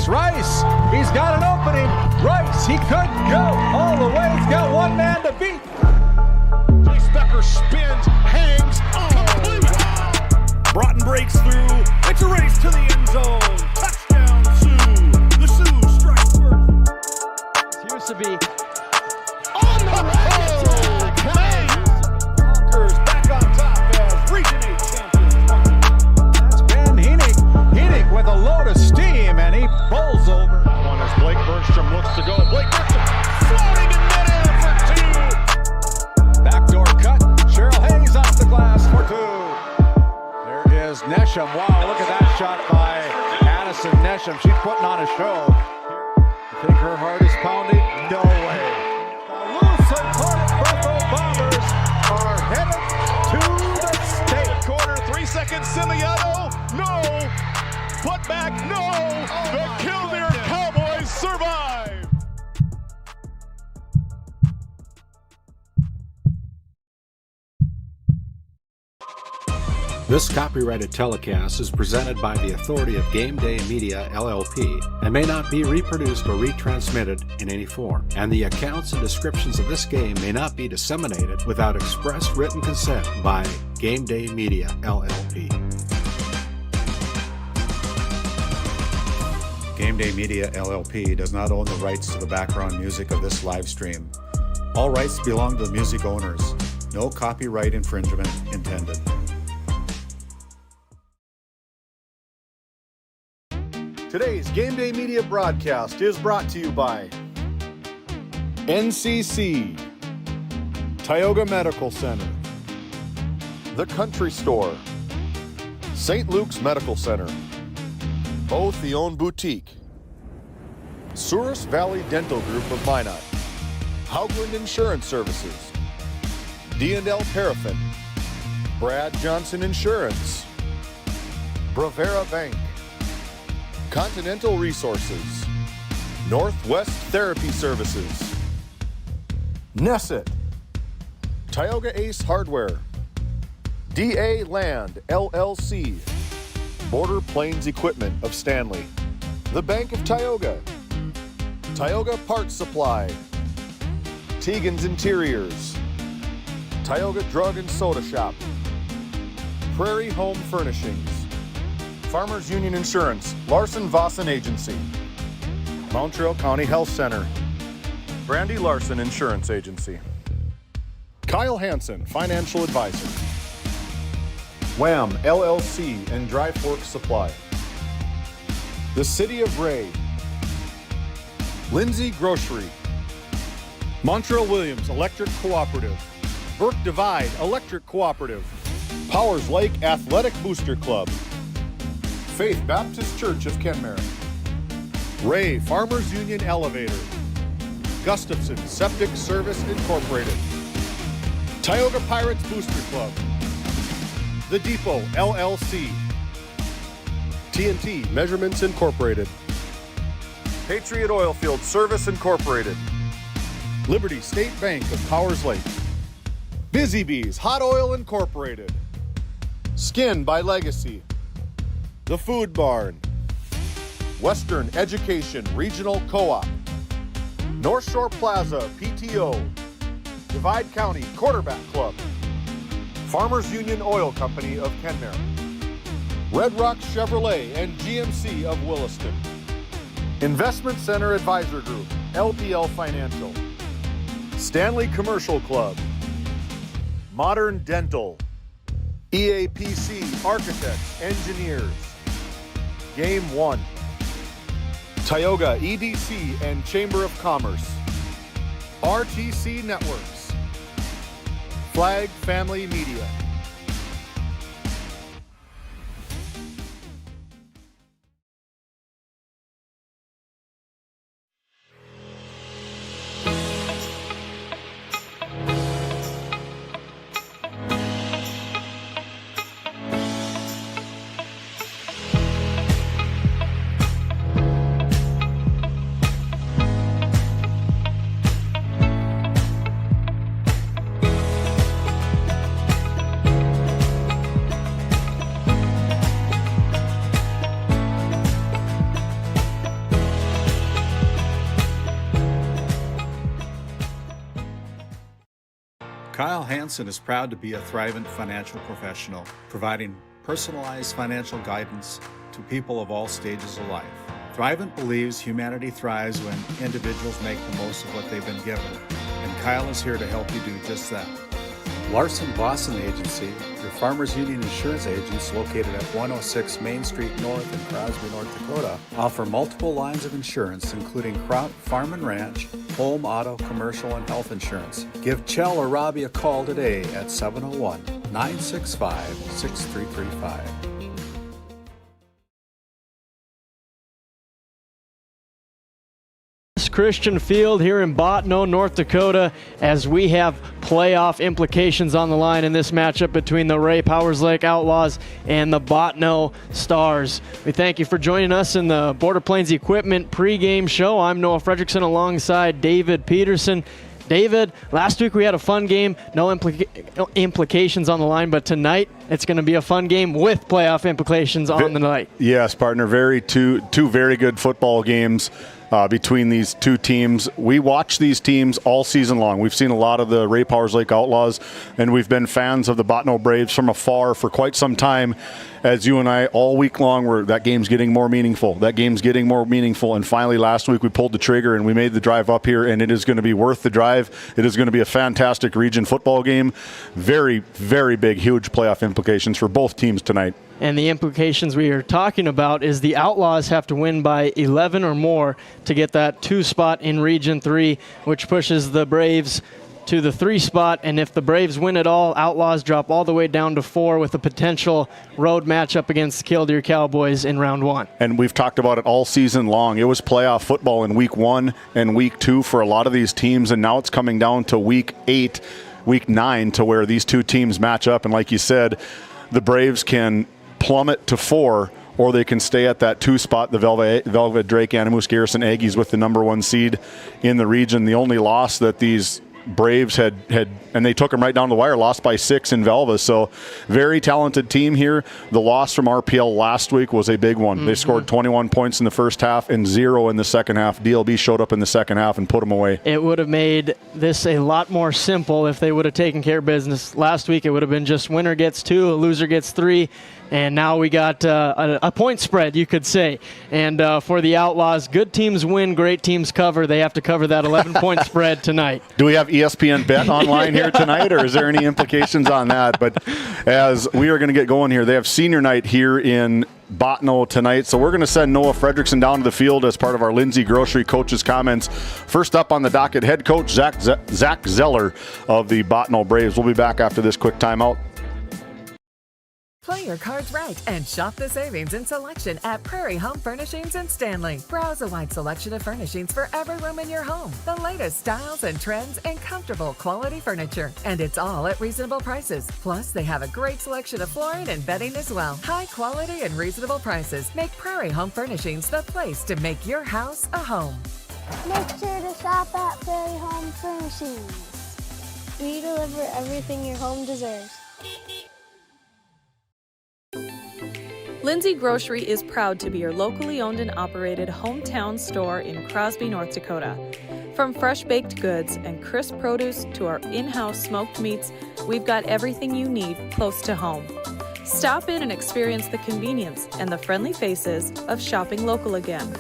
Rice. He's got an opening. Rice, he could go all the way. He's got one man to beat. Chase Becker spins, hangs, complete. Wow. Broughton breaks through. It's a race to the end zone. Touchdown, Sioux. The Sioux strike first. It used to be On the road. Conquers back on top as Region 8 champions. That's Ben Henig. Henig with a load of steam, and he pulls over. One as Blake Bergstrom looks to go. Blake Bergstrom floating in midair for two. Backdoor cut. Cheryl Hayes off the glass for two. There is Nesham. Wow, look at that shot by Addison Nesham. She's putting on a show. You think her heart is pounding? No way. The Lucid Buffalo Bombers are headed to the state. Corner, 3 seconds, Simiano. No. Putback, no. The Killdeer Cowboys survive. This copyrighted telecast is presented by the authority of GameDay Media, LLP, and may not be reproduced or retransmitted in any form, and the accounts and descriptions of this game may not be disseminated without express written consent by GameDay Media, LLP. GameDay Media, LLP does not own the rights to the background music of this live stream. All rights belong to the music owners. No copyright infringement intended. Today's GameDay Media broadcast is brought to you by NCC, Tioga Medical Center, The Country Store, St. Luke's Medical Center, Both the Own Boutique, Souris Valley Dental Group of Minot, Haugland Insurance Services, D&L Paraffin, Brad Johnson Insurance, Bravera Bank, Continental Resources, Northwest Therapy Services, Nesset, Tioga Ace Hardware, DA Land LLC, Border Plains Equipment of Stanley, The Bank of Tioga, Tioga Parts Supply, Tegan's Interiors, Tioga Drug and Soda Shop, Prairie Home Furnishings, Farmers Union Insurance, Larson Vossen Agency, Montreal County Health Center, Brandy Larson Insurance Agency, Kyle Hansen, Financial Advisor, Wham LLC and Dry Fork Supply, the City of Ray, Lindsay Grocery, Montreal Williams Electric Cooperative, Burke Divide Electric Cooperative, Powers Lake Athletic Booster Club, Faith Baptist Church of Kenmare, Ray Farmers Union Elevator, Gustafson Septic Service Incorporated, Tioga Pirates Booster Club, The Depot LLC, TNT Measurements Incorporated, Patriot Oilfield Service Incorporated, Liberty State Bank of Powers Lake, Busy Bees Hot Oil Incorporated, Skin by Legacy, The Food Barn, Western Education Regional Co-op, North Shore Plaza PTO, Divide County Quarterback Club, Farmers Union Oil Company of Kenmare, Red Rock Chevrolet and GMC of Williston, Investment Center Advisor Group, LPL Financial, Stanley Commercial Club, Modern Dental, EAPC Architects, Engineers, Game 1, Tioga EDC and Chamber of Commerce, RTC Networks, Flag Family Media. Kyle Hansen is proud to be a Thrivent financial professional, providing personalized financial guidance to people of all stages of life. Thrivent believes humanity thrives when individuals make the most of what they've been given, and Kyle is here to help you do just that. Larson Boston Agency, your Farmers Union insurance agents located at 106 Main Street North in Crosby, North Dakota, offer multiple lines of insurance, including crop, farm and ranch, home, auto, commercial, and health insurance. Give Chell or Robbie a call today at 701-965-6335. Christian Field here in Bottineau, North Dakota, as we have playoff implications on the line in this matchup between the Ray Powers Lake Outlaws and the Bottineau Stars. We thank you for joining us in the Border Plains Equipment pregame show. I'm Noah Fredrickson alongside David Peterson. David, last week we had a fun game, no implications on the line, but tonight it's going to be a fun game with playoff implications on the night. Yes, partner, two very good football games between these two teams. We watch these teams all season long. We've seen a lot of the Ray Powers Lake Outlaws, and we've been fans of the Bottineau Braves from afar for quite some time. As you and I, all week long, that game's getting more meaningful. That game's getting more meaningful. And finally, last week, we pulled the trigger and we made the drive up here, and it is going to be worth the drive. It is going to be a fantastic region football game. Very, very big, huge playoff implications for both teams tonight. And the implications we are talking about is the Outlaws have to win by 11 or more to get that 2 spot in Region 3, which pushes the Braves to the 3 spot, and if the Braves win it all, Outlaws drop all the way down to 4 with a potential road matchup against the Killdeer Cowboys in round 1. And we've talked about it all season long. It was playoff football in week 1 and week 2 for a lot of these teams, and now it's coming down to week 8, week 9 to where these two teams match up. And like you said, the Braves can plummet to 4, or they can stay at that 2 spot, the Velvet Drake Animus Garrison Aggies with the number 1 seed in the region. The only loss that these Braves had, and they took them right down the wire, lost by 6 in Velva. So very talented team here. The loss from RPL last week was a big one. They scored 21 points in the first half and 0 in the second half. DLB showed up in the second half and put them away. It would have made this a lot more simple if they would have taken care of business. Last week it would have been just winner gets 2, a loser gets 3. And now we got a point spread, you could say. And for the Outlaws, good teams win, great teams cover. They have to cover that 11-point spread tonight. Do we have ESPN Bet online here tonight, or is there any implications on that? But as we are going to get going here, they have senior night here in Bottineau tonight. So we're going to send Noah Fredrickson down to the field as part of our Lindsay Grocery Coaches Comments. First up on the docket, head coach Zach Zeller of the Bottineau Braves. We'll be back after this quick timeout. Play your cards right and shop the savings and selection at Prairie Home Furnishings in Stanley. Browse a wide selection of furnishings for every room in your home. The latest styles and trends and comfortable quality furniture. And it's all at reasonable prices. Plus, they have a great selection of flooring and bedding as well. High quality and reasonable prices make Prairie Home Furnishings the place to make your house a home. Make sure to shop at Prairie Home Furnishings. We deliver everything your home deserves. Lindsay Grocery is proud to be your locally owned and operated hometown store in Crosby, North Dakota. From fresh baked goods and crisp produce to our in-house smoked meats, we've got everything you need close to home. Stop in and experience the convenience and the friendly faces of shopping local again.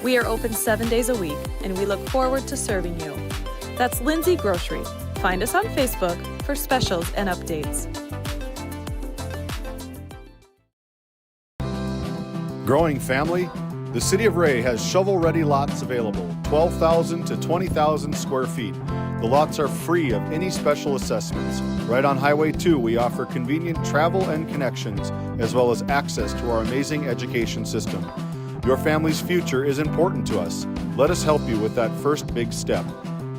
We are open 7 days a week, and we look forward to serving you. That's Lindsay Grocery. Find us on Facebook for specials and updates. Growing family? The City of Ray has shovel-ready lots available, 12,000 to 20,000 square feet. The lots are free of any special assessments. Right on Highway 2, we offer convenient travel and connections, as well as access to our amazing education system. Your family's future is important to us. Let us help you with that first big step.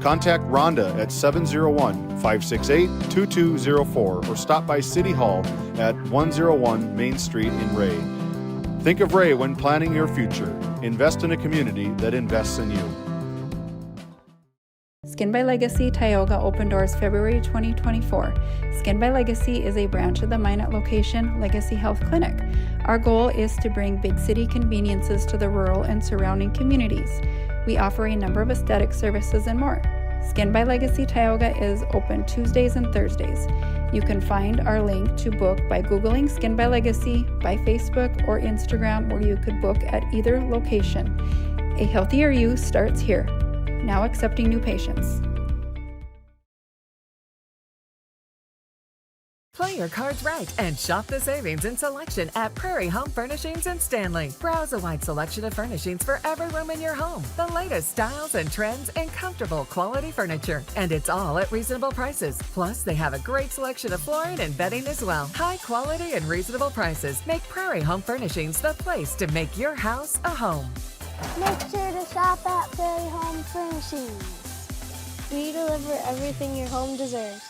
Contact Rhonda at 701-568-2204 or stop by City Hall at 101 Main Street in Ray. Think of Ray when planning your future. Invest in a community that invests in you. Skin by Legacy Tioga opened doors February 2024. Skin by Legacy is a branch of the Minot location Legacy Health Clinic. Our goal is to bring big city conveniences to the rural and surrounding communities. We offer a number of aesthetic services and more. Skin by Legacy Tioga is open Tuesdays and Thursdays. You can find our link to book by Googling Skin by Legacy, by Facebook or Instagram, where you could book at either location. A healthier you starts here. Now accepting new patients. Play your cards right and shop the savings and selection at Prairie Home Furnishings in Stanley. Browse a wide selection of furnishings for every room in your home. The latest styles and trends and comfortable quality furniture. And it's all at reasonable prices. Plus, they have a great selection of flooring and bedding as well. High quality and reasonable prices make Prairie Home Furnishings the place to make your house a home. Make sure to shop at Prairie Home Furnishings. We deliver everything your home deserves.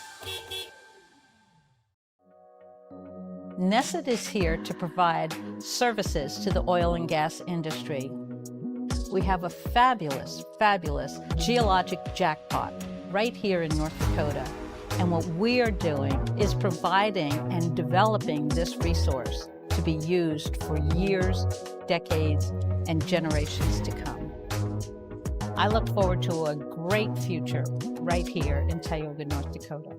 Nesset is here to provide services to the oil and gas industry. We have a fabulous, fabulous geologic jackpot right here in North Dakota. And what we are doing is providing and developing this resource to be used for years, decades, and generations to come. I look forward to a great future right here in Tioga, North Dakota.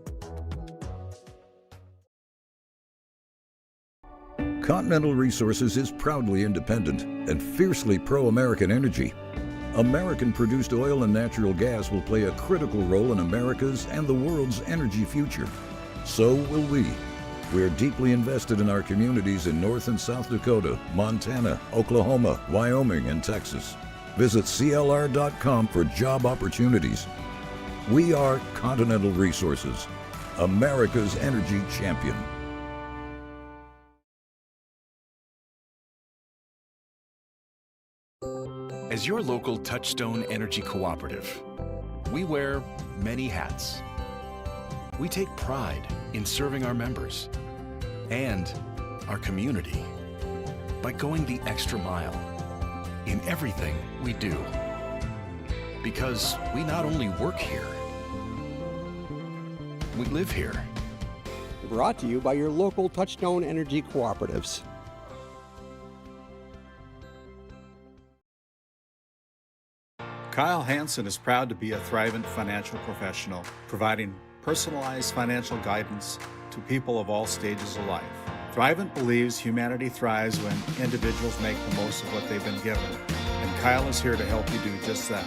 Continental Resources is proudly independent and fiercely pro-American energy. American-produced oil and natural gas will play a critical role in America's and the world's energy future. So will we. We're deeply invested in our communities in North and South Dakota, Montana, Oklahoma, Wyoming, and Texas. Visit CLR.com for job opportunities. We are Continental Resources, America's energy champion. As your local Touchstone Energy Cooperative, we wear many hats. We take pride in serving our members and our community by going the extra mile in everything we do. Because we not only work here, we live here. Brought to you by your local Touchstone Energy Cooperatives. Kyle Hansen is proud to be a thrivent financial professional, providing personalized financial guidance to people of all stages of life. Thrivent believes humanity thrives when individuals make the most of what they've been given, and Kyle is here to help you do just that.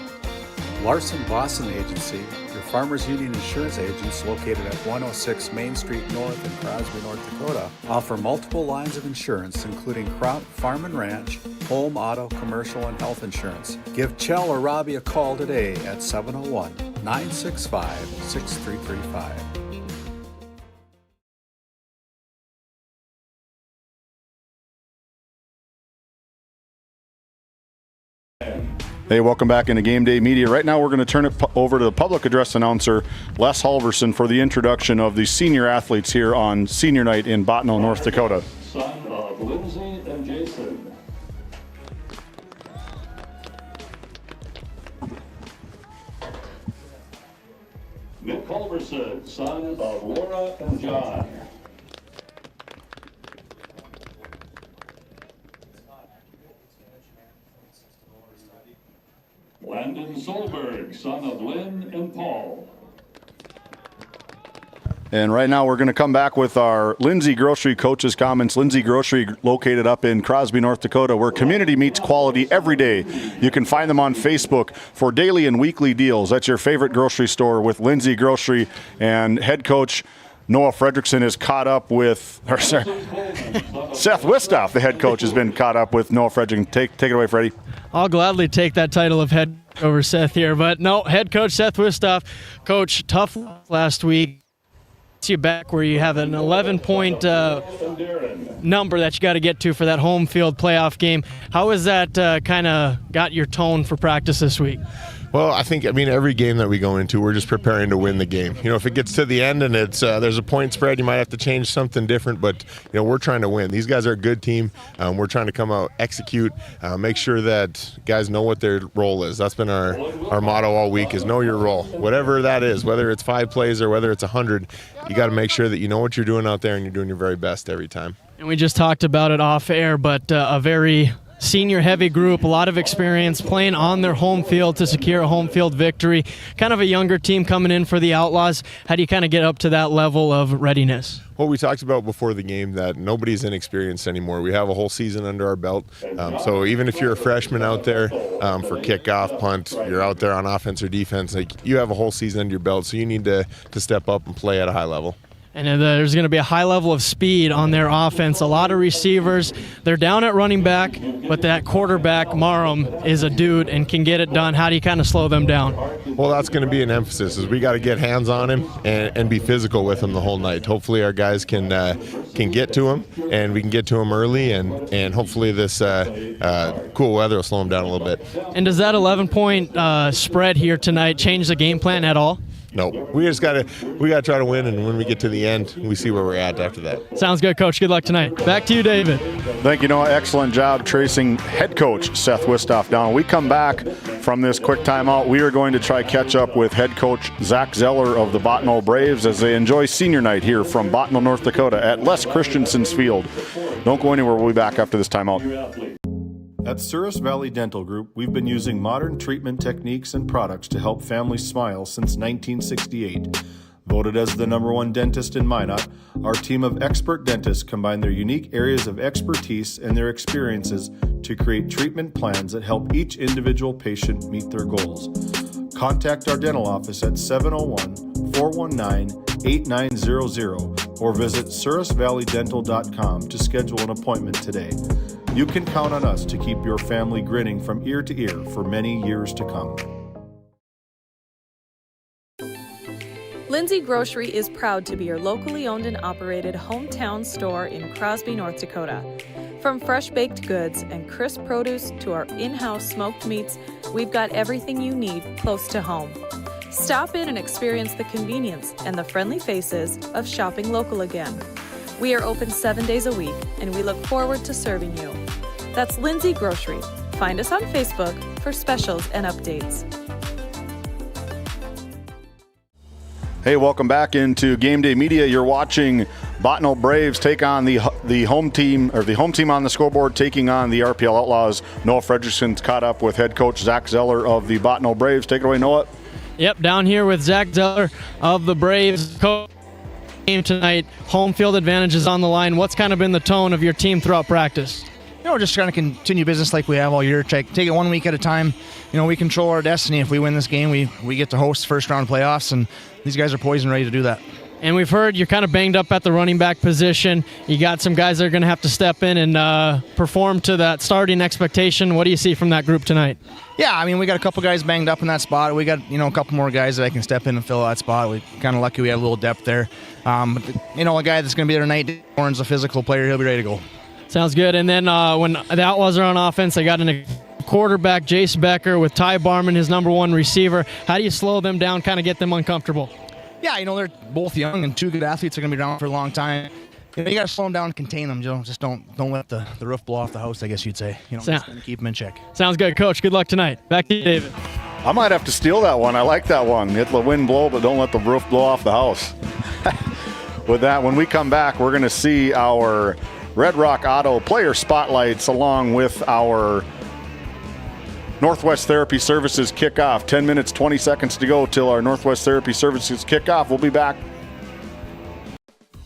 Larson Boston Agency, your Farmers Union insurance agents located at 106 Main Street North in Crosby, North Dakota, offer multiple lines of insurance, including crop, farm and ranch, home, auto, commercial, and health insurance. Give Chell or Robbie a call today at 701-965-6335. Hey, welcome back into Game Day Media. Right now we're going to turn it over to the public address announcer, Les Halverson, for the introduction of the senior athletes here on Senior Night in Bottineau, North Dakota. Son of Lindsay and Jason. Nick Halverson, son of Laura and John. Landon Solberg, son of Lynn and Paul. And right now we're going to come back with our Lindsay Grocery Coaches Comments. Lindsay Grocery, located up in Crosby, North Dakota, where community meets quality every day. You can find them on Facebook for daily and weekly deals. That's your favorite grocery store with Lindsay Grocery. And head coach Noah Fredrickson is caught up with, Seth Wistoff, the head coach, has been caught up with Noah Fredrickson. Take it away, Freddie. I'll gladly take that title of head over Seth here, but no, head coach Seth Wistoff. Coach, tough last week. You back where you have an 11-point number that you got to get to for that home field playoff game. How has that kind of got your tone for practice this week? Well, I mean, every game that we go into, we're just preparing to win the game. You know, if it gets to the end and it's there's a point spread, you might have to change something different, but, you know, we're trying to win. These guys are a good team. We're trying to come out, execute, make sure that guys know what their role is. That's been our motto all week, is know your role. Whatever that is, whether it's 5 plays or whether it's 100, you got to make sure that you know what you're doing out there and you're doing your very best every time. And we just talked about it off air, but a very senior heavy group, a lot of experience playing on their home field to secure a home field victory. Kind of a younger team coming in for the Outlaws. How do you kind of get up to that level of readiness? Well, we talked about before the game that nobody's inexperienced anymore. We have a whole season under our belt. So even if you're a freshman out there for kickoff, punt, you're out there on offense or defense, like you have a whole season under your belt. So you need to step up and play at a high level. And there's going to be a high level of speed on their offense. A lot of receivers. They're down at running back, but that quarterback, Marum, is a dude and can get it done. How do you kind of slow them down? Well, that's going to be an emphasis. Is we got to get hands on him and be physical with him the whole night. Hopefully our guys can get to him, and we can get to him early, and hopefully this cool weather will slow him down a little bit. And does that 11-point spread here tonight change the game plan at all? No, we got to try to win, and when we get to the end, we see where we're at after that. Sounds good, Coach. Good luck tonight. Back to you, David. Thank you, Noah. Excellent job tracing head coach Seth Wistoff down. When we come back from this quick timeout, we are going to try catch up with head coach Zach Zeller of the Bottineau Braves as they enjoy senior night here from Bottineau, North Dakota at Les Christensen's Field. Don't go anywhere. We'll be back after this timeout. At Souris Valley Dental Group, we've been using modern treatment techniques and products to help families smile since 1968. Voted as the #1 dentist in Minot, our team of expert dentists combine their unique areas of expertise and their experiences to create treatment plans that help each individual patient meet their goals. Contact our dental office at 701-419-8900 or visit sourisvalleydental.com to schedule an appointment today. You can count on us to keep your family grinning from ear to ear for many years to come. Lindsay Grocery is proud to be your locally owned and operated hometown store in Crosby, North Dakota. From fresh baked goods and crisp produce to our in-house smoked meats, we've got everything you need close to home. Stop in and experience the convenience and the friendly faces of shopping local again. We are open 7 days a week, and we look forward to serving you. That's Lindsay Grocery. Find us on Facebook for specials and updates. Hey, welcome back into Game Day Media. You're watching Bottineau Braves take on the home team, or the home team on the scoreboard, taking on the RPL Outlaws. Noah Fredrickson's caught up with head coach Zach Zeller of the Bottineau Braves. Take it away, Noah. Yep, down here with Zach Zeller of the Braves. Game tonight, home field advantage is on the line. What's kind of been the tone of your team throughout practice? We're just trying to continue business like we have all year. Take it 1 week at a time. We control our destiny. If we win this game, we get to host first round playoffs, and these guys are poised and ready to do that. And we've heard you're kind of banged up at the running back position. You got some guys that are going to have to step in and perform to that starting expectation. What do you see from that group tonight? Yeah, we got a couple guys banged up in that spot. We got a couple more guys that I can step in and fill that spot. We're kind of lucky we had a little depth there. But a guy that's going to be there tonight, Warren's a physical player. He'll be ready to go. Sounds good. And then when the Outlaws are on offense, they got a quarterback, Jace Becker, with Ty Barman, his #1 receiver. How do you slow them down, kind of get them uncomfortable? Yeah, they're both young and two good athletes. Are going to be around for a long time. You got to slow them down and contain them. Just don't let the roof blow off the house, I guess you'd say. Just keep them in check. Sounds good, Coach. Good luck tonight. Back to you, David. I might have to steal that one. I like that one. Let the wind blow, but don't let the roof blow off the house. With that, when we come back, we're going to see our Red Rock Auto player spotlights along with our Northwest Therapy Services kickoff. 10 minutes, 20 seconds to go till our Northwest Therapy Services kickoff. We'll be back.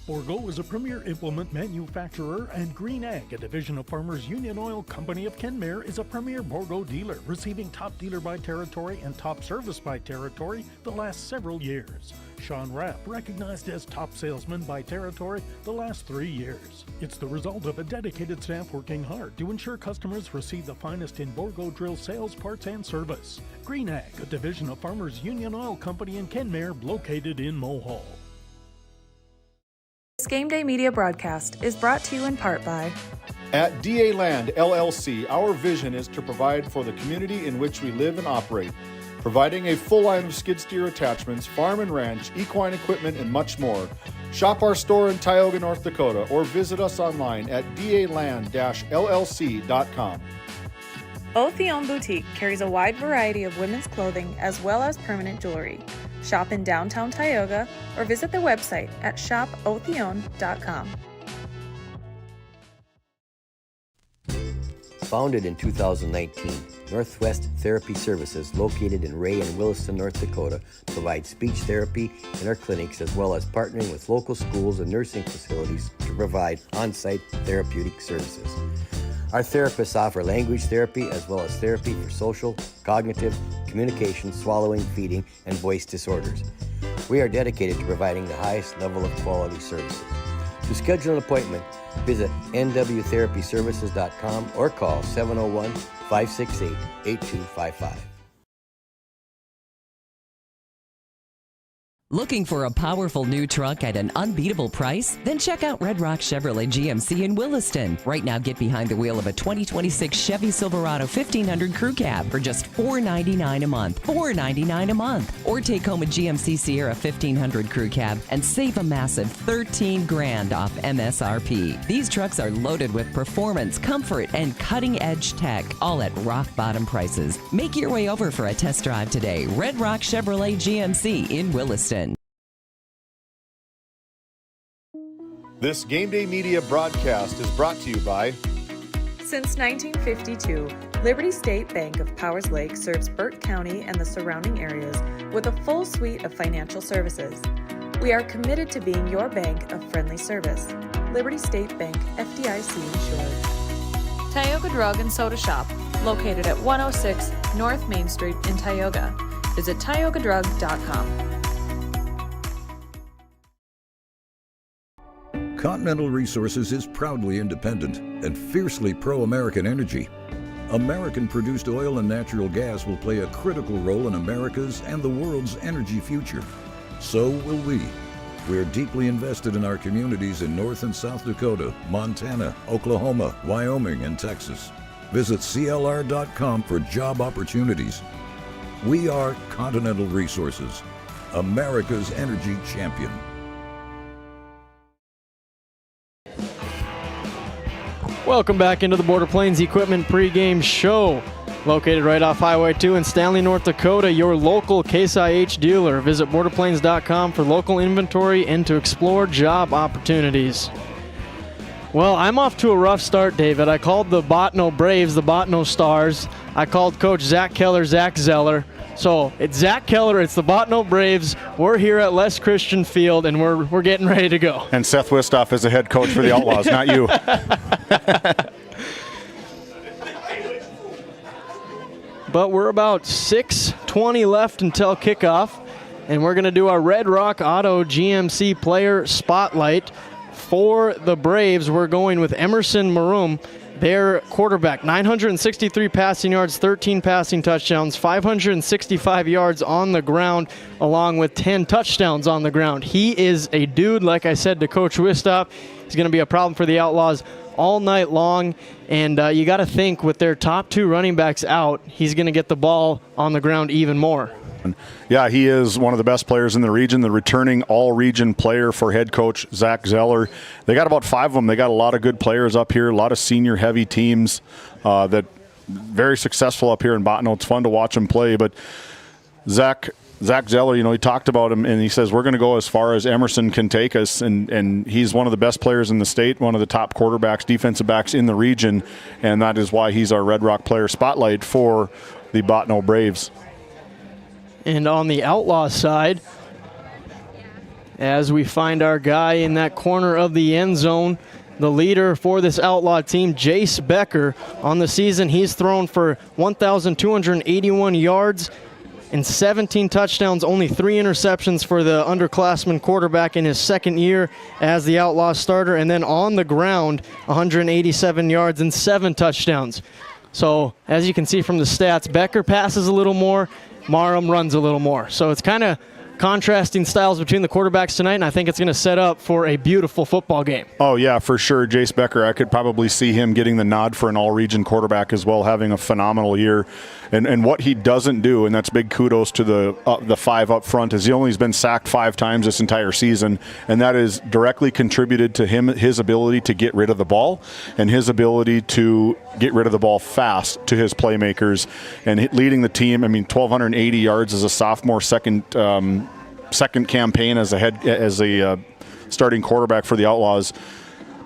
Bourgault is a premier implement manufacturer, and Green Ag, a division of Farmers Union Oil Company of Kenmare, is a premier Bourgault dealer, receiving top dealer by territory and top service by territory the last several years. Sean Rapp, recognized as top salesman by territory the last 3 years. It's the result of a dedicated staff working hard to ensure customers receive the finest in Bourgault drill sales, parts, and service. Green Ag, a division of Farmers Union Oil Company in Kenmare, located in Mohall. This Game Day Media broadcast is brought to you in part by At DA Land LLC, our vision is to provide for the community in which we live and operate, providing a full line of skid steer attachments, farm and ranch, equine equipment, and much more. Shop our store in Tioga, North Dakota, or visit us online at daland-llc.com. Otheon Boutique carries a wide variety of women's clothing as well as permanent jewelry. Shop in downtown Tioga or visit their website at shopotheon.com. Founded in 2019, Northwest Therapy Services, located in Ray and Williston, North Dakota, provides speech therapy in our clinics as well as partnering with local schools and nursing facilities to provide on-site therapeutic services. Our therapists offer language therapy as well as therapy for social, cognitive, communication, swallowing, feeding, and voice disorders. We are dedicated to providing the highest level of quality services. To schedule an appointment, visit nwtherapyservices.com or call 701-568-8255. Looking for a powerful new truck at an unbeatable price? Then check out Red Rock Chevrolet GMC in Williston. Right now, get behind the wheel of a 2026 Chevy Silverado 1500 Crew Cab for just $499 a month. $499 a month. Or take home a GMC Sierra 1500 Crew Cab and save a massive $13,000 off MSRP. These trucks are loaded with performance, comfort, and cutting-edge tech, all at rock-bottom prices. Make your way over for a test drive today. Red Rock Chevrolet GMC in Williston. This Game Day Media broadcast is brought to you by... Since 1952, Liberty State Bank of Powers Lake serves Burt County and the surrounding areas with a full suite of financial services. We are committed to being your bank of friendly service. Liberty State Bank, FDIC insured. Tioga Drug and Soda Shop, located at 106 North Main Street in Tioga. Visit tiogadrug.com. Continental Resources is proudly independent and fiercely pro-American energy. American-produced oil and natural gas will play a critical role in America's and the world's energy future. So will we. We're deeply invested in our communities in North and South Dakota, Montana, Oklahoma, Wyoming, and Texas. Visit CLR.com for job opportunities. We are Continental Resources, America's energy champion. Welcome back into the Border Plains Equipment pregame show. Located right off Highway 2 in Stanley, North Dakota, your local Case IH dealer. Visit borderplains.com for local inventory and to explore job opportunities. Well, I'm off to a rough start, David. I called the Bottineau Braves the Bottineau Stars. I called Coach Zach Keller Zach Zeller. So it's Zach Keller, it's the Bottineau Braves. We're here at Les Christian Field, and we're getting ready to go. And Seth Wistoff is the head coach for the Outlaws, not you. But we're about 6:20 left until kickoff, and we're going to do our Red Rock Auto GMC player spotlight. For the Braves, we're going with Emerson Maroom, their quarterback. 963 passing yards, 13 passing touchdowns, 565 yards on the ground, along with 10 touchdowns on the ground. He is a dude, like I said to Coach Wistoff. He's going to be a problem for the Outlaws all night long, and you got to think with their top two running backs out, he's going to get the ball on the ground even more. Yeah, he is one of the best players in the region, the returning all-region player for head coach Zach Zeller. They got about 5 of them. They got a lot of good players up here, a lot of senior-heavy teams that very successful up here in Bottineau. It's fun to watch them play, but Zach Zeller, he talked about him, and he says, we're going to go as far as Emerson can take us, and he's one of the best players in the state, one of the top quarterbacks, defensive backs in the region, and that is why he's our Red Rock player spotlight for the Bottineau Braves. And on the Outlaws side, as we find our guy in that corner of the end zone, the leader for this Outlaw team, Jace Becker. On the season, he's thrown for 1,281 yards and 17 touchdowns, only 3 interceptions for the underclassman quarterback in his second year as the Outlaws starter. And then on the ground, 187 yards and 7 touchdowns. So as you can see from the stats, Becker passes a little more, Marum runs a little more. So it's kind of contrasting styles between the quarterbacks tonight, and I think it's going to set up for a beautiful football game. Oh, yeah, for sure. Jace Becker, I could probably see him getting the nod for an all-region quarterback as well, having a phenomenal year. And what he doesn't do, and that's big kudos to the 5 up front, is he only has been sacked 5 times this entire season, and that is directly contributed to his ability to get rid of the ball and his ability to get rid of the ball fast to his playmakers and leading the team. 1,280 yards as a sophomore, second campaign as a starting quarterback for the Outlaws.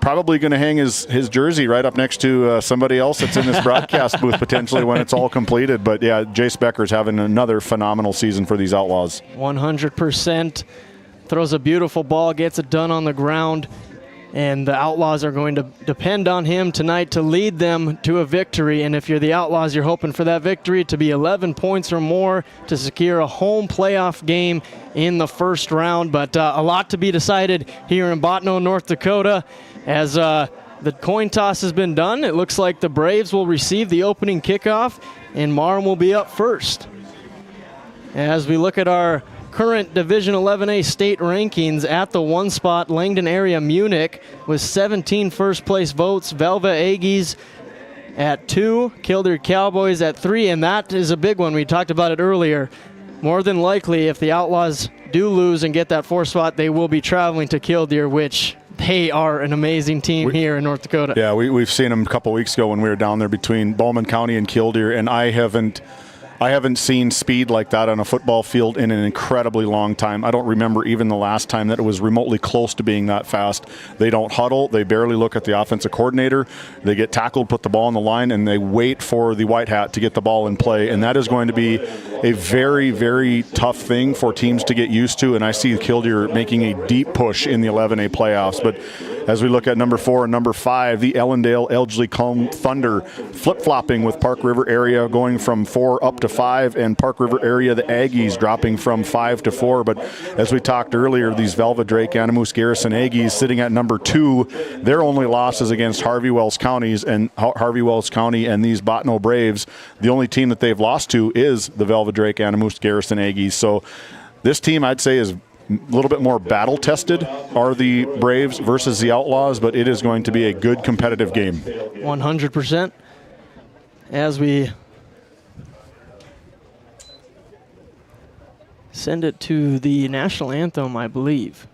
probably going to hang his jersey right up next to somebody else that's in this broadcast booth potentially when it's all completed. But yeah, Jace Becker's having another phenomenal season for these Outlaws. 100%. Throws a beautiful ball, gets it done on the ground. And the Outlaws are going to depend on him tonight to lead them to a victory. And if you're the Outlaws, you're hoping for that victory to be 11 points or more to secure a home playoff game in the first round. But a lot to be decided here in Bottineau, North Dakota. As the coin toss has been done, it looks like the Braves will receive the opening kickoff, and Marham will be up first. As we look at our current Division 11A state rankings, at the 1 spot, Langdon area Munich with 17 first place votes, Velva Aggies at 2, Killdeer Cowboys at 3, and that is a big one. We talked about it earlier. More than likely, if the Outlaws do lose and get that 4th spot, they will be traveling to Killdeer, which they are an amazing team here in North Dakota. Yeah, we've seen them a couple weeks ago when we were down there between Bowman County and Killdeer, and I haven't seen speed like that on a football field in an incredibly long time. I don't remember even the last time that it was remotely close to being that fast. They don't huddle. They barely look at the offensive coordinator. They get tackled, put the ball on the line, and they wait for the white hat to get the ball in play. And that is going to be a very, very tough thing for teams to get used to. And I see Killdeer making a deep push in the 11A playoffs. But as we look at number 4 and number 5, the Ellendale Elgeley Culm Thunder flip-flopping with Park River area going from 4 up to 5, and Park River area, the Aggies, dropping from 5 to 4. But as we talked earlier, these Velva Drake Anamoose Garrison Aggies sitting at number 2, their only losses against Harvey Wells County and these Bottineau Braves. The only team that they've lost to is the Velva Drake Anamoose Garrison Aggies. So this team, I'd say, is a little bit more battle-tested, are the Braves versus the Outlaws, but it is going to be a good competitive game. 100%. As we send it to the national anthem, I believe.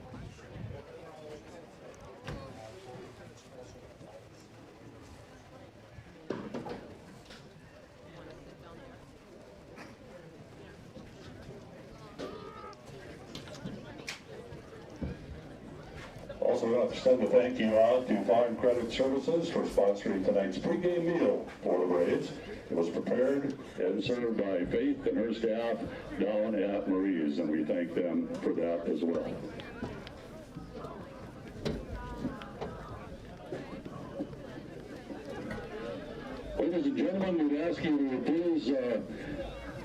Also, we want to send a thank you out to Farm Credit Services for sponsoring tonight's pregame meal for the Braves. It was prepared and served by Faith and her staff down at Marie's, and we thank them for that as well. Ladies and gentlemen, we'd ask you to please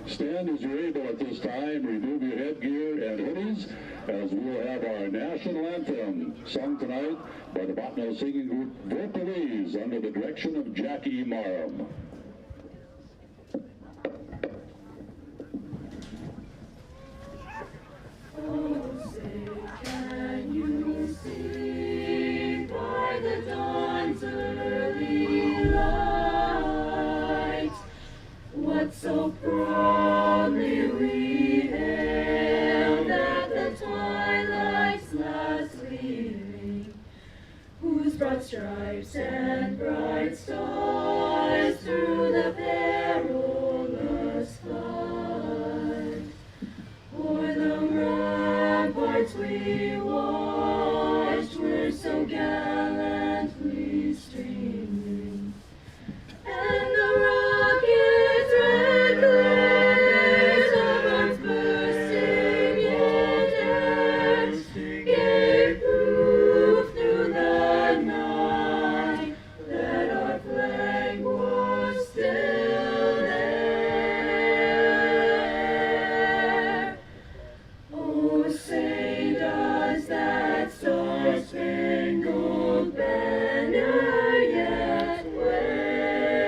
stand as you're able at this time, remove your headgear and hoodies, as we'll have our national anthem sung tonight by the Bottineau singing group Vocalese under the direction of Jackie Marham. Oh, say, can you see by the dawn's early light what so proudly we hailed at the twilight's last gleaming, whose broad stripes and bright stars through the perilous fight o'er the ramparts we watched were so gallantly streaming, and the rocket's red glares of arms bursting in air gave proof through the night that our flag was still there. Oh, say does that star-spangled banner yet wave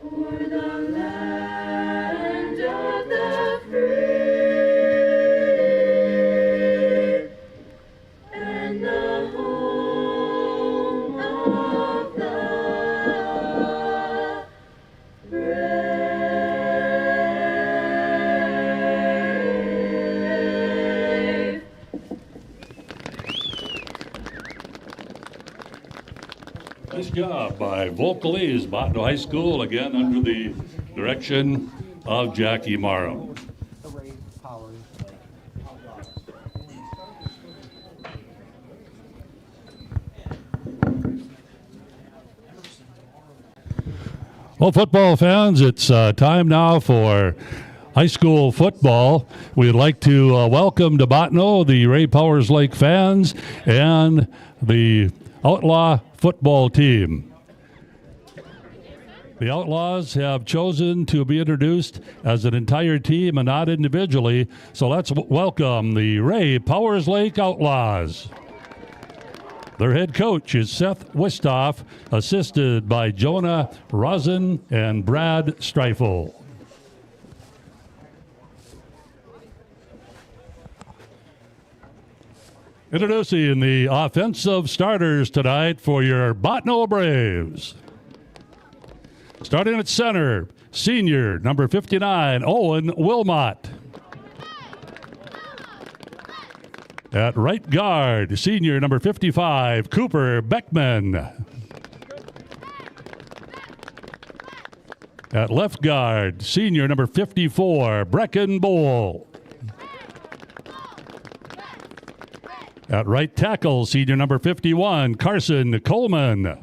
o'er the land of the free and the home of the brave? Nice job by Vocalese, Bottineau High School, again under the direction of Jackie Marham. Well, football fans, it's time now for high school football. We'd like to welcome to Bottineau the Ray Powers Lake fans and the Outlaw football team. The Outlaws have chosen to be introduced as an entire team and not individually, so let's welcome the Ray Powers Lake Outlaws. Their head coach is Seth Wistoff, assisted by Jonah Rosen and Brad Streifel. Introducing the offensive starters tonight for your Bottineau Braves. Starting at center, senior, number 59, Owen Wilmot. At right guard, senior number 55, Cooper Beckman. At left guard, senior number 54, Brecken Bowl. At right tackle, senior number 51, Carson Coleman.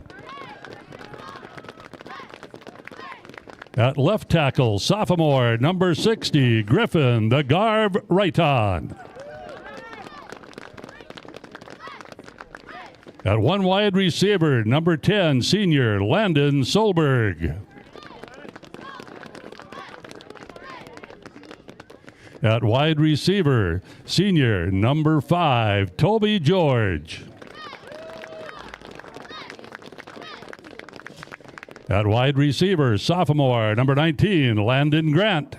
At left tackle, sophomore number 60, Griffin the Garb Raiton. At one wide receiver, number 10, senior Landon Solberg. At wide receiver, senior number 5, Toby George. At wide receiver, sophomore number 19, Landon Grant.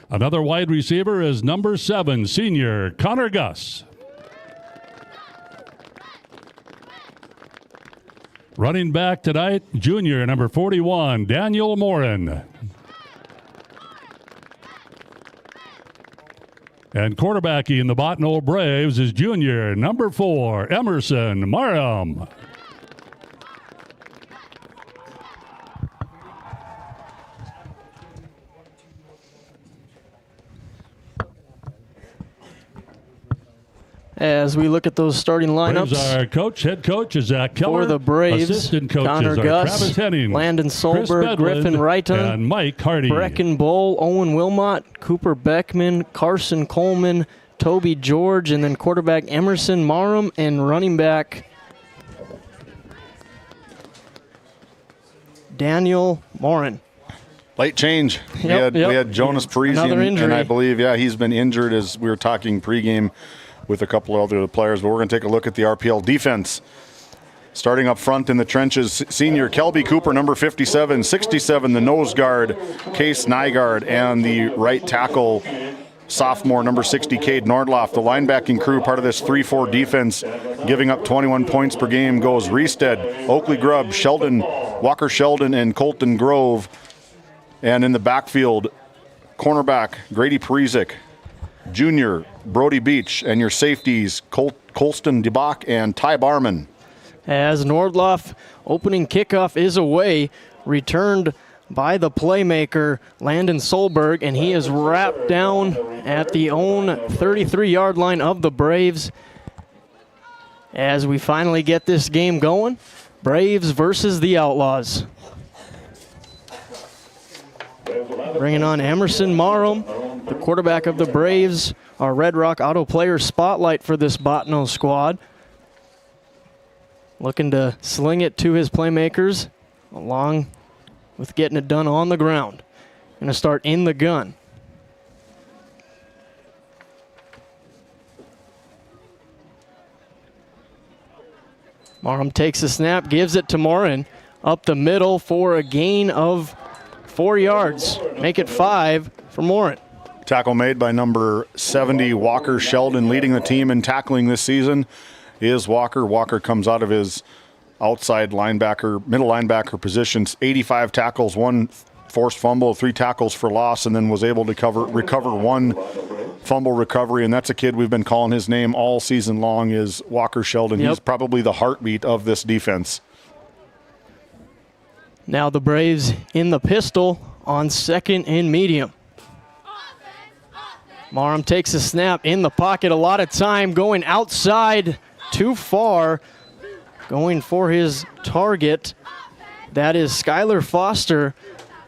Another wide receiver is number 7, senior Connor Gus. Running back tonight, junior number 41, Daniel Morin. And quarterbacking the Bottineau Braves is junior number 4, Emerson Marum. As we look at those starting lineups, Braves, head coach is Zach Keller. For the Braves, assistant coaches Connor are Gus, Travis Henning, Landon Solberg, Griffin Raiton, and Mike Hardy. Brecken Bowl, Owen Wilmot, Cooper Beckman, Carson Coleman, Toby George, and then quarterback Emerson Marum, and running back Daniel Morin. Late change. We had Jonas Parisi, and I believe, he's been injured as we were talking pregame with a couple of other players, but we're going to take a look at the RPL defense. Starting up front in the trenches, senior Kelby Cooper, number 57, 67, the nose guard, Case Nygaard, and the right tackle, sophomore, number 60, Cade Nordloff. The linebacking crew, part of this 3-4 defense, giving up 21 points per game, goes Reestead, Oakley Grubb, Sheldon, Walker Sheldon, and Colton Grove. And in the backfield, cornerback, Grady Parisic, junior, Brody Beach, and your safeties, Colston DeBach and Ty Barman. As Nordloff opening kickoff is away, returned by the playmaker, Landon Solberg, and he is wrapped down at the own 33-yard line of the Braves. As we finally get this game going, Braves versus the Outlaws. Bringing on Emerson Marum, the quarterback of the Braves, our Red Rock Auto Player Spotlight for this Bottineau squad. Looking to sling it to his playmakers, along with getting it done on the ground. Going to start in the gun. Marum takes the snap, gives it to Morin. Up the middle for a gain of 4 yards. Make it 5 for Morin. Tackle made by number 70, Walker Sheldon, leading the team in tackling this season is Walker. Walker comes out of his outside linebacker, middle linebacker positions, 85 tackles, 1 forced fumble, 3 tackles for loss, and then was able to recover 1 fumble recovery, and that's a kid we've been calling his name all season long, is Walker Sheldon. He's probably the heartbeat of this defense. Now the Braves in the pistol on 2nd and medium. Marham takes a snap in the pocket, a lot of time going outside, too far, going for his target. That is Skylar Foster,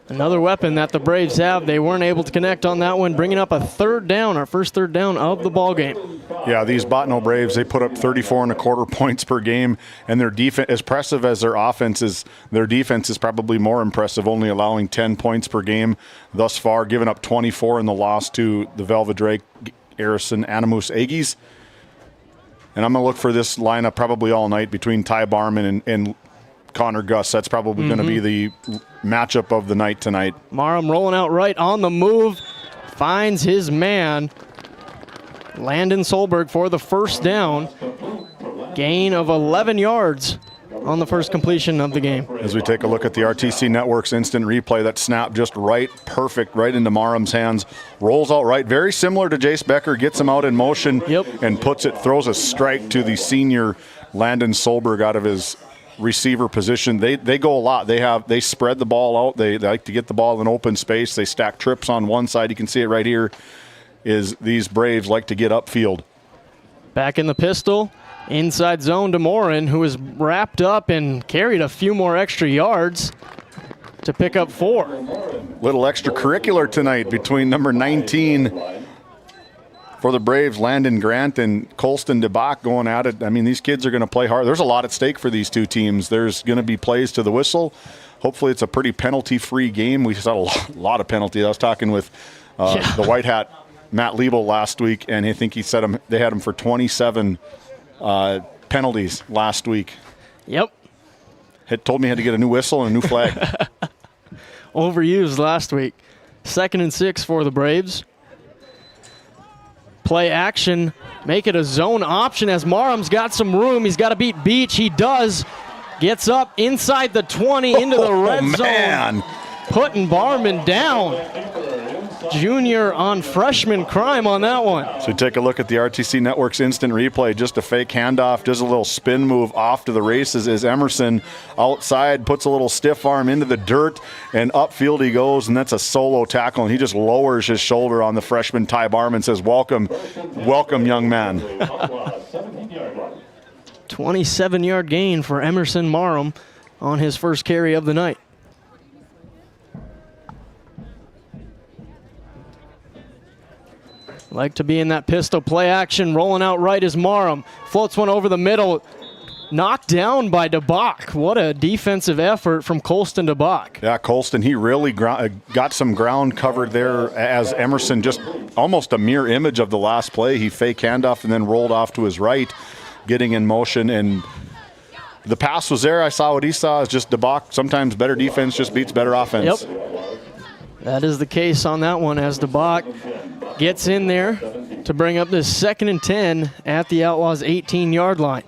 another weapon that the Braves have. They weren't able to connect on that one, bringing up a third down, our first third down of the ball game. Yeah, these Bottineau Braves, they put up 34.25 points per game, and their defense, as impressive as their offense is, their defense is probably more impressive, only allowing 10 points per game thus far, giving up 24 in the loss to the Velvet Drake, Harrison, Animus Aggies. And I'm going to look for this lineup probably all night between Ty Barman and Connor Gus. That's probably going to be the matchup of the night tonight. Marham rolling out right on the move, finds his man, Landon Solberg, for the first down. Gain of 11 yards on the first completion of the game. As we take a look at the RTC Network's instant replay, that snap just right, perfect, right into Marham's hands. Rolls out right, very similar to Jace Becker, gets him out in motion and throws a strike to the senior Landon Solberg out of his receiver position. They go a lot. They spread the ball out. They like to get the ball in open space. They stack trips on one side. You can see it right here. Is these Braves like to get upfield. Back in the pistol, inside zone to Morin, who is wrapped up and carried a few more extra yards to pick up 4. Little extracurricular tonight between number 19 for the Braves, Landon Grant, and Colston DeBach going at it. I mean, these kids are going to play hard. There's a lot at stake for these two teams. There's going to be plays to the whistle. Hopefully it's a pretty penalty-free game. We saw a lot of penalties. I was talking with the White Hat, Matt Liebel, last week, and I think he said they had him for 27 penalties last week. Yep. Told me he had to get a new whistle and a new flag. Overused last week. 2nd and 6 for the Braves. Play action, make it a zone option as Marham's got some room. He's got to beat Beach. He does. Gets up inside the 20 into the red zone. Putting Barman down. Junior on freshman crime on that one. So take a look at the RTC Network's instant replay. Just a fake handoff, does a little spin move off to the races as Emerson outside puts a little stiff arm into the dirt, and upfield he goes, and that's a solo tackle, and he just lowers his shoulder on the freshman Ty Barman, says, welcome, young man. 27-yard gain for Emerson Marham on his first carry of the night. Like to be in that pistol play action. Rolling out right is Marham. Floats one over the middle. Knocked down by DeBach. What a defensive effort from Colston DeBach. Yeah, Colston, he really got some ground covered there as Emerson, just almost a mirror image of the last play. He fake handoff and then rolled off to his right, getting in motion. And the pass was there. I saw what he saw. It's just DeBach. Sometimes better defense just beats better offense. Yep. That is the case on that one as DeBach gets in there to bring up this 2nd and 10 at the Outlaws' 18-yard line.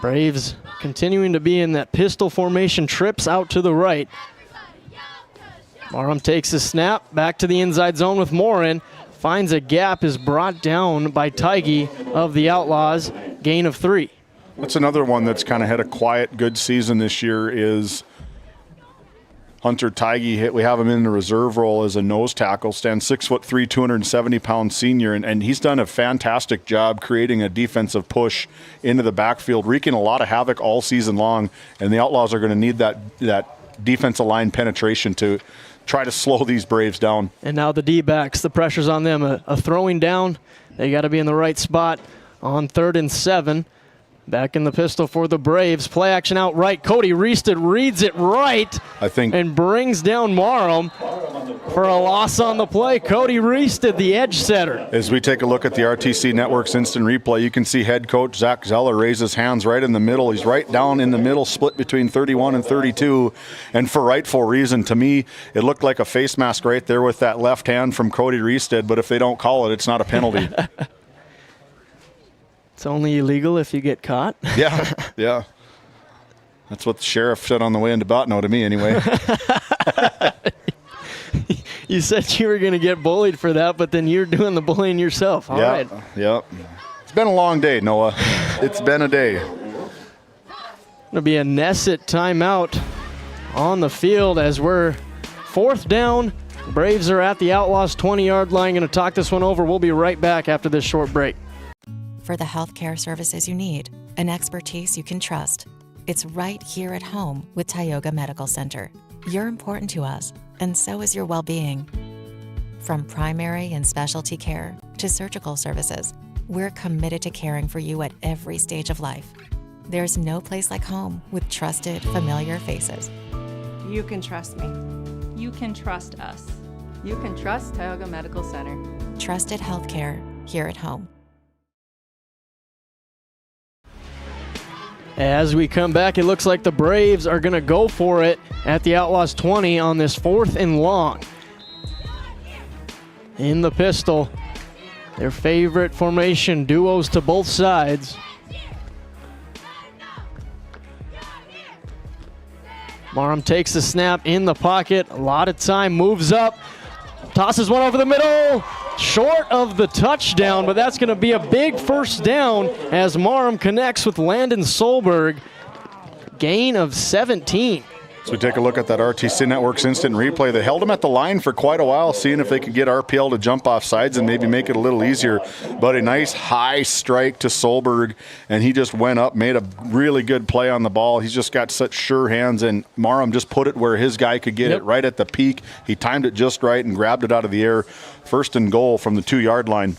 Braves continuing to be in that pistol formation, trips out to the right. Marham takes a snap, back to the inside zone with Morin. Finds a gap, is brought down by Tigey of the Outlaws. Gain of 3. That's another one that's kind of had a quiet, good season this year is Hunter Tigey. We have him in the reserve role as a nose tackle. Stands 6'3", 270-pound senior, and he's done a fantastic job creating a defensive push into the backfield, wreaking a lot of havoc all season long. And the Outlaws are going to need that defensive line penetration to try to slow these Braves down. And now the D-backs, the pressure's on them. A throwing down. They got to be in the right spot on 3rd and 7. Back in the pistol for the Braves. Play action out right. Cody Reested reads it right, I think, and brings down Marham for a loss on the play. Cody Reested, the edge setter. As we take a look at the RTC Network's instant replay, you can see head coach Zach Zeller raise his hands right in the middle. He's right down in the middle, split between 31 and 32, and for rightful reason. To me, it looked like a face mask right there with that left hand from Cody Reested, but if they don't call it, it's not a penalty. It's only illegal if you get caught. Yeah. That's what the sheriff said on the way into Bottineau to me anyway. You said you were going to get bullied for that, but then you're doing the bullying yourself. All right. Yeah. It's been a long day, Noah. It's been a day. It'll be a Nesset timeout on the field as we're 4th down Braves are at the Outlaws 20-yard line. Going to talk this one over. We'll be right back after this short break. For the healthcare services you need, an expertise you can trust. It's right here at home with Tioga Medical Center. You're important to us, and so is your well-being. From primary and specialty care to surgical services, we're committed to caring for you at every stage of life. There's no place like home with trusted, familiar faces. You can trust me. You can trust us. You can trust Tioga Medical Center. Trusted healthcare here at home. As we come back, it looks like the Braves are going to go for it at the Outlaws 20 on this 4th and long. In the pistol, their favorite formation, duos to both sides. Marham takes the snap in the pocket, a lot of time, moves up, tosses one over the middle, short of the touchdown, but that's going to be a big first down as Marham connects with Landon Solberg. Gain of 17. So we take a look at that RTC Network's instant replay. They held him at the line for quite a while, seeing if they could get RPL to jump off sides and maybe make it a little easier. But a nice high strike to Solberg, and he just went up, made a really good play on the ball. He's just got such sure hands, and Marham just put it where his guy could get it right at the peak. He timed it just right and grabbed it out of the air. 1st and goal from the 2-yard line.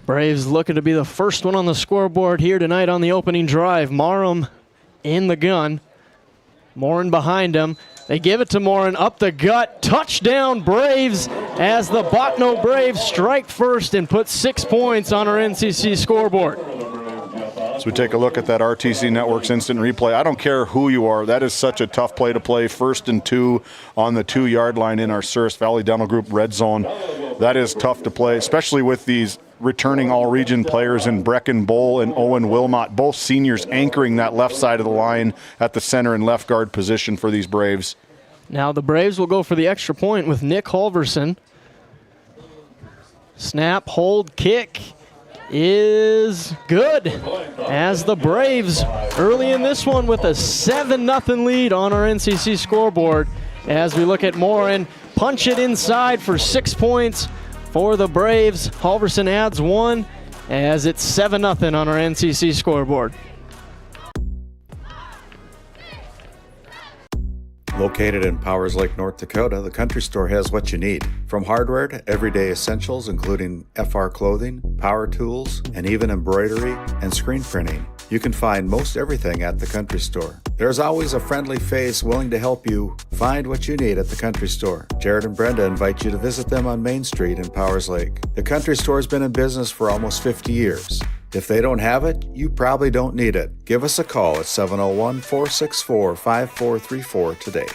Braves looking to be the first one on the scoreboard here tonight on the opening drive. Marham in the gun. Morin behind him. They give it to Morin up the gut. Touchdown Braves as the Bottineau Braves strike first and put 6 points on our NCC scoreboard. So we take a look at that RTC Network's instant replay. I don't care who you are. That is such a tough play to play. 1st and 2 on the 2-yard line in our Souris Valley Dental Group red zone. That is tough to play, especially with these returning all-region players in Brecken Bowl and Owen Wilmot, both seniors anchoring that left side of the line at the center and left guard position for these Braves. Now the Braves will go for the extra point with Nick Halverson. Snap, hold, kick is good as the Braves early in this one with a 7-0 lead on our NCC scoreboard. As we look at Morin, punch it inside for 6 points for the Braves. Halverson adds 1 as it's 7-0 on our NCC scoreboard. Located in Powers Lake, North Dakota, the Country Store has what you need. From hardware to everyday essentials, including FR clothing, power tools, and even embroidery and screen printing. You can find most everything at the Country Store. There's always a friendly face willing to help you find what you need at the Country Store. Jared and Brenda invite you to visit them on Main Street in Powers Lake. The Country Store has been in business for almost 50 years. If they don't have it, you probably don't need it. Give us a call at 701-464-5434 today.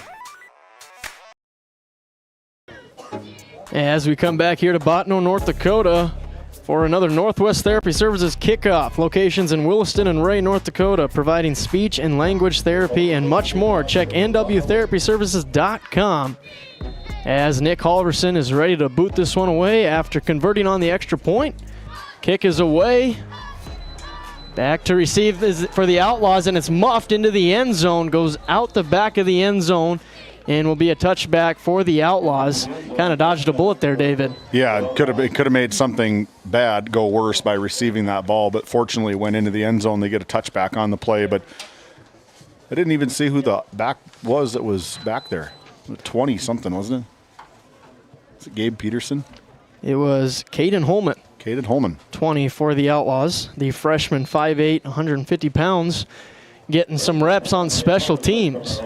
As we come back here to Bottineau, North Dakota for another Northwest Therapy Services kickoff. Locations in Williston and Ray, North Dakota, providing speech and language therapy and much more. Check nwtherapyservices.com. As Nick Halverson is ready to boot this one away after converting on the extra point. Kick is away. Back to receive for the Outlaws, and it's muffed into the end zone, goes out the back of the end zone, and will be a touchback for the Outlaws. Kind of dodged a bullet there, David. Yeah, it could have made something bad go worse by receiving that ball, but fortunately it went into the end zone. They get a touchback on the play, but I didn't even see who the back was that was back there. 20-something, wasn't it? Is it Gabe Peterson? It was Caden Holman. Caden Holman. 20 for the Outlaws. The freshman, 5'8", 150 pounds, getting some reps on special teams.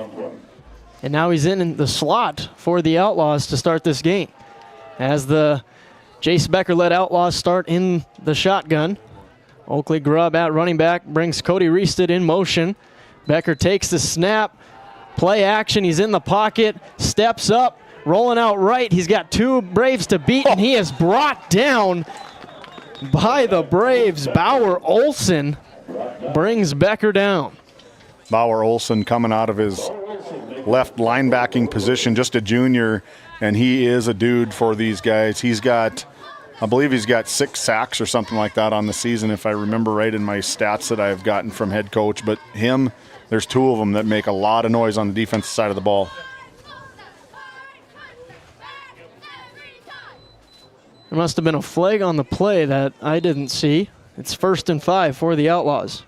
And now he's in the slot for the Outlaws to start this game. As the Jace Becker-led Outlaws start in the shotgun. Oakley Grubb at running back brings Cody Reested in motion. Becker takes the snap. Play action. He's in the pocket. Steps up. Rolling out right. He's got 2 Braves to beat, and he is brought down by the Braves. Bauer Olson brings Becker down. Bauer Olson coming out of his left linebacking position, just a junior, and he is a dude for these guys. I believe he's got 6 sacks or something like that on the season, if I remember right in my stats that I've gotten from head coach. But there's 2 of them that make a lot of noise on the defensive side of the ball. There must have been a flag on the play that I didn't see. It's 1st and 5 for the Outlaws.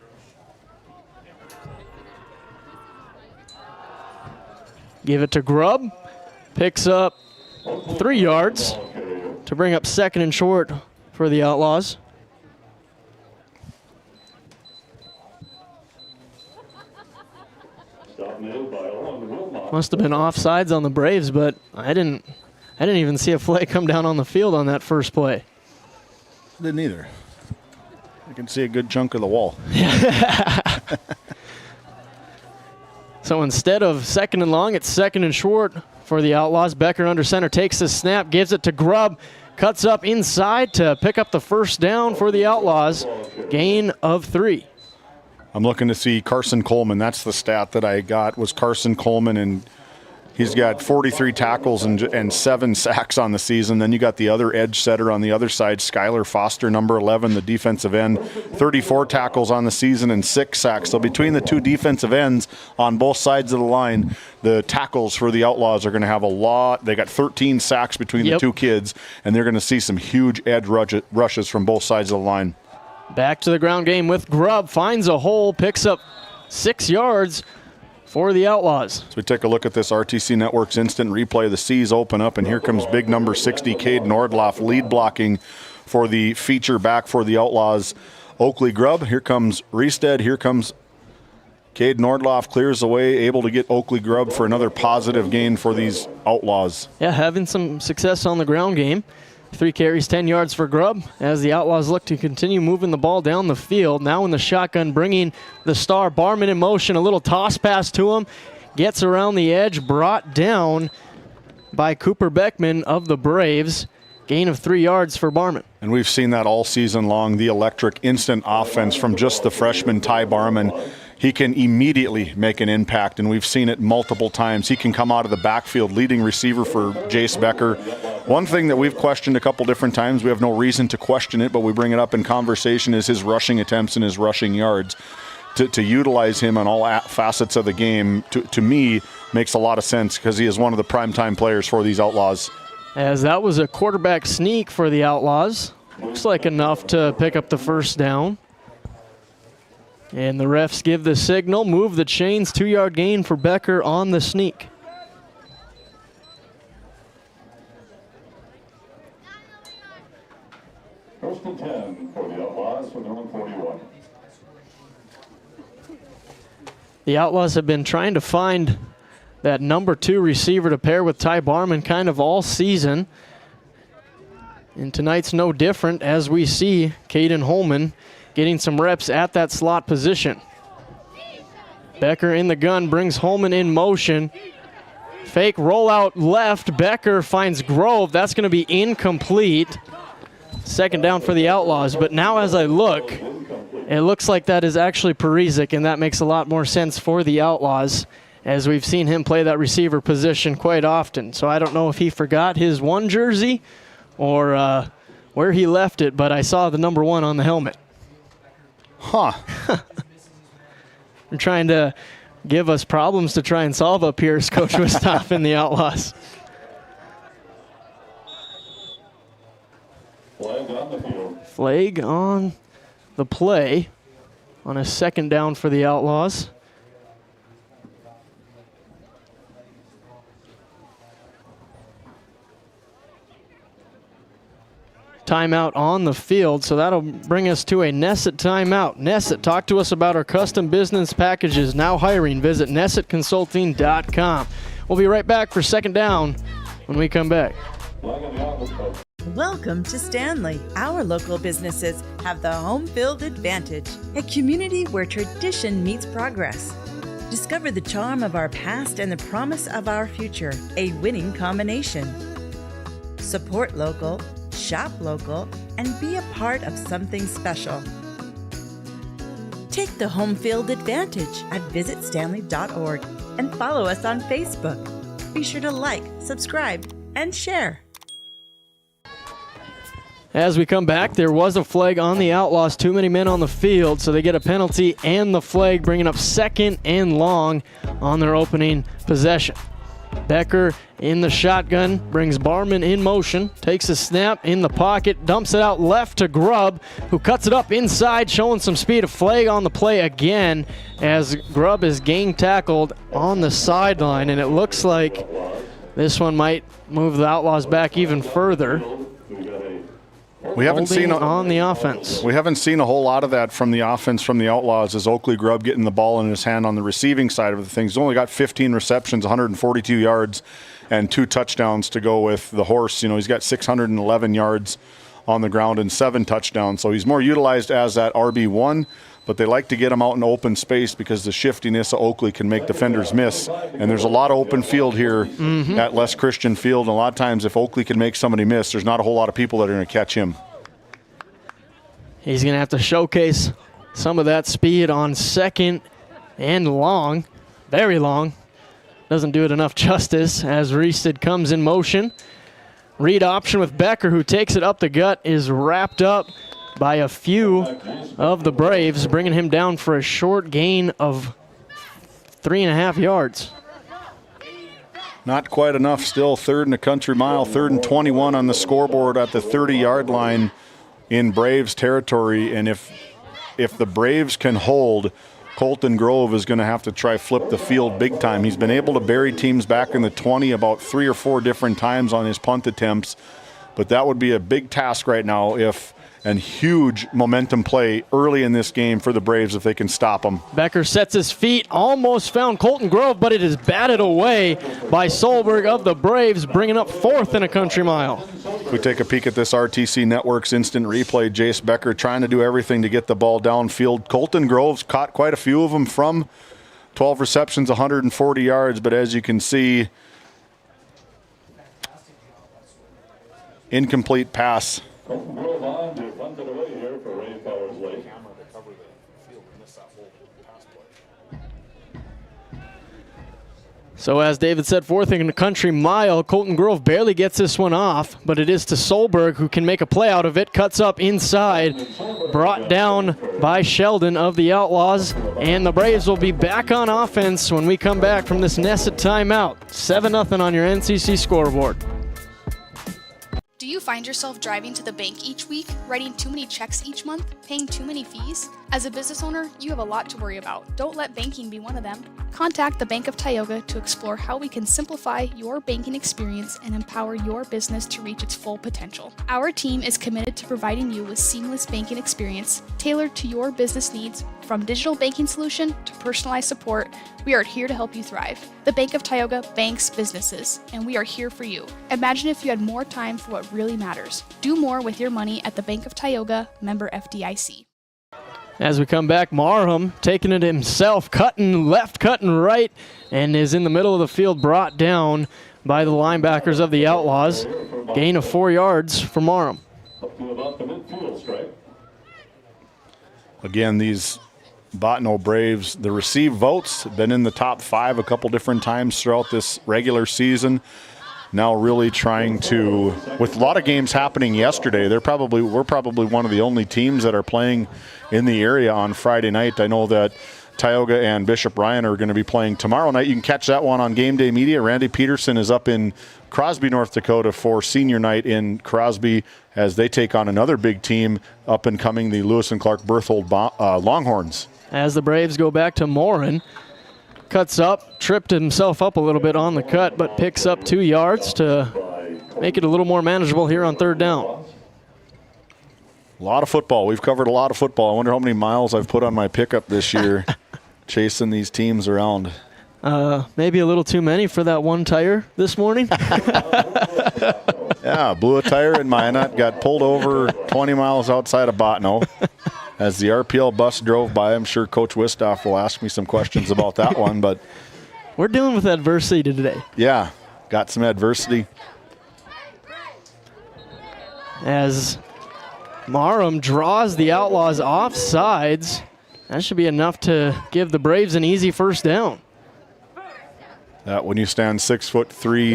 Give it to Grubb. Picks up 3 yards to bring up 2nd and short for the Outlaws. Must have been offsides on the Braves, but I didn't even see a flag come down on the field on that first play. Didn't either. I can see a good chunk of the wall. So instead of 2nd and long, it's 2nd and short for the Outlaws. Becker under center takes the snap, gives it to Grubb, cuts up inside to pick up the 1st down for the Outlaws. Gain of 3. I'm looking to see Carson Coleman. That's the stat that I got, was Carson Coleman, and he's got 43 tackles and 7 sacks on the season. Then you got the other edge setter on the other side, Skylar Foster, number 11, the defensive end, 34 tackles on the season and 6 sacks. So between the 2 defensive ends on both sides of the line, the tackles for the Outlaws are going to have a lot. They got 13 sacks between the 2 kids, and they're going to see some huge edge rushes from both sides of the line. Back to the ground game with Grubb, finds a hole, picks up 6 yards for the Outlaws. So we take a look at this RTC Network's instant replay. The C's open up, and here comes big number 60, Cade Nordloff, lead blocking for the feature back for the Outlaws. Oakley Grubb, here comes Riestead, here comes Cade Nordloff, clears the way, able to get Oakley Grubb for another positive gain for these Outlaws. Yeah, having some success on the ground game. 3 carries, 10 yards for Grubb as the Outlaws look to continue moving the ball down the field. Now in the shotgun, bringing the star Barman in motion. A little toss pass to him. Gets around the edge, brought down by Cooper Beckman of the Braves. Gain of 3 yards for Barman. And we've seen that all season long, the electric instant offense from just the freshman Ty Barman. He can immediately make an impact, and we've seen it multiple times. He can come out of the backfield, leading receiver for Jace Becker. One thing that we've questioned a couple different times, we have no reason to question it, but we bring it up in conversation, is his rushing attempts and his rushing yards. To utilize him on all facets of the game, to me, makes a lot of sense because he is one of the primetime players for these Outlaws. As that was a quarterback sneak for the Outlaws. Looks like enough to pick up the 1st down. And the refs give the signal, move the chains, 2-yard gain for Becker on the sneak. First and 10 for the Outlaws from their own 41. The Outlaws have been trying to find that number 2 receiver to pair with Ty Barman kind of all season. And tonight's no different as we see Caden Holman getting some reps at that slot position. Becker in the gun, brings Holman in motion. Fake rollout left. Becker finds Grove. That's going to be incomplete. 2nd down for the Outlaws. But now as I look, it looks like that is actually Parizek, and that makes a lot more sense for the Outlaws as we've seen him play that receiver position quite often. So I don't know if he forgot his 1 jersey or where he left it, but I saw the number 1 on the helmet. Huh. They're trying to give us problems to try and solve up here as Coach Westhoff and the Outlaws. Flag on the field. Flag on the play on a 2nd down for the Outlaws. Timeout on the field, so that'll bring us to a Nesset timeout. Nesset, talk to us about our custom business packages now hiring. Visit nessetconsulting.com. We'll be right back for 2nd down when we come back. Welcome to Stanley. Our local businesses have the home field advantage, a community where tradition meets progress. Discover the charm of our past and the promise of our future, a winning combination. Support local, shop local, and be a part of something special. Take the home field advantage at visitstanley.org and follow us on Facebook. Be sure to like, subscribe, and share. As we come back, there was a flag on the Outlaws. Too many men on the field, so they get a penalty and the flag, bringing up 2nd and long on their opening possession. Becker in the shotgun, brings Barman in motion, takes a snap in the pocket, dumps it out left to Grubb, who cuts it up inside, showing some speed. A flag on the play again as Grubb is gang tackled on the sideline, and it looks like this one might move the Outlaws back even further. We haven't seen on the offense. We haven't seen a whole lot of that from the offense from the Outlaws as Oakley Grubb getting the ball in his hand on the receiving side of the things. He's only got 15 receptions, 142 yards, and 2 touchdowns to go with the horse. You know, he's got 611 yards on the ground and 7 touchdowns. So he's more utilized as that RB1, but they like to get him out in open space because the shiftiness of Oakley can make defenders miss. And there's a lot of open field here at Les Christian Field. And a lot of times if Oakley can make somebody miss, there's not a whole lot of people that are going to catch him. He's going to have to showcase some of that speed on second and long, very long. Doesn't do it enough justice as Reested comes in motion. Read option with Becker, who takes it up the gut, is wrapped up by a few of the Braves, bringing him down for a short gain of 3.5 yards. Not quite enough still. 3rd and a country mile, 3rd and 21 on the scoreboard at the 30-yard line in Braves territory. And if the Braves can hold, Colton Grove is going to have to try flip the field big time. He's been able to bury teams back in the 20 about 3 or 4 different times on his punt attempts, but that would be a big task right now and huge momentum play early in this game for the Braves if they can stop them. Becker sets his feet, almost found Colton Grove, but it is batted away by Solberg of the Braves, bringing up 4th in a country mile. We take a peek at this RTC Network's instant replay. Jace Becker trying to do everything to get the ball downfield. Colton Grove's caught quite a few of them from 12 receptions, 140 yards, but as you can see, incomplete pass. So as David said, 4th in a country mile. Colton Grove barely gets this one off, but it is to Solberg, who can make a play out of it. Cuts up inside, brought down by Sheldon of the Outlaws. And the Braves will be back on offense when we come back from this Nesset timeout. 7-0 on your NCC scoreboard. Do you find yourself driving to the bank each week, writing too many checks each month, paying too many fees? As a business owner, you have a lot to worry about. Don't let banking be one of them. Contact the Bank of Tioga to explore how we can simplify your banking experience and empower your business to reach its full potential. Our team is committed to providing you with seamless banking experience tailored to your business needs. From digital banking solution to personalized support, we are here to help you thrive. The Bank of Tioga banks businesses, and we are here for you. Imagine if you had more time for what really matters. Do more with your money at the Bank of Tioga, member FDIC. As we come back, Marham taking it himself, cutting left, cutting right, and is in the middle of the field, brought down by the linebackers of the Outlaws. Gain of 4 yards for Marham. Again, these Bottineau Braves, the received votes, have been in the top 5 a couple different times throughout this regular season. Now really trying to, with a lot of games happening yesterday, we're probably one of the only teams that are playing in the area on Friday night. I know that Tioga and Bishop Ryan are going to be playing tomorrow night. You can catch that one on Game Day Media. Randy Peterson is up in Crosby, North Dakota for senior night in Crosby as they take on another big team up and coming, the Lewis and Clark Berthold Longhorns. As the Braves go back to Morin, cuts up, tripped himself up a little bit on the cut, but picks up 2 yards to make it a little more manageable here on 3rd down. A lot of football. We've covered a lot of football. I wonder how many miles I've put on my pickup this year chasing these teams around. Maybe a little too many for that one tire this morning. Yeah, blew a tire in Minot, got pulled over 20 miles outside of Bottineau. As the RPL bus drove by, I'm sure Coach Wistoff will ask me some questions about that one. But we're dealing with adversity today. Yeah, got some adversity. As Marham draws the Outlaws off sides, that should be enough to give the Braves an easy 1st down. When you stand 6'3",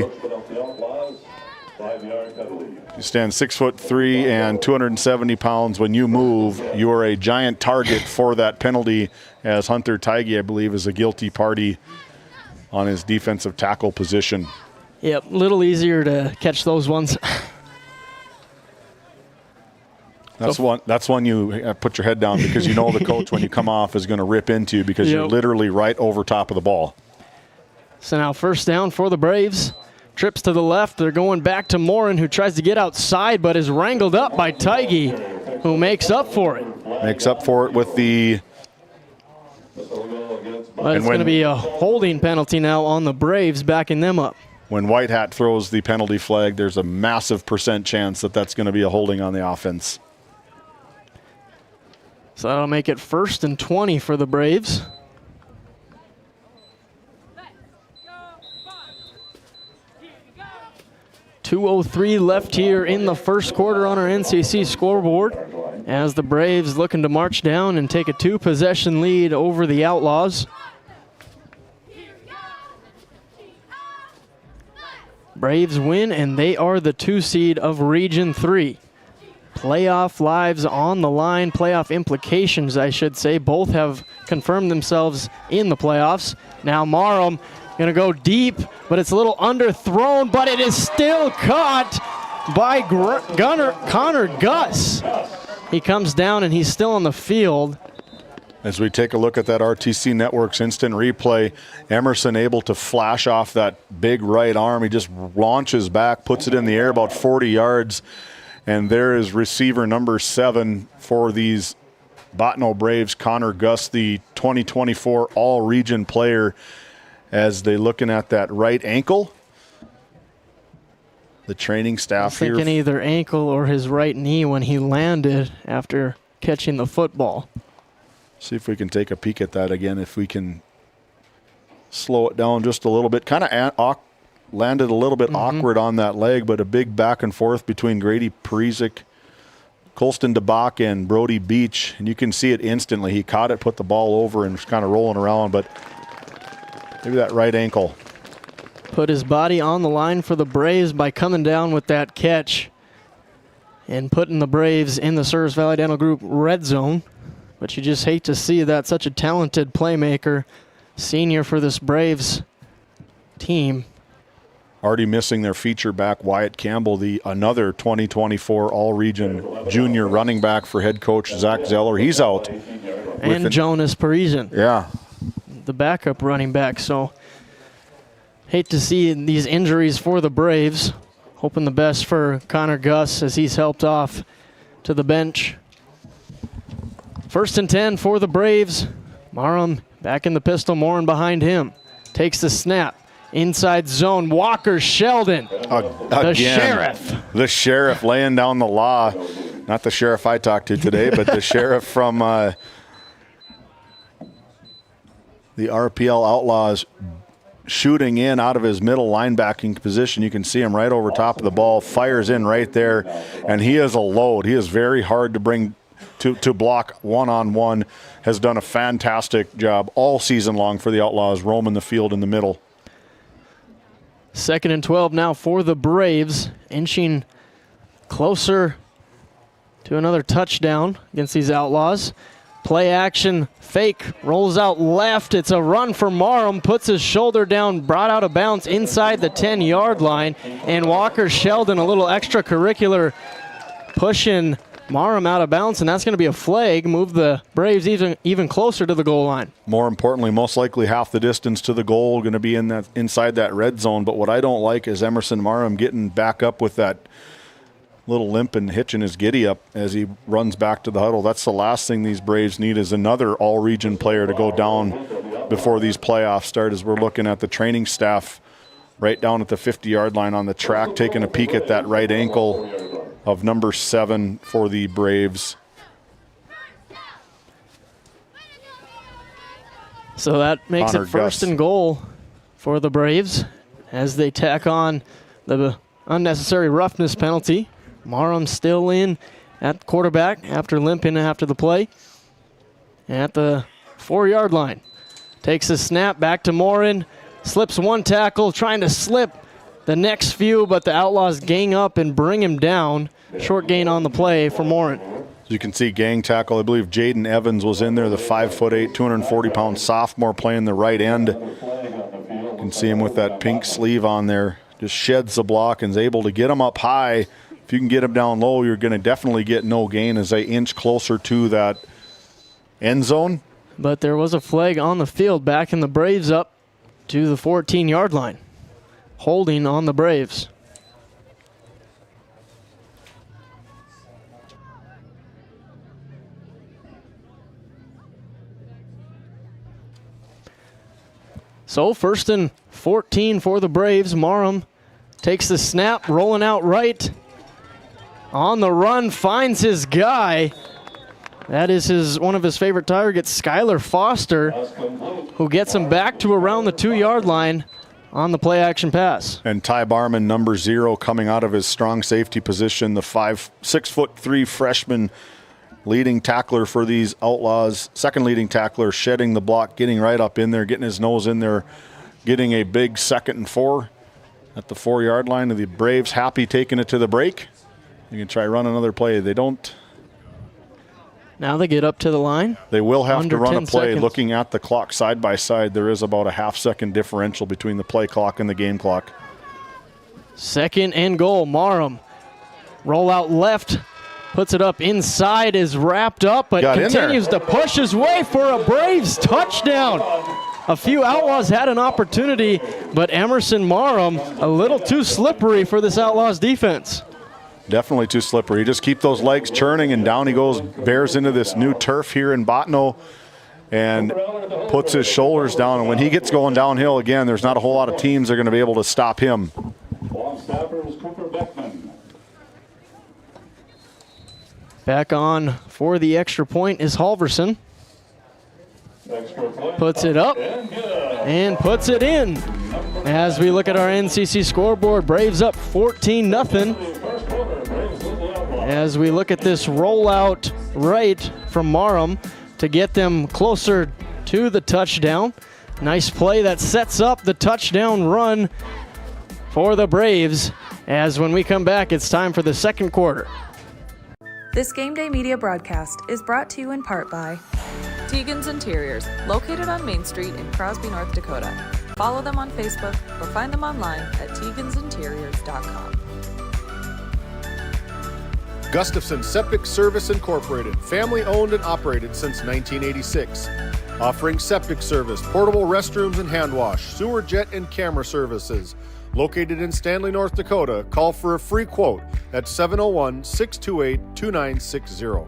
you stand 6'3" and 270 pounds. When you move, you are a giant target for that penalty, as Hunter Tigey, I believe, is a guilty party on his defensive tackle position. Yep, a little easier to catch those ones. That's one you put your head down because you know the coach when you come off is going to rip into you because you're literally right over top of the ball. So now first down for the Braves. Trips to the left. They're going back to Morin, who tries to get outside but is wrangled up by Tigey, who makes up for it. Makes up for it with the... But it's going to be a holding penalty now on the Braves, backing them up. When White Hat throws the penalty flag, there's a massive % chance that that's going to be a holding on the offense. So that'll make it 1st and 20 for the Braves. .203 left here in the first quarter on our NCC scoreboard as the Braves looking to march down and take a 2-possession lead over the Outlaws. Braves win, and they are the 2 seed of Region 3. Playoff lives on the line, playoff implications, I should say. Both have confirmed themselves in the playoffs. Now Marham going to go deep, but it's a little underthrown, but it is still caught by Connor Gus. He comes down, and he's still on the field. As we take a look at that RTC Network's instant replay, Emerson able to flash off that big right arm. He just launches back, puts it in the air about 40 yards. And there is receiver number 7 for these Bottineau Braves, Connor Gus, the 2024 All-Region player, as they looking at that right ankle. The training staff here. Thinking either ankle or his right knee when he landed after catching the football. See if we can take a peek at that again, if we can slow it down just a little bit. Kind of landed a little bit awkward on that leg, but a big back and forth between Grady Parizek, Colston DeBach, and Brody Beach. And you can see it instantly. He caught it, put the ball over, and was kind of rolling around, but maybe that right ankle. Put his body on the line for the Braves by coming down with that catch and putting the Braves in the Service Valley Dental Group red zone. But you just hate to see that, such a talented playmaker, senior for this Braves team. Already missing their feature back, Wyatt Campbell, another 2024 All-Region junior running back for head coach Zach Zeller. He's out. And Jonas Parisian. Yeah. The backup running back. So hate to see these injuries for the Braves. Hoping the best for Connor Gus as he's helped off to the bench. 1st and 10 for the Braves. Marham back in the pistol, Morin behind him. Takes the snap. Inside zone, Walker Sheldon, the sheriff. The sheriff laying down the law. Not the sheriff I talked to today, but the sheriff from the RPL Outlaws, shooting in out of his middle linebacking position. You can see him right over top of the ball, fires in right there, and he is a load. He is very hard to bring to block one-on-one. Has done a fantastic job all season long for the Outlaws, roaming the field in the middle. 2nd and 12 now for the Braves, inching closer to another touchdown against these Outlaws. Play action, fake, rolls out left. It's a run for Marham, puts his shoulder down, brought out of bounds inside the 10-yard line, and Walker Sheldon, a little extracurricular, pushing Marham out of bounds, and that's going to be a flag. Move the Braves even closer to the goal line. More importantly, most likely half the distance to the goal, going to be inside that red zone. But what I don't like is Emerson Marham getting back up with that little limp and hitching his giddy up as he runs back to the huddle. That's the last thing these Braves need, is another all-region player to go down before these playoffs start, as we're looking at the training staff right down at the 50-yard line on the track, taking a peek at that right ankle of number 7 for the Braves. So that makes Connor it 1st and goal for the Braves as they tack on the unnecessary roughness penalty. Marham still in at quarterback after limping after the play. At the 4-yard line. Takes a snap back to Morin. Slips one tackle, trying to slip the next few, but the Outlaws gang up and bring him down. Short gain on the play for Morin. As you can see, gang tackle. I believe Jaden Evans was in there, the 5'8", 240-pound sophomore playing the right end. You can can see him with that pink sleeve on there. Just sheds the block and is able to get him up high. If you can get him down low, you're going to definitely get no gain as they inch closer to that end zone. But there was a flag on the field backing the Braves up to the 14-yard line. Holding on the Braves. So 1st and 14 for the Braves. Marham takes the snap, rolling out right. On the run, finds his guy. That is one of his favorite targets, Skylar Foster, who gets him back to around the 2-yard line on the play action pass. And Ty Barman, number 0, coming out of his strong safety position, the 6'3" freshman leading tackler for these Outlaws, second leading tackler, shedding the block, getting right up in there, getting his nose in there, getting a big 2nd and 4 at the 4-yard line. The Braves happy taking it to the break. You can try run another play. They don't. Now they get up to the line. They will have to run a play. Seconds. Looking at the clock side by side, there is about a half-second differential between the play clock and the game clock. 2nd and goal. Marham roll out left, puts it up inside, is wrapped up, but continues to push his way for a Braves touchdown. A few Outlaws had an opportunity, but Emerson Marham a little too slippery for this Outlaws defense. Definitely too slippery. Just keep those legs churning, and down he goes, bears into this new turf here in Bottineau and puts his shoulders down. And when he gets going downhill again, there's not a whole lot of teams that are going to be able to stop him. Back on for the extra point is Halverson. Puts it up and puts it in. As we look at our NCC scoreboard, Braves up 14-0. As we look at this rollout right from Marham to get them closer to the touchdown. Nice play that sets up the touchdown run for the Braves. As when we come back, it's time for the 2nd quarter. This Game Day Media broadcast is brought to you in part by Tegan's Interiors, located on Main Street in Crosby, North Dakota. Follow them on Facebook or find them online at tegansinteriors.com. Gustafson Septic Service Incorporated, family owned and operated since 1986. Offering septic service, portable restrooms and hand wash, sewer jet and camera services. Located in Stanley, North Dakota, call for a free quote at 701-628-2960.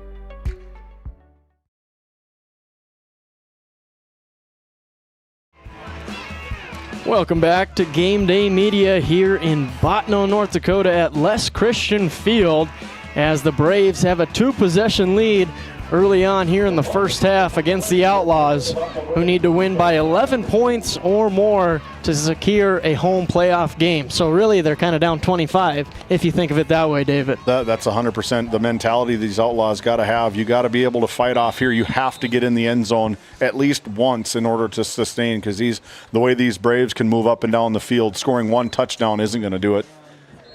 Welcome back to Game Day Media here in Bottineau, North Dakota at Les Christian Field, as the Braves have a 2-possession lead early on here in the first half against the Outlaws, who need to win by 11 points or more to secure a home playoff game. So really, they're kind of down 25, if you think of it that way, David. That's 100% the mentality these Outlaws got to have. You got to be able to fight off here. You have to get in the end zone at least once in order to sustain, because the way these Braves can move up and down the field, scoring 1 touchdown isn't going to do it.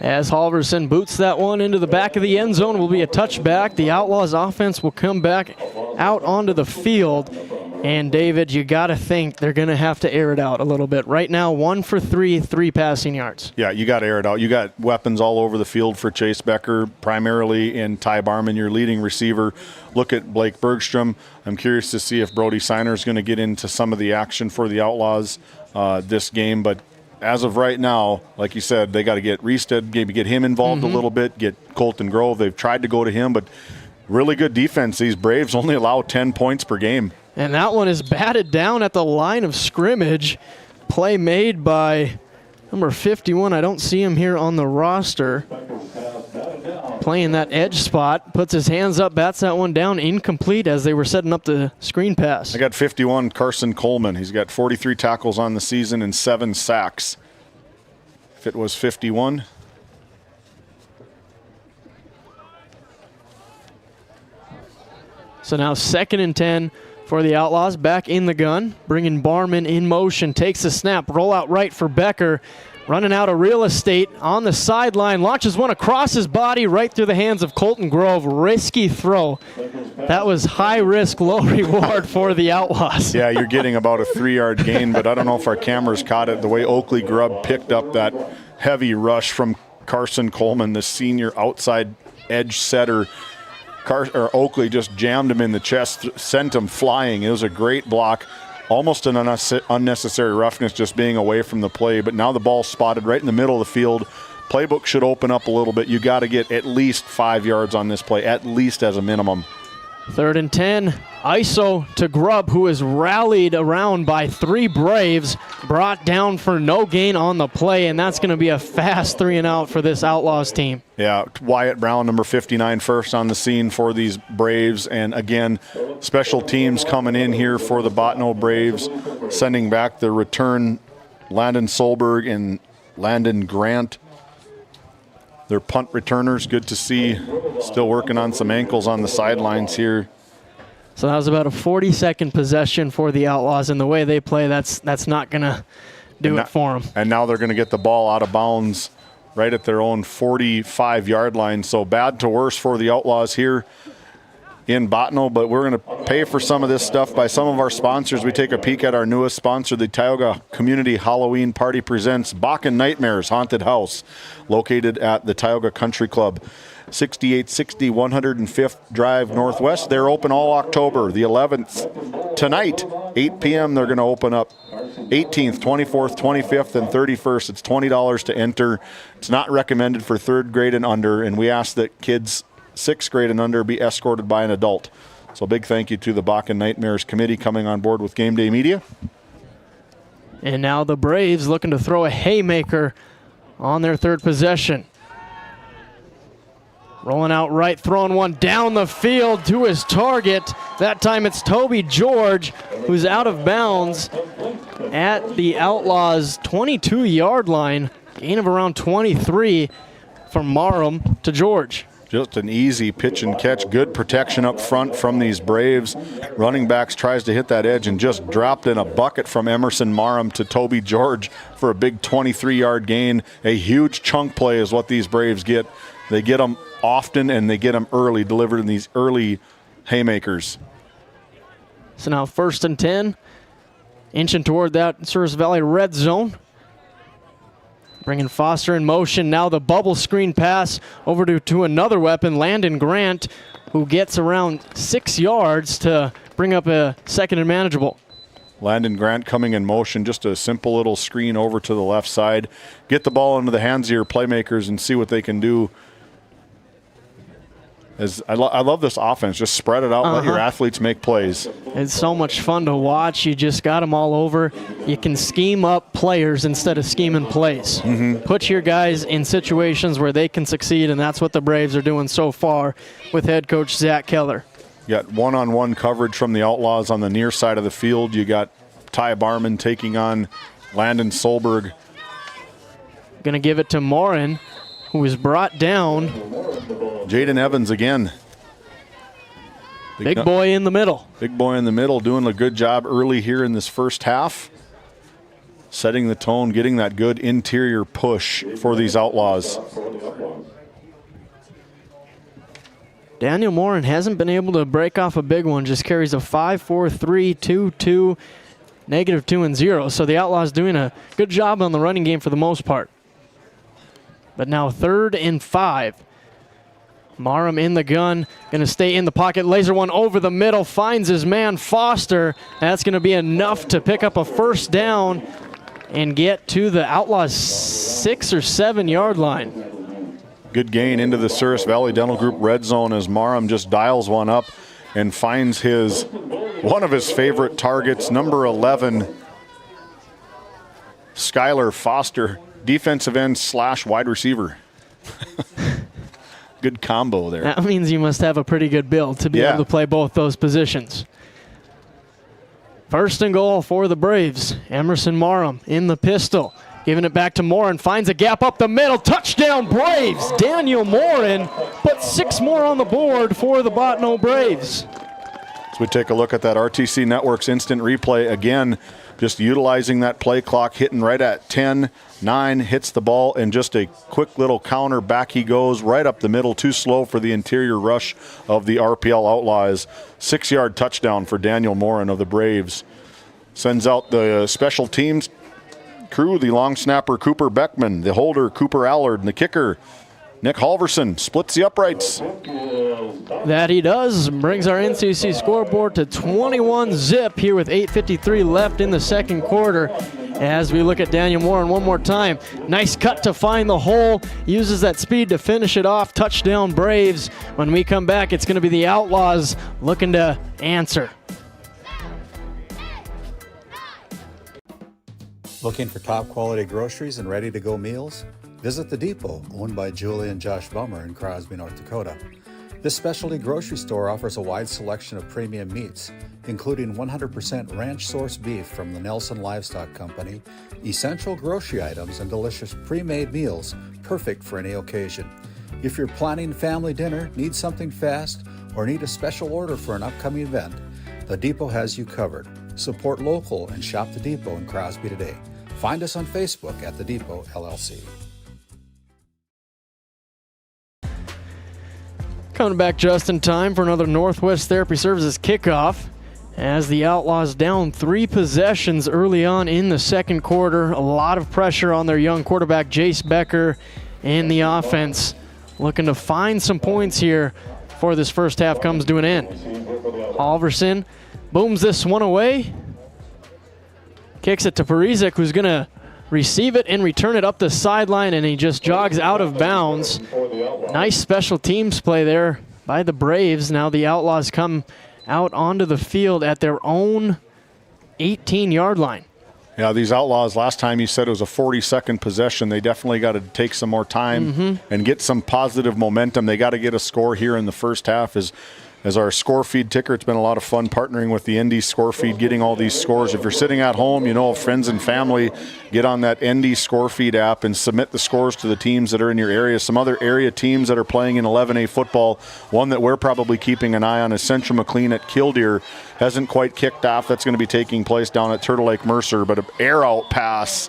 As Halverson boots that one into the back of the end zone, will be a touchback. The Outlaws offense will come back out onto the field. And David, you got to think they're going to have to air it out a little bit. Right now, 1 for 3, 3 passing yards. Yeah, you got to air it out. You got weapons all over the field for Chase Becker, primarily in Ty Barman, your leading receiver. Look at Blake Bergstrom. I'm curious to see if Brody Siner is going to get into some of the action for the Outlaws this game, but as of right now, like you said, they got to get Reestead, maybe get him involved a little bit, get Colton Grove. They've tried to go to him, but really good defense. These Braves only allow 10 points per game. And that one is batted down at the line of scrimmage. Play made by number 51. I don't see him here on the roster. Playing that edge spot, puts his hands up, bats that one down, incomplete as they were setting up the screen pass. I got 51, Carson Coleman. He's got 43 tackles on the season and 7 sacks. If it was 51. So now 2nd and 10 for the Outlaws. Back in the gun, bringing Barman in motion, takes the snap, roll out right for Becker. running out of real estate on the sideline, launches one across his body right through the hands of Colton Grove. Risky throw. That was high risk, low reward for the Outlaws. Yeah, you're getting about a 3-yard gain, but I don't know if our cameras caught it. The way Oakley Grubb picked up that heavy rush from Carson Coleman, the senior outside edge setter. Oakley just jammed him in the chest, sent him flying. It was a great block. Almost an unnecessary roughness just being away from the play, but now the ball's spotted right in the middle of the field. Playbook should open up a little bit. You got to get at least 5 yards on this play, at least as a minimum. 3rd and 10. ISO to Grubb, who is rallied around by 3 Braves, brought down for no gain on the play, and that's going to be a fast 3-and-out for this Outlaws team. Yeah, Wyatt Brown, number 59, first on the scene for these Braves. And again, special teams coming in here for the Bottineau Braves, sending back the return Landon Solberg and Landon Grant. Their punt returners, good to see, still working on some ankles on the sidelines here. So that was about a 40-second possession for the Outlaws, and the way they play, that's not going to do it for them. And now they're going to get the ball out of bounds right at their own 45-yard line. So bad to worse for the Outlaws here in Bottineau, but we're going to pay for some of this stuff by some of our sponsors. We take a peek at our newest sponsor, the Tioga Community Halloween Party presents Bakken Nightmares Haunted House, located at the Tioga Country Club, 6860 105th Drive Northwest. They're open all October. The 11th, tonight, 8 p.m., they're going to open up. 18th, 24th, 25th, and 31st. It's $20 to enter. It's not recommended for 3rd grade and under, and we ask that kids 6th grade and under be escorted by an adult. So big thank you to the Bakken Nightmares Committee coming on board with Game Day Media. And now the Braves looking to throw a haymaker on their 3rd possession. Rolling out right, throwing one down the field to his target. That time it's Toby George, who's out of bounds at the Outlaws' 22-yard line. Gain of around 23 from Marham to George. Just an easy pitch and catch. Good protection up front from these Braves. Running backs tries to hit that edge and just dropped in a bucket from Emerson Marham to Toby George for a big 23-yard gain. A huge chunk play is what these Braves get. They get them often and they get them early, delivered in these early haymakers. So now 1st and 10. Inching toward that Service Valley red zone. Bringing Foster in motion. Now the bubble screen pass over to another weapon, Landon Grant, who gets around 6 yards to bring up a 2nd and manageable. Landon Grant coming in motion, just a simple little screen over to the left side. Get the ball into the hands of your playmakers and see what they can do. I love this offense. Just spread it out, let your athletes make plays. It's so much fun to watch. You just got them all over. You can scheme up players instead of scheming plays. Put your guys in situations where they can succeed, and that's what the Braves are doing so far with head coach Zach Keller. You got one-on-one coverage from the Outlaws on the near side of the field. You got Ty Barman taking on Landon Solberg. Going to give it to Morin, who is brought down. Jaden Evans again. Big boy in the middle. Big boy in the middle, doing a good job early here in this first half. Setting the tone, getting that good interior push for these Outlaws. Daniel Morin hasn't been able to break off a big one, just carries a 5-4-3-2-2, -2 and 0. So the Outlaws doing a good job on the running game for the most part. But now 3rd and 5. Marham in the gun, going to stay in the pocket, laser one over the middle, finds his man Foster. That's going to be enough to pick up a 1st down and get to the Outlaws' 6 or 7 yard line. Good gain into the Service Valley Dental Group red zone as Marham just dials one up and finds one of his favorite targets, number 11, Skylar Foster, defensive end / wide receiver. Good combo there. That means you must have a pretty good build to be able to play both those positions. 1st and goal for the Braves. Emerson Marham in the pistol. Giving it back to Morin. Finds a gap up the middle. Touchdown Braves. Daniel Morin. But 6 more on the board for the Bottineau Braves. As we take a look at that RTC Network's instant replay again, just utilizing that play clock, hitting right at 10, 9, hits the ball, and just a quick little counter. Back he goes, right up the middle, too slow for the interior rush of the RPL Outlaws. 6-yard touchdown for Daniel Morin of the Braves. Sends out the special teams crew, the long snapper Cooper Beckman, the holder Cooper Allard, and the kicker Nick Halverson splits the uprights. That he does. Brings our NCC scoreboard to 21-zip here with 8:53 left in the second quarter. As we look at Daniel Morin one more time. Nice cut to find the hole. Uses that speed to finish it off. Touchdown Braves. When we come back, it's going to be the Outlaws looking to answer. Looking for top quality groceries and ready to go meals? Visit The Depot, owned by Julie and Josh Bummer in Crosby, North Dakota. This specialty grocery store offers a wide selection of premium meats, including 100% ranch-sourced beef from the Nelson Livestock Company, essential grocery items, and delicious pre-made meals perfect for any occasion. If you're planning family dinner, need something fast, or need a special order for an upcoming event, The Depot has you covered. Support local and shop The Depot in Crosby today. Find us on Facebook at The Depot LLC. Coming back just in time for another Northwest Therapy Services kickoff as the Outlaws down 3 possessions early on in the second quarter. A lot of pressure on their young quarterback, Jace Becker, and the offense looking to find some points here before this first half comes to an end. Halverson booms this one away. Kicks it to Parizek, who's going to receive it and return it up the sideline, and he just jogs out of bounds. Nice special teams play there by the Braves. Now the Outlaws come out onto the field at their own 18-yard line. Yeah, these Outlaws, last time you said it was a 40-second possession. They definitely got to take some more time and get some positive momentum. They got to get a score here in the first half as our score feed ticker. It's been a lot of fun partnering with the ND score feed, getting all these scores. If you're sitting at home, you know, friends and family, get on that ND score feed app and submit the scores to the teams that are in your area. Some other area teams that are playing in 11A football, one that we're probably keeping an eye on is Central McLean at Killdeer. Hasn't quite kicked off. That's going to be taking place down at Turtle Lake Mercer, but an air out pass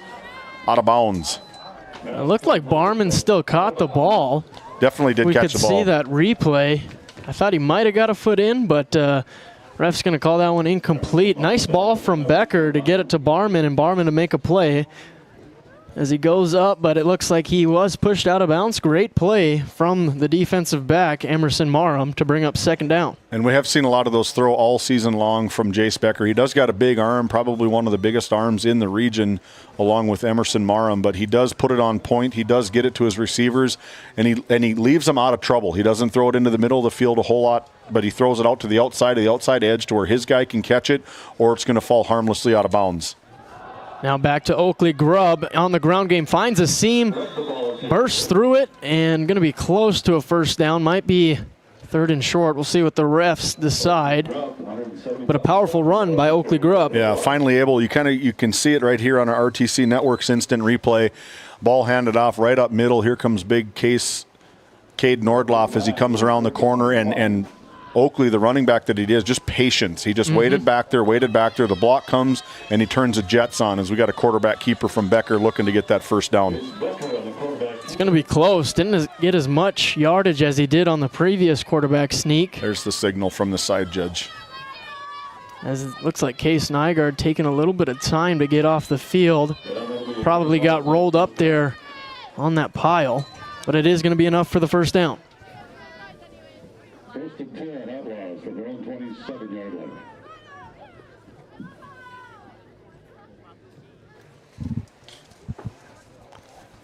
out of bounds. It looked like Barman still caught the ball. Definitely did catch the ball. We could see that replay. I thought he might have got a foot in, but ref's going to call that one incomplete. Nice ball from Becker to get it to Barman, and Barman to make a play as he goes up, but it looks like he was pushed out of bounds. Great play from the defensive back, Emerson Marum, to bring up second down. And we have seen a lot of those throw all season long from Jace Becker. He does got a big arm, probably one of the biggest arms in the region, along with Emerson Marum, but he does put it on point. He does get it to his receivers, and he leaves them out of trouble. He doesn't throw it into the middle of the field a whole lot, but he throws it out to the outside of the outside edge to where his guy can catch it, or it's going to fall harmlessly out of bounds. Now back to Oakley. Grubb on the ground game, finds a seam, bursts through it, and going to be close to a first down. Might be third and short. We'll see what the refs decide. But a powerful run by Oakley Grubb. Yeah, finally able. You can see it right here on our RTC Network's instant replay. Ball handed off right up middle. Here comes big Cade Nordloff as he comes around the corner, and Oakley, the running back that he is, just patience. He just waited back there. The block comes, and he turns the jets on as we got a quarterback keeper from Becker looking to get that first down. It's going to be close. Didn't get as much yardage as he did on the previous quarterback sneak. There's the signal from the side judge. As it looks like Case Nygaard taking a little bit of time to get off the field. Probably got rolled up there on that pile, but it is going to be enough for the first down. First and 10, Outlaws from their own 27-yard line.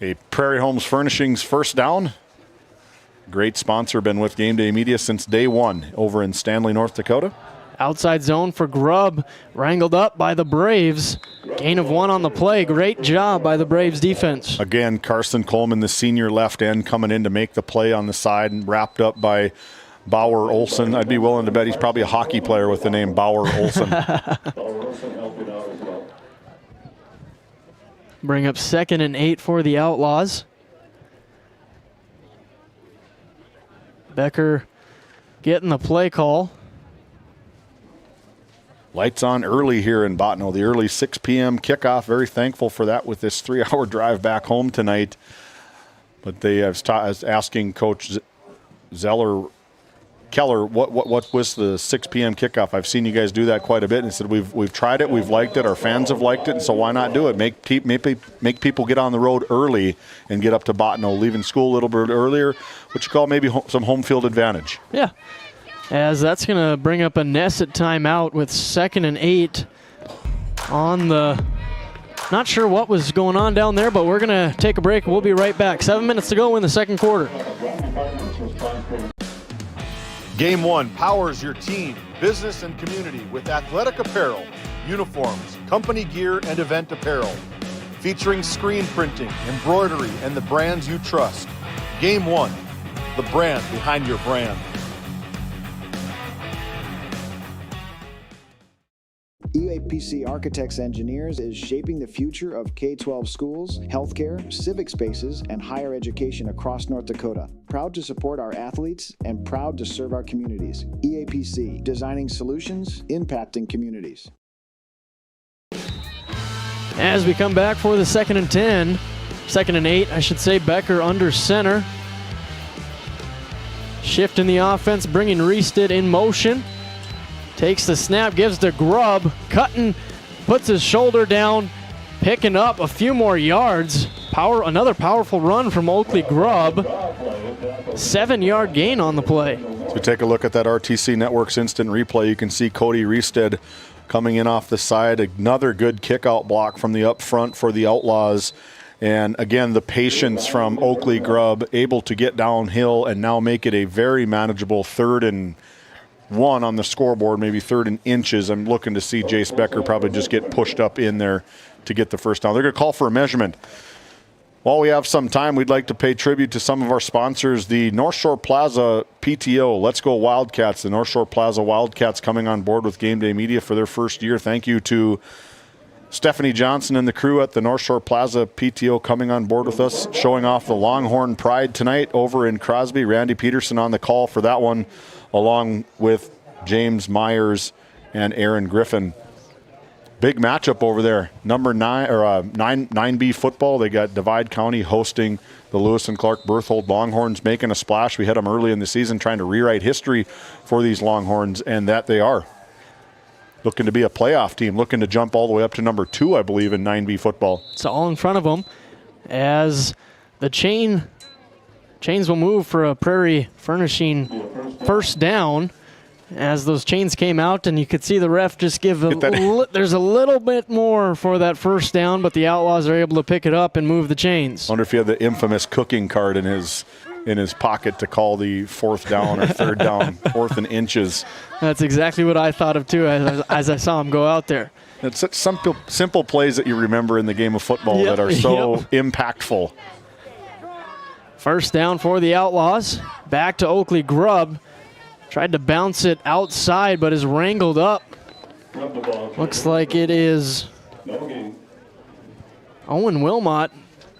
A Prairie Homes Furnishings first down. Great sponsor, been with Game Day Media since day one over in Stanley, North Dakota. Outside zone for Grubb, wrangled up by the Braves. Gain of 1 on the play. Great job by the Braves defense. Again, Carson Coleman, the senior left end, coming in to make the play on the side, and wrapped up by Bauer Olson. I'd be willing to bet he's probably a hockey player with the name Bauer Olson. Bring up 2nd and 8 for the Outlaws. Becker getting the play call. Lights on early here in Bottineau. The early 6 p.m. kickoff. Very thankful for that with this 3-hour drive back home tonight. But they have asking Coach Keller, what was the 6 p.m. kickoff? I've seen you guys do that quite a bit. And he said, we've tried it, we've liked it, our fans have liked it, and so why not do it? Make people get on the road early and get up to Bottineau, leaving school a little bit earlier, what you call maybe some home field advantage. Yeah, as that's going to bring up a Nesset timeout with 2nd and 8 on the... Not sure what was going on down there, but we're going to take a break. We'll be right back. 7 minutes to go in the second quarter. Game 1 powers your team, business, and community with athletic apparel, uniforms, company gear, and event apparel. Featuring screen printing, embroidery, and the brands you trust. Game 1, the brand behind your brand. UAPC Architects Engineers is shaping the future of K-12 schools, healthcare, civic spaces, and higher education across North Dakota. Proud to support our athletes and proud to serve our communities. EAPC, designing solutions, impacting communities. As we come back for the 2nd and 10, 2nd and 8, I should say, Becker under center. Shift in the offense, bringing Reested in motion. Takes the snap, gives to Grubb. Cutting, puts his shoulder down, picking up a few more yards. Another powerful run from Oakley Grubb. 7-yard gain on the play. So take a look at that RTC Networks instant replay. You can see Cody Reested coming in off the side. Another good kick-out block from the up front for the Outlaws. And again, the patience from Oakley Grubb, able to get downhill and now make it a very manageable 3rd and 1 on the scoreboard, maybe 3rd and inches. I'm looking to see Jace Becker probably just get pushed up in there to get the first down. They're going to call for a measurement. While we have some time, we'd like to pay tribute to some of our sponsors. The North Shore Plaza PTO, Let's Go Wildcats. The North Shore Plaza Wildcats coming on board with Game Day Media for their first year. Thank you to Stephanie Johnson and the crew at the North Shore Plaza PTO coming on board with us, showing off the Longhorn Pride tonight over in Crosby. Randy Peterson on the call for that one, along with James Myers and Aaron Griffin. Big matchup over there. Number 9B football. They got Divide County hosting the Lewis and Clark Berthold Longhorns, making a splash. We had them early in the season trying to rewrite history for these Longhorns, and that they are. Looking to be a playoff team, looking to jump all the way up to number 2, I believe, in 9B football. It's all in front of them as the chains will move for a Prairie Furnishing first down. As those chains came out, and you could see the ref just give there's a little bit more for that first down, but the Outlaws are able to pick it up and move the chains. Wonder if he had the infamous cooking card in his pocket to call the 4th down or 3rd down, 4th and inches. That's exactly what I thought of too as I saw him go out there. It's such simple plays that you remember in the game of football that are so impactful. First down for the Outlaws. Back to Oakley Grubb. Tried to bounce it outside, but is wrangled up. Looks like it is Owen Wilmot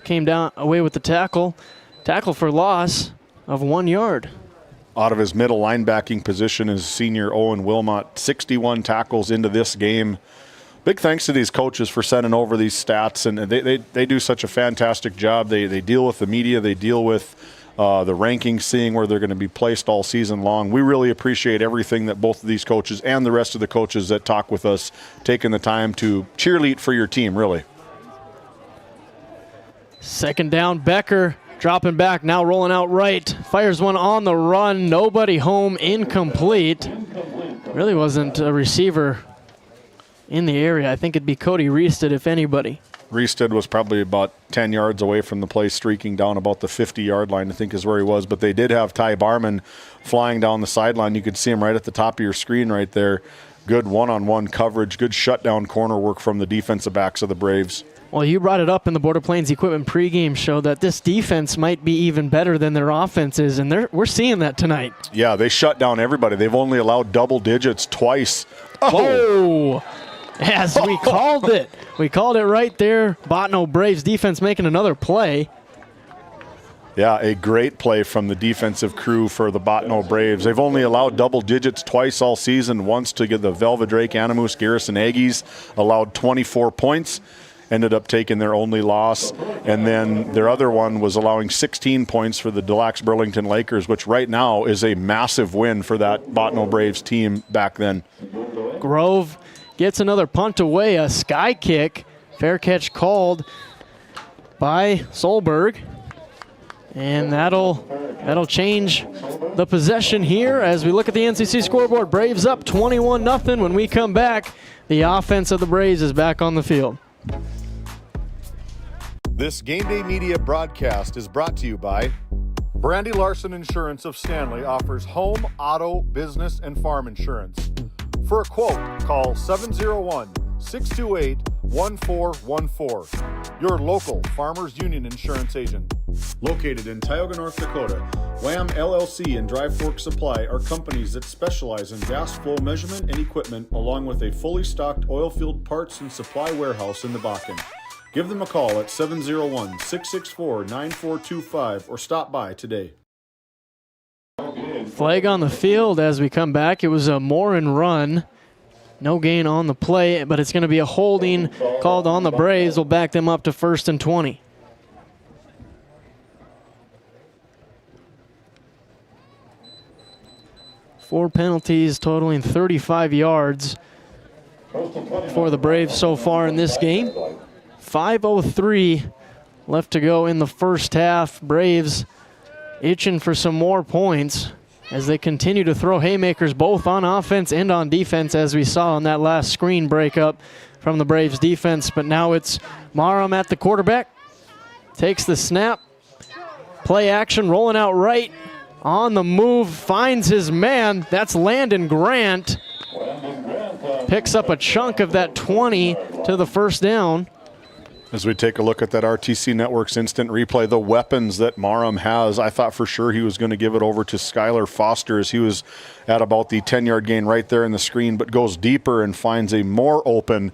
came down away with the tackle. Tackle for loss of 1 yard. Out of his middle linebacking position is senior Owen Wilmot. 61 tackles into this game. Big thanks to these coaches for sending over these stats, and they do such a fantastic job. They deal with the media. They deal with the rankings, seeing where they're going to be placed all season long. We really appreciate everything that both of these coaches and the rest of the coaches that talk with us, taking the time to cheerlead for your team, really. Second down, Becker dropping back, now rolling out right. Fires one on the run, nobody home, incomplete. Really wasn't a receiver in the area. I think it'd be Cody Reested, if anybody. Reested was probably about 10 yards away from the play, streaking down about the 50-yard line, I think is where he was. But they did have Ty Barman flying down the sideline. You could see him right at the top of your screen right there. Good one-on-one coverage, good shutdown corner work from the defensive backs of the Braves. Well, you brought it up in the Border Plains Equipment pregame show that this defense might be even better than their offense is, and we're seeing that tonight. Yeah, they shut down everybody. They've only allowed double digits twice. Oh! As we called it. We called it right there. Bottineau Braves defense making another play. Yeah, a great play from the defensive crew for the Bottineau Braves. They've only allowed double digits twice all season, once to get the Velvedrake Animus Garrison Aggies, allowed 24 points, ended up taking their only loss. And then their other one was allowing 16 points for the Des Lacs Burlington Lakers, which right now is a massive win for that Bottineau Braves team back then. Grove gets another punt away, a sky kick. Fair catch called by Solberg. And that'll change the possession here as we look at the NCC scoreboard. Braves up 21-0. When we come back, the offense of the Braves is back on the field. This Game Day Media broadcast is brought to you by Brandy Larson Insurance of Stanley offers home, auto, business, and farm insurance. For a quote, call 701-628-1414. Your local Farmers Union Insurance agent. Located in Tioga, North Dakota, Wham LLC and Dry Fork Supply are companies that specialize in gas flow measurement and equipment, along with a fully stocked oil field parts and supply warehouse in the Bakken. Give them a call at 701-664-9425 or stop by today. Flag on the field as we come back. It was a Morin run. No gain on the play, but it's going to be a holding called on the Braves. Will back them up to 1st and 20. Four penalties totaling 35 yards for the Braves so far in this game. 5:03 left to go in the first half. Braves itching for some more points as they continue to throw haymakers both on offense and on defense, as we saw on that last screen breakup from the Braves defense. But now it's Maram at the quarterback. Takes the snap. Play action, rolling out right. On the move, finds his man. That's Landon Grant. Picks up a chunk of that 20 to the first down. As we take a look at that RTC Network's instant replay, the weapons that Maram has, I thought for sure he was going to give it over to Skylar Foster as he was at about the 10-yard gain right there in the screen, but goes deeper and finds a more open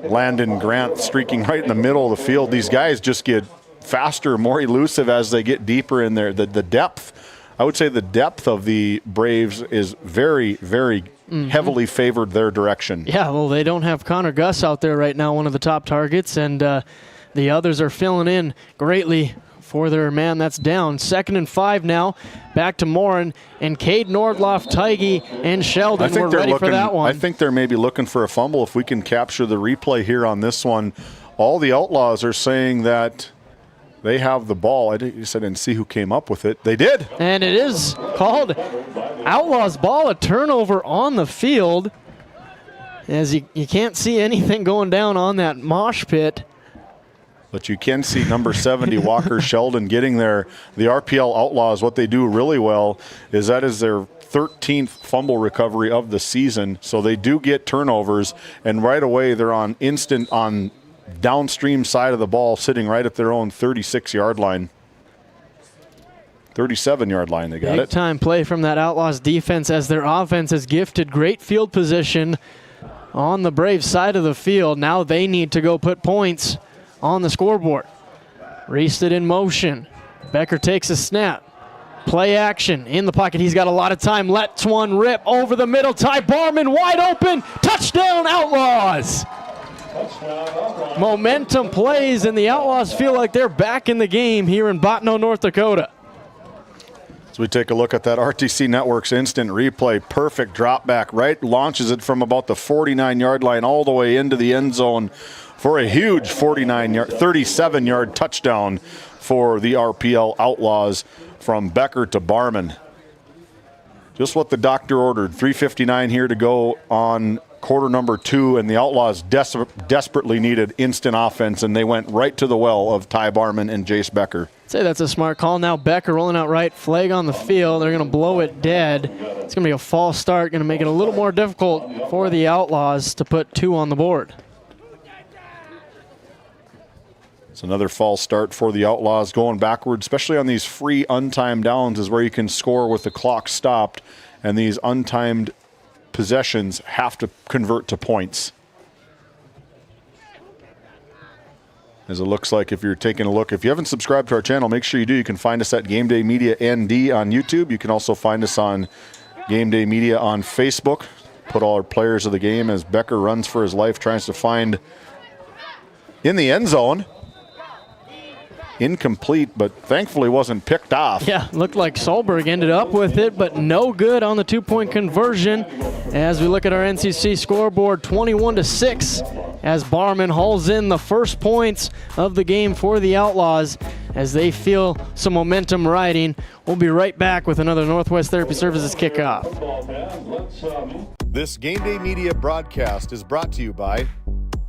Landon Grant streaking right in the middle of the field. These guys just get faster, more elusive as they get deeper in there. The depth, I would say the depth of the Braves is very, very heavily favored their direction. Yeah, well, they don't have Connor Gus out there right now, one of the top targets, and the others are filling in greatly for their man that's down. 2nd and 5 now, back to Morin, and Cade Nordloff, Tigey, and Sheldon were ready for that one. I think they're maybe looking for a fumble. If we can capture the replay here on this one, all the Outlaws are saying that they have the ball. I didn't see who came up with it. They did. And it is called Outlaws ball, a turnover on the field. As you can't see anything going down on that mosh pit. But you can see number 70, Walker Sheldon, getting there. The RPL Outlaws, what they do really well is that is their 13th fumble recovery of the season. So they do get turnovers, and right away they're on downstream side of the ball, sitting right at their own 36-yard line. 37-yard line, they got it. Big time play from that Outlaws defense as their offense is gifted great field position on the Braves side of the field. Now they need to go put points on the scoreboard. Reested in motion. Becker takes a snap. Play action in the pocket. He's got a lot of time. Lets one rip over the middle. Ty Barman wide open. Touchdown Outlaws. Momentum plays, and the Outlaws feel like they're back in the game here in Bottineau, North Dakota. As we take a look at that RTC Network's instant replay, perfect drop back, right? Launches it from about the 49-yard line all the way into the end zone for a huge 37-yard touchdown for the RPL Outlaws from Becker to Barman. Just what the doctor ordered. 3:59 here to go on quarter number 2, and the Outlaws desperately needed instant offense, and they went right to the well of Ty Barman and Jace Becker. I'd say that's a smart call. Now Becker rolling out right, flag on the field. They're going to blow it dead. It's going to be a false start, going to make it a little more difficult for the Outlaws to put 2 on the board. It's another false start for the Outlaws going backward, especially on these free untimed downs is where you can score with the clock stopped, and these untimed possessions have to convert to points. As it looks like if you're taking a look, if you haven't subscribed to our channel, make sure you do. You can find us at GameDay Media ND on YouTube. You can also find us on GameDay Media on Facebook. Put all our players of the game as Becker runs for his life, tries to find in the end zone. Incomplete, but thankfully wasn't picked off. Yeah, looked like Solberg ended up with it, but no good on the 2-point conversion. As we look at our NCC scoreboard, 21-6, as Barman hauls in the first points of the game for the Outlaws as they feel some momentum riding. We'll be right back with another Northwest Therapy Services kickoff. This Game Day Media broadcast is brought to you by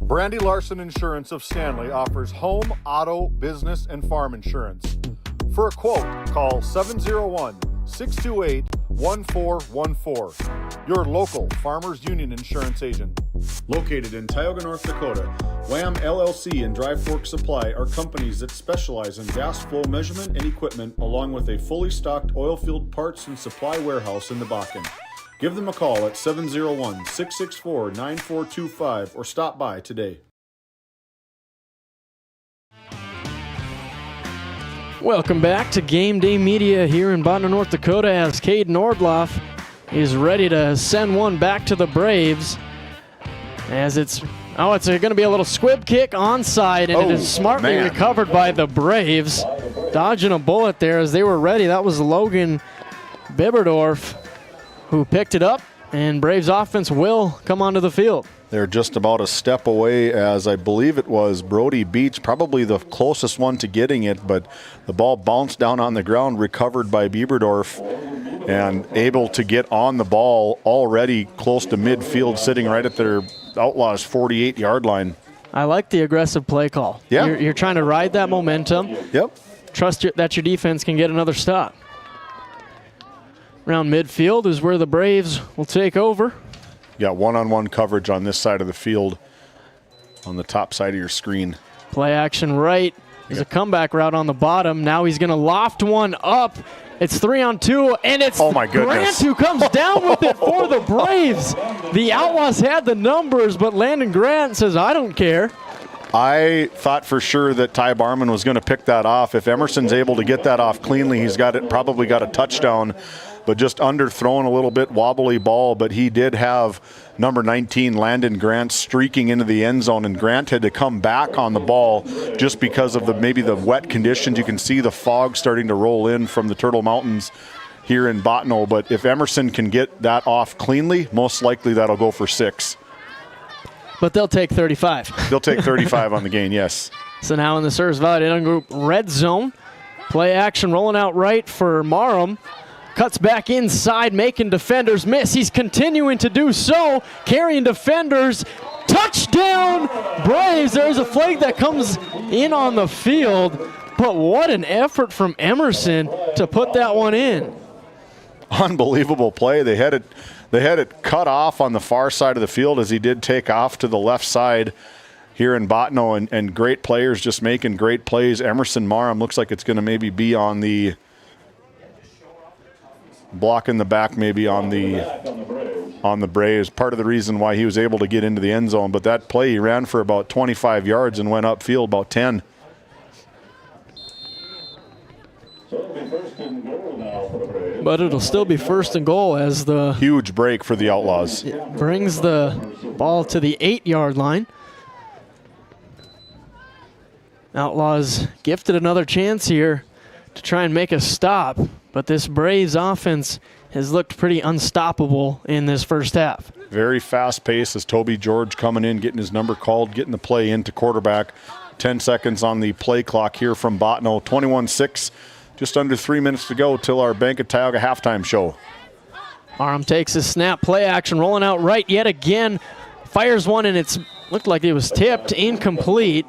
Brandy Larson Insurance of Stanley offers home, auto, business, and farm insurance. For a quote, call 701-628-1414. Your local Farmers Union Insurance agent. Located in Tioga, North Dakota, Wham LLC and Dry Fork Supply are companies that specialize in gas flow measurement and equipment, along with a fully stocked oil field parts and supply warehouse in the Bakken. Give them a call at 701-664-9425 or stop by today. Welcome back to Game Day Media here in Bottineau, North Dakota, as Cade Nordloff is ready to send one back to the Braves. As it's going to be a little squib kick onside, and it is smartly recovered by the Braves. Dodging a bullet there as they were ready. That was Logan Biberdorf who picked it up, and Braves offense will come onto the field. They're just about a step away, as I believe it was Brody Beach, probably the closest one to getting it, but the ball bounced down on the ground, recovered by Biberdorf, and able to get on the ball already close to midfield, sitting right at their Outlaws 48-yard line. I like the aggressive play call. Yeah. You're trying to ride that momentum. Yep. Trust that your defense can get another stop. Around midfield is where the Braves will take over. Yeah, one-on-one coverage on this side of the field, on the top side of your screen. Play action right. There's a comeback route on the bottom. Now he's going to loft one up. It's 3-on-2, and it's Grant who comes down with it for the Braves. The Outlaws had the numbers, but Landon Grant says, I don't care. I thought for sure that Ty Barman was going to pick that off. If Emerson's able to get that off cleanly, he's probably got a touchdown, but just underthrown a little bit, wobbly ball. But he did have number 19, Landon Grant, streaking into the end zone, and Grant had to come back on the ball just because of maybe the wet conditions. You can see the fog starting to roll in from the Turtle Mountains here in Bottineau. But if Emerson can get that off cleanly, most likely that'll go for 6. But they'll take 35. They'll take 35 on the gain, yes. So now in the Service Valley Dayton Group red zone, play action rolling out right for Marham. Cuts back inside, making defenders miss. He's continuing to do so, carrying defenders. Touchdown, Braves. There's a flag that comes in on the field, but what an effort from Emerson to put that one in. Unbelievable play. They had it cut off on the far side of the field as he did take off to the left side here in Bottineau, and great players just making great plays. Emerson Marham looks like it's going to maybe be on the block in the back, maybe on the Braves. Part of the reason why he was able to get into the end zone, but that play he ran for about 25 yards and went upfield about 10. But it'll still be 1st and goal as the huge break for the Outlaws. Brings the ball to the 8-yard line. Outlaws gifted another chance here to try and make a stop, but this Braves offense has looked pretty unstoppable in this first half. Very fast pace as Toby George coming in, getting his number called, getting the play into quarterback. 10 seconds on the play clock here from Bottineau. 21-6, just under 3 minutes to go till our Bank of Tioga halftime show. Marham takes his snap, play action, rolling out right yet again. Fires one, and it's looked like it was tipped, incomplete.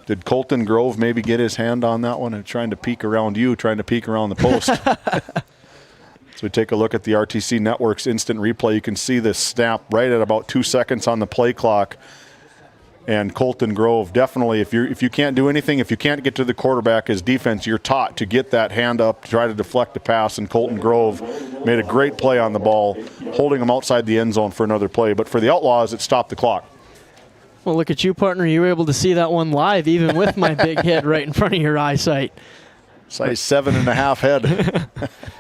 Did Colton Grove maybe get his hand on that one and trying to peek around the post? So we take a look at the RTC Network's instant replay. You can see this snap right at about 2 seconds on the play clock. And Colton Grove, definitely, if you can't do anything, if you can't get to the quarterback as defense, you're taught to get that hand up, to try to deflect the pass, and Colton Grove made a great play on the ball, holding him outside the end zone for another play. But for the Outlaws, it stopped the clock. Well, look at you, partner. You were able to see that one live, even with my big head right in front of your eyesight. Size 7.5 head.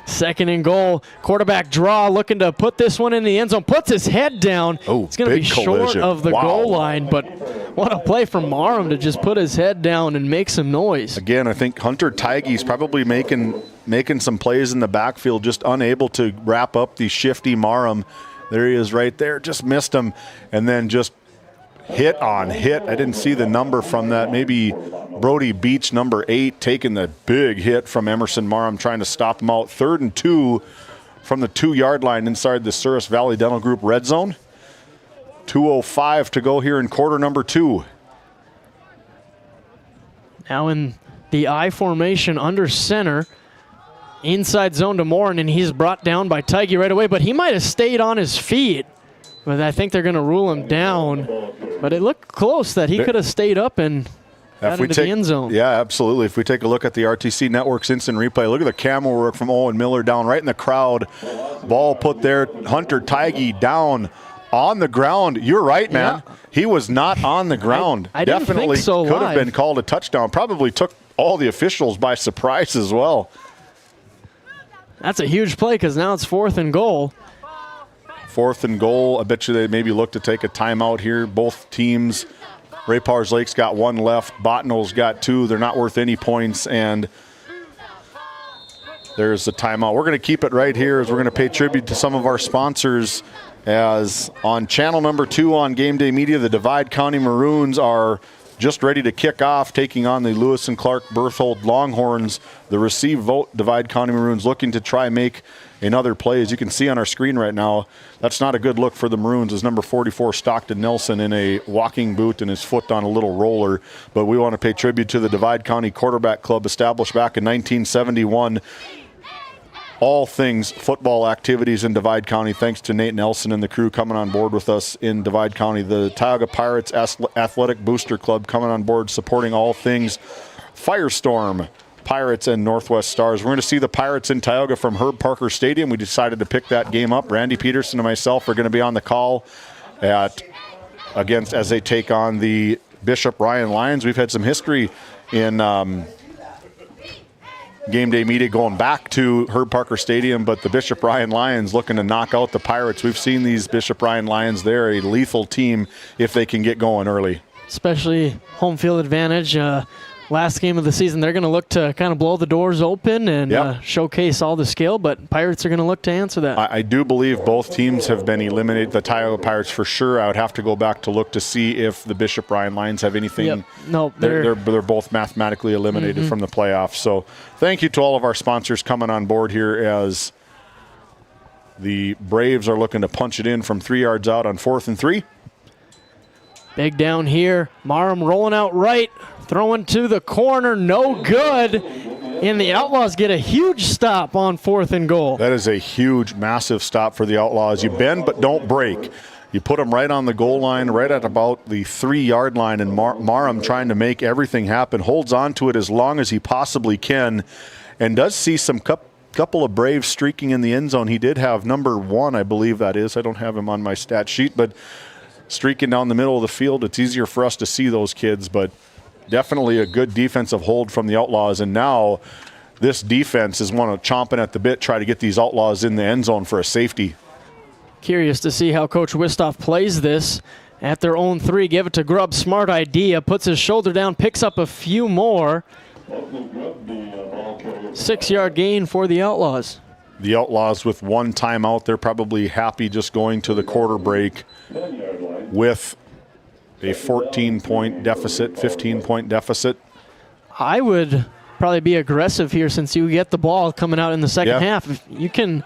2nd and goal. Quarterback draw, looking to put this one in the end zone. Puts his head down. Oh, it's going to be short of the goal line, but what a play from Marham to just put his head down and make some noise. Again, I think Hunter Tygie's probably making some plays in the backfield, just unable to wrap up the shifty Marham. There he is right there. Just missed him, and then just hit on hit. I didn't see the number from that. Maybe Brody Beach, number 8, taking the big hit from Emerson Marham, trying to stop him out. 3rd and 2 from the 2-yard line inside the Souris Valley Dental Group red zone. 2:05 to go here in quarter number 2. Now in the I formation under center. Inside zone to Morin, and he's brought down by Tyge right away, but he might have stayed on his feet. But I think they're going to rule him down. But it looked close that he could have stayed up and got into the end zone. Yeah, absolutely. If we take a look at the RTC Network's instant replay, look at the camera work from Owen Miller down right in the crowd. Ball put there. Hunter Tyge down on the ground. You're right, man. Yeah. He was not on the ground. I didn't Definitely think so could live. have been called a touchdown. Probably took all the officials by surprise as well. That's a huge play because now it's 4th and goal. 4th and goal. I bet you they maybe look to take a timeout here. Both teams, Ray Powers Lake's got 1 left. Bottineau's got 2. They're not worth any points, and there's the timeout. We're going to keep it right here as we're going to pay tribute to some of our sponsors, as on channel number 2 on Game Day Media, the Divide County Maroons are just ready to kick off, taking on the Lewis and Clark Berthold Longhorns. The receive vote, Divide County Maroons looking to try and make another play. As you can see on our screen right now, that's not a good look for the Maroons, as number 44 Stockton Nelson in a walking boot and his foot on a little roller. But we want to pay tribute to the Divide County Quarterback Club, established back in 1971. All things football activities in Divide County, thanks to Nate Nelson and the crew coming on board with us in Divide County. The Tioga Pirates Athletic Booster Club coming on board, supporting all things Firestorm, Pirates, and Northwest Stars. We're going to see the Pirates in Tioga from Herb Parker Stadium. We decided to pick that game up. Randy Peterson and myself are going to be on the call as they take on the Bishop Ryan Lions. We've had some history in Game Day Media going back to Herb Parker Stadium, but the Bishop Ryan Lions looking to knock out the Pirates. We've seen these Bishop Ryan Lions. They're a lethal team if they can get going early. Especially home field advantage. Last game of the season, they're going to look to kind of blow the doors open and showcase all the skill, but Pirates are going to look to answer that. I do believe both teams have been eliminated. The Tioga Pirates for sure. I would have to go back to look to see if the Bishop Ryan Lions have anything. Yep. No, they're both mathematically eliminated from the playoffs. So thank you to all of our sponsors coming on board here, as the Braves are looking to punch it in from 3 yards out on 4th and 3. Big down here. Marham rolling out right, throwing to the corner, no good. And the Outlaws get a huge stop on 4th and goal. That is a huge, massive stop for the Outlaws. You bend but don't break. You put them right on the goal line, right at about the 3-yard line, and Marham trying to make everything happen, holds on to it as long as he possibly can, and does see some couple of Braves streaking in the end zone. He did have number 1, I believe that is. I don't have him on my stat sheet, but streaking down the middle of the field. It's easier for us to see those kids, but definitely a good defensive hold from the Outlaws. And now this defense is chomping at the bit, try to get these Outlaws in the end zone for a safety. Curious to see how Coach Wistoff plays this. At their own 3, give it to Grubb. Smart idea. Puts his shoulder down, picks up a few more. 6-yard gain for the Outlaws. The Outlaws with 1 timeout. They're probably happy just going to the quarter break with a 14-point deficit, 15-point deficit. I would probably be aggressive here since you get the ball coming out in the second half. If you can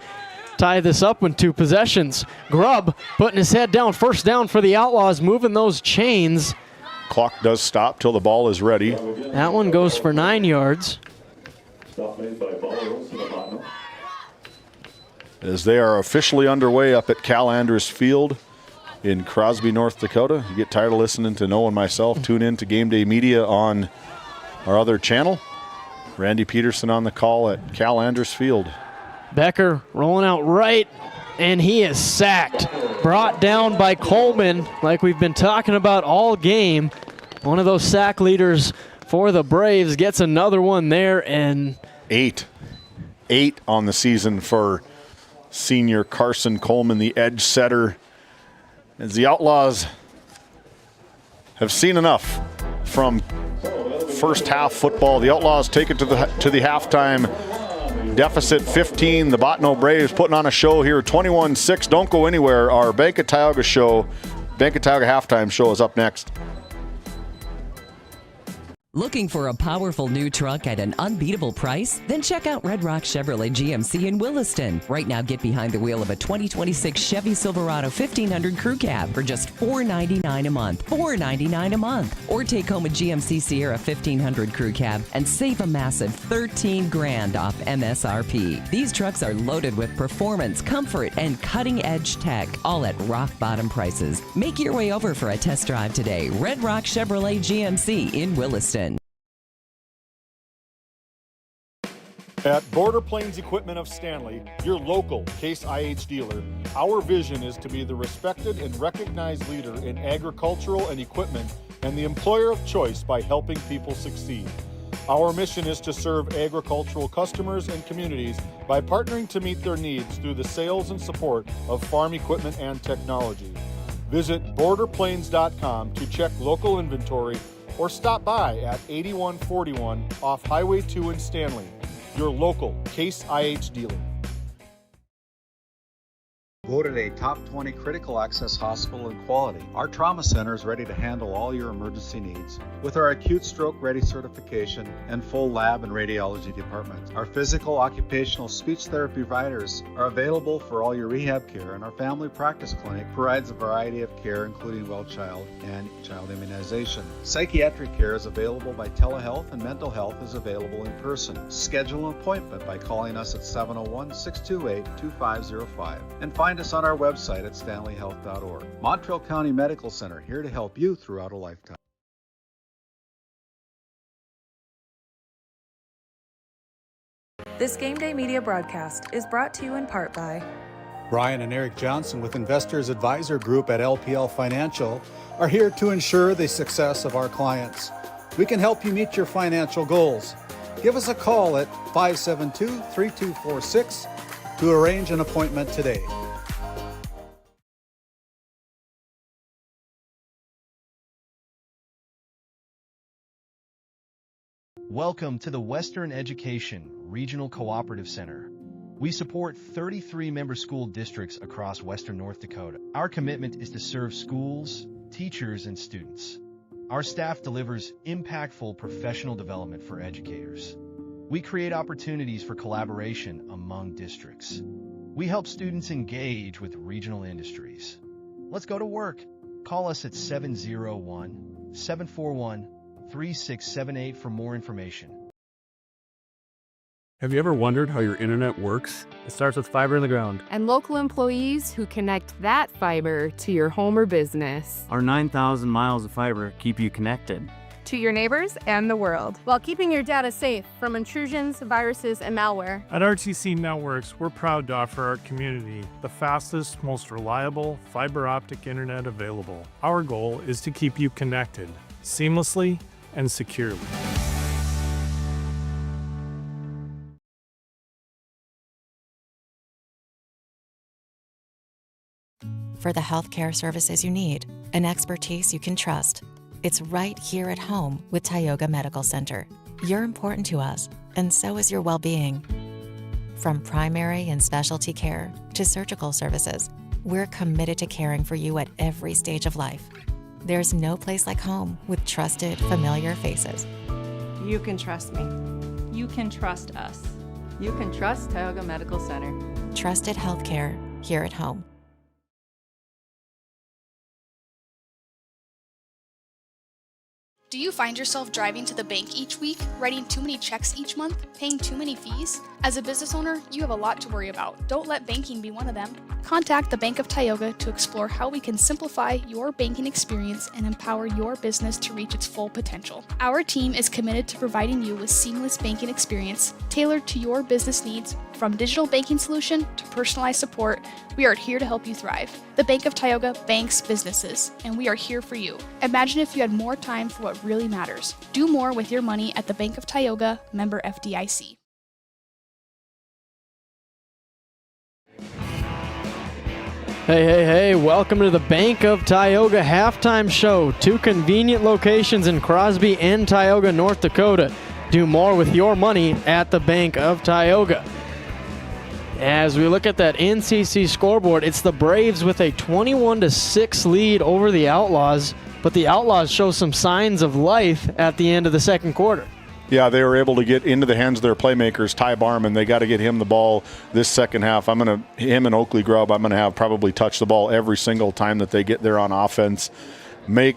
tie this up in 2 possessions. Grubb putting his head down. First down for the Outlaws, moving those chains. Clock does stop till the ball is ready. That one goes for 9 yards. As they are officially underway up at Cal Andrews Field in Crosby, North Dakota. You get tired of listening to Noah and myself, tune in to Game Day Media on our other channel. Randy Peterson on the call at Cal Andrews Field. Becker rolling out right, and he is sacked. brought down by Coleman, like we've been talking about all game. One of those sack leaders for the Braves gets another one there, and 8 on the season for senior Carson Coleman, the edge setter. As the Outlaws have seen enough from first half football. The Outlaws take it to the halftime deficit 15. The Bottineau Braves putting on a show here, 21-6. Don't go anywhere. Our Bank of Tioga halftime show is up next. Looking for a powerful new truck at an unbeatable price? Then check out Red Rock Chevrolet GMC in Williston. Right now, get behind the wheel of a 2026 Chevy Silverado 1500 Crew Cab for just $499 a month. $499 a month. Or take home a GMC Sierra 1500 Crew Cab and save a massive $13,000 off MSRP. These trucks are loaded with performance, comfort, and cutting-edge tech, all at rock-bottom prices. Make your way over for a test drive today. Red Rock Chevrolet GMC in Williston. At Border Plains Equipment of Stanley, your local Case IH dealer, our vision is to be the respected and recognized leader in agricultural and equipment and the employer of choice by helping people succeed. Our mission is to serve agricultural customers and communities by partnering to meet their needs through the sales and support of farm equipment and technology. Visit borderplains.com to check local inventory or stop by at 8141 off Highway 2 in Stanley. Your local Case IH dealer. Voted a top 20 critical access hospital in quality, our trauma center is ready to handle all your emergency needs. With our acute stroke ready certification and full lab and radiology department, our physical, occupational, speech therapy providers are available for all your rehab care, and our family practice clinic provides a variety of care including well child and child immunization. Psychiatric care is available by telehealth, and mental health is available in person. Schedule an appointment by calling us at 701-628-2505 and find us on our website at stanleyhealth.org. Montreal County Medical Center, here to help you throughout a lifetime. This Game Day media broadcast is brought to you in part by Brian and Eric Johnson with Investors Advisor Group at LPL Financial are here to ensure the success of our clients. We can help you meet your financial goals. Give us a call at 572-3246 to arrange an appointment today. Welcome to the Western Education Regional Cooperative Center. We support 33 member school districts across Western North Dakota. Our commitment is to serve schools, teachers, and students. Our staff delivers impactful professional development for educators. We create opportunities for collaboration among districts. We help students engage with regional industries. Let's go to work. Call us at 701-741-3678 for more information. Have you ever wondered how your internet works? It starts with fiber in the ground. And local employees who connect that fiber to your home or business. Our 9,000 miles of fiber keep you connected to your neighbors and the world, while keeping your data safe from intrusions, viruses, and malware. At RTC Networks, we're proud to offer our community the fastest, most reliable fiber optic internet available. Our goal is to keep you connected seamlessly and securely. For the healthcare services you need, an expertise you can trust. It's right here at home with Tioga Medical Center. You're important to us, and so is your well-being. From primary and specialty care to surgical services, we're committed to caring for you at every stage of life. There's no place like home with trusted, familiar faces. You can trust me. You can trust us. You can trust Tioga Medical Center. Trusted healthcare here at home. Do you find yourself driving to the bank each week, writing too many checks each month, paying too many fees? As a business owner, you have a lot to worry about. Don't let banking be one of them. Contact the Bank of Tioga to explore how we can simplify your banking experience and empower your business to reach its full potential. Our team is committed to providing you with seamless banking experience tailored to your business needs. From digital banking solution to personalized support, we are here to help you thrive. The Bank of Tioga banks businesses, and we are here for you. Imagine if you had more time for what really matters. Do more with your money at the Bank of Tioga, member FDIC. Hey, welcome to the Bank of Tioga halftime show. 2 convenient locations in Crosby and Tioga, North Dakota. Do more with your money at the Bank of Tioga. As we look at that NCC scoreboard, it's the Braves with a 21-6 lead over the Outlaws, but the Outlaws show some signs of life at the end of the second quarter. Yeah, they were able to get into the hands of their playmakers, Ty Barman. They got to get him the ball this second half. Him and Oakley Grubb, I'm going to have probably touch the ball every single time that they get there on offense. Make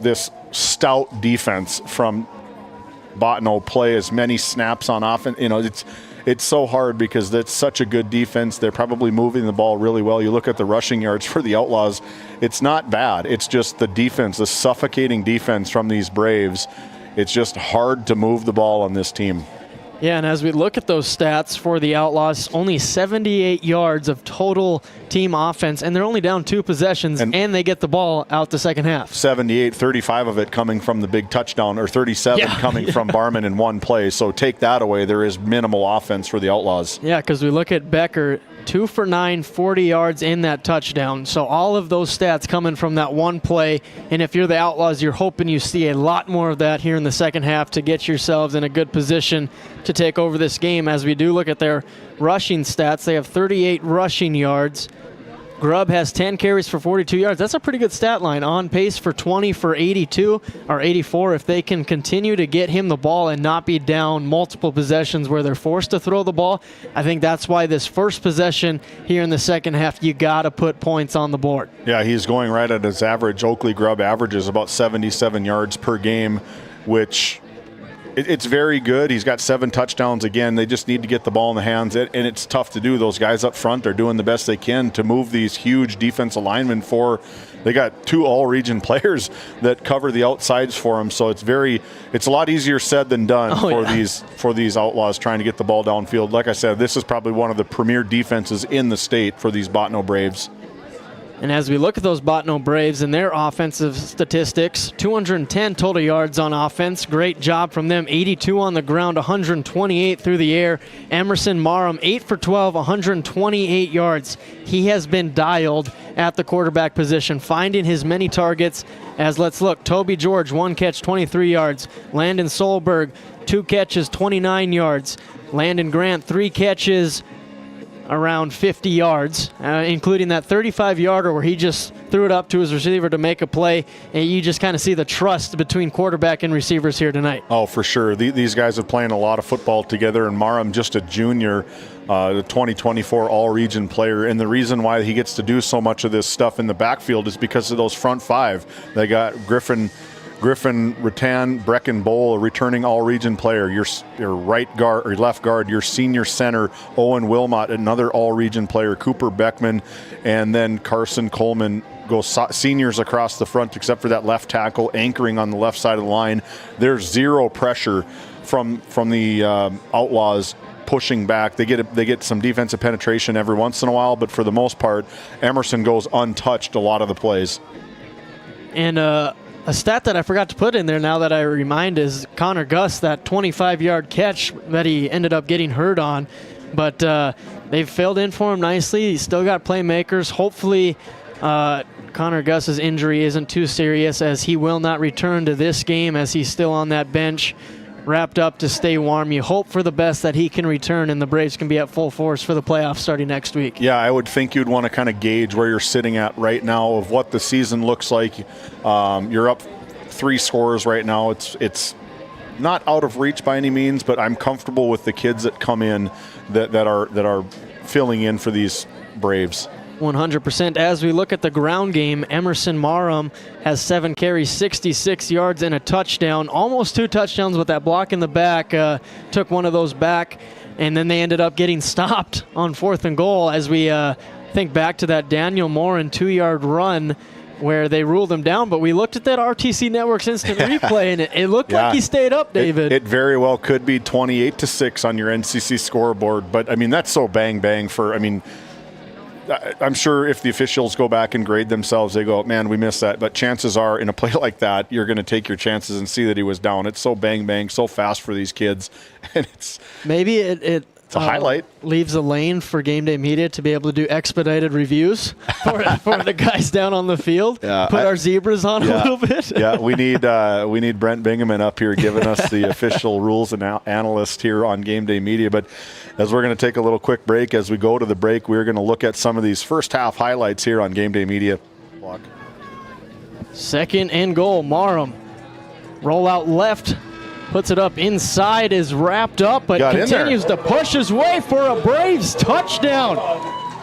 this stout defense from Bottineau play as many snaps on offense. It's so hard because that's such a good defense. They're probably moving the ball really well. You look at the rushing yards for the Outlaws, it's not bad. It's just the defense, the suffocating defense from these Braves. It's just hard to move the ball on this team. Yeah, and as we look at those stats for the Outlaws, only 78 yards of total team offense, and they're only down 2 possessions, and they get the ball out the second half. 78, 35 of it coming from the big touchdown, or 37 coming from Barman in one play. So take that away, there is minimal offense for the Outlaws. Yeah, because we look at Becker, 2 for 9, 40 yards in that touchdown. So all of those stats coming from that one play, and if you're the Outlaws, you're hoping you see a lot more of that here in the second half to get yourselves in a good position to take over this game. As we do look at their rushing stats, they have 38 rushing yards. Grubb has 10 carries for 42 yards. That's a pretty good stat line. On pace for 20 for 82 or 84 if they can continue to get him the ball and not be down multiple possessions where they're forced to throw the ball. I think that's why this first possession here in the second half, you got to put points on the board. Yeah, he's going right at his average. Oakley Grubb averages about 77 yards per game, which it's very good. He's got 7 touchdowns again. They just need to get the ball in the hands, and it's tough to do. Those guys up front are doing the best they can to move these huge defensive linemen they got 2 all-region players that cover the outsides for them, so it's a lot easier said than done for these Outlaws trying to get the ball downfield. Like I said, this is probably one of the premier defenses in the state for these Bottineau Braves. And as we look at those Bottineau Braves and their offensive statistics, 210 total yards on offense. Great job from them. 82 on the ground, 128 through the air. Emerson Marham, 8 for 12, 128 yards. He has been dialed at the quarterback position, finding his many targets. As let's look, Toby George, 1 catch, 23 yards. Landon Solberg, 2 catches, 29 yards. Landon Grant, 3 catches, around 50 yards, including that 35-yarder where he just threw it up to his receiver to make a play, and you just kind of see the trust between quarterback and receivers here tonight. Oh, for sure. These guys are playing a lot of football together, and Marham, just a junior, the 2024 All-Region player, and the reason why he gets to do so much of this stuff in the backfield is because of those front 5. They got Griffin, Rattan, Brecken Bowl, a returning all-region player, your right guard or left guard, your senior center, Owen Wilmot, another all-region player, Cooper Beckman, and then Carson Coleman go seniors across the front except for that left tackle anchoring on the left side of the line. There's 0 pressure from the Outlaws pushing back. They get some defensive penetration every once in a while, but for the most part, Emerson goes untouched a lot of the plays. And a stat that I forgot to put in there now that I remind is Connor Gus, that 25-yard catch that he ended up getting hurt on. But they've filled in for him nicely. He's still got playmakers. Hopefully Connor Gus's injury isn't too serious, as he will not return to this game, as he's still on that bench, wrapped up to stay warm. You hope for the best that he can return and the Braves can be at full force for the playoffs starting next week. Yeah, I would think you'd want to kind of gauge where you're sitting at right now of what the season looks like. You're up 3 scores right now. It's not out of reach by any means, but I'm comfortable with the kids that come in that are filling in for these Braves. 100%. As we look at the ground game, Emerson Marum has 7 carries, 66 yards, and a touchdown. Almost 2 touchdowns with that block in the back. Took one of those back, and then they ended up getting stopped on 4th and goal. As we think back to that Daniel Morin 2-yard run where they ruled him down, but we looked at that RTC Network's instant replay, and it looked like he stayed up, David. It very well could be 28-6 on your NCC scoreboard, but, I mean, that's so bang for, I mean, I'm sure if the officials go back and grade themselves, they go, man, we missed that. But chances are, in a play like that, you're going to take your chances and see that he was down. It's so bang, so fast for these kids. And it's a highlight. Leaves a lane for Game Day Media to be able to do expedited reviews for the guys down on the field. Put our zebras on a little bit. We need Brent Bingaman up here giving us the official rules and analyst here on Game Day Media. But as we're going to take a little quick break, as we go to the break, we're going to look at some of these first half highlights here on Game Day Media. 2nd and goal. Marum roll out left. Puts it up inside, is wrapped up, but continues to push his way for a Braves touchdown.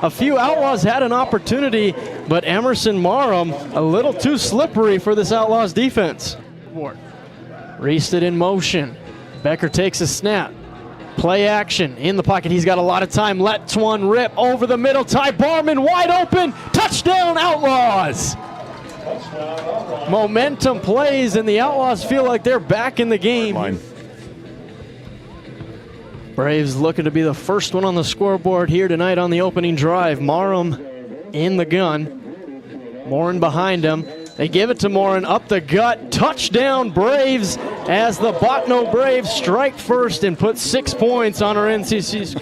A few Outlaws had an opportunity, but Emerson Marum a little too slippery for this Outlaws defense. Reached it in motion. Becker takes a snap. Play action in the pocket. He's got a lot of time. Lets one rip over the middle. Ty Barman wide open. Touchdown Outlaws. Momentum plays, and the Outlaws feel like they're back in the game. Braves looking to be the first one on the scoreboard here tonight on the opening drive. Marum in the gun. Morin behind him. They give it to Morin up the gut. Touchdown Braves as the Bottineau Braves strike first and put 6 points on our NCC.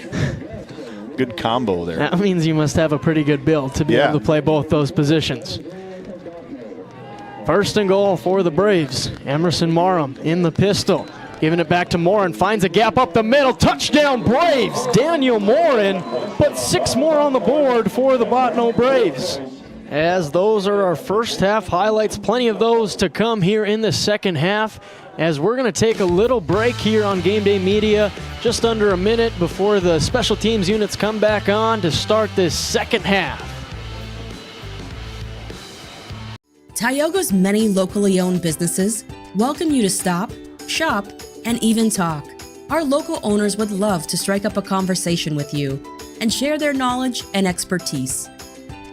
Good combo there. That means you must have a pretty good build to be able to play both those positions. 1st and goal for the Braves. Emerson Marum in the pistol. Giving it back to Morin. Finds a gap up the middle. Touchdown Braves. Daniel Morin put 6 more on the board for the Bottineau Braves. As those are our first half highlights. Plenty of those to come here in the second half. As we're going to take a little break here on Game Day Media. Just under a minute before the special teams units come back on to start this second half. Tioga's many locally owned businesses welcome you to stop, shop, and even talk. Our local owners would love to strike up a conversation with you and share their knowledge and expertise.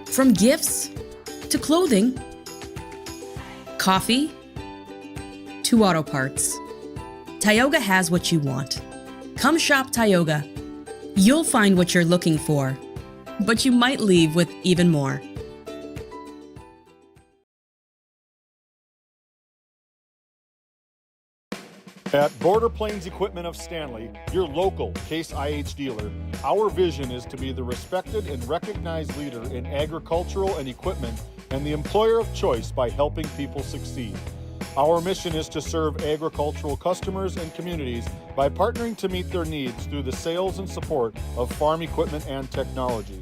From gifts to clothing, coffee to auto parts, Tioga has what you want. Come shop Tioga. You'll find what you're looking for, but you might leave with even more. At Border Plains Equipment of Stanley, your local Case IH dealer, our vision is to be the respected and recognized leader in agricultural and equipment and the employer of choice by helping people succeed. Our mission is to serve agricultural customers and communities by partnering to meet their needs through the sales and support of farm equipment and technology.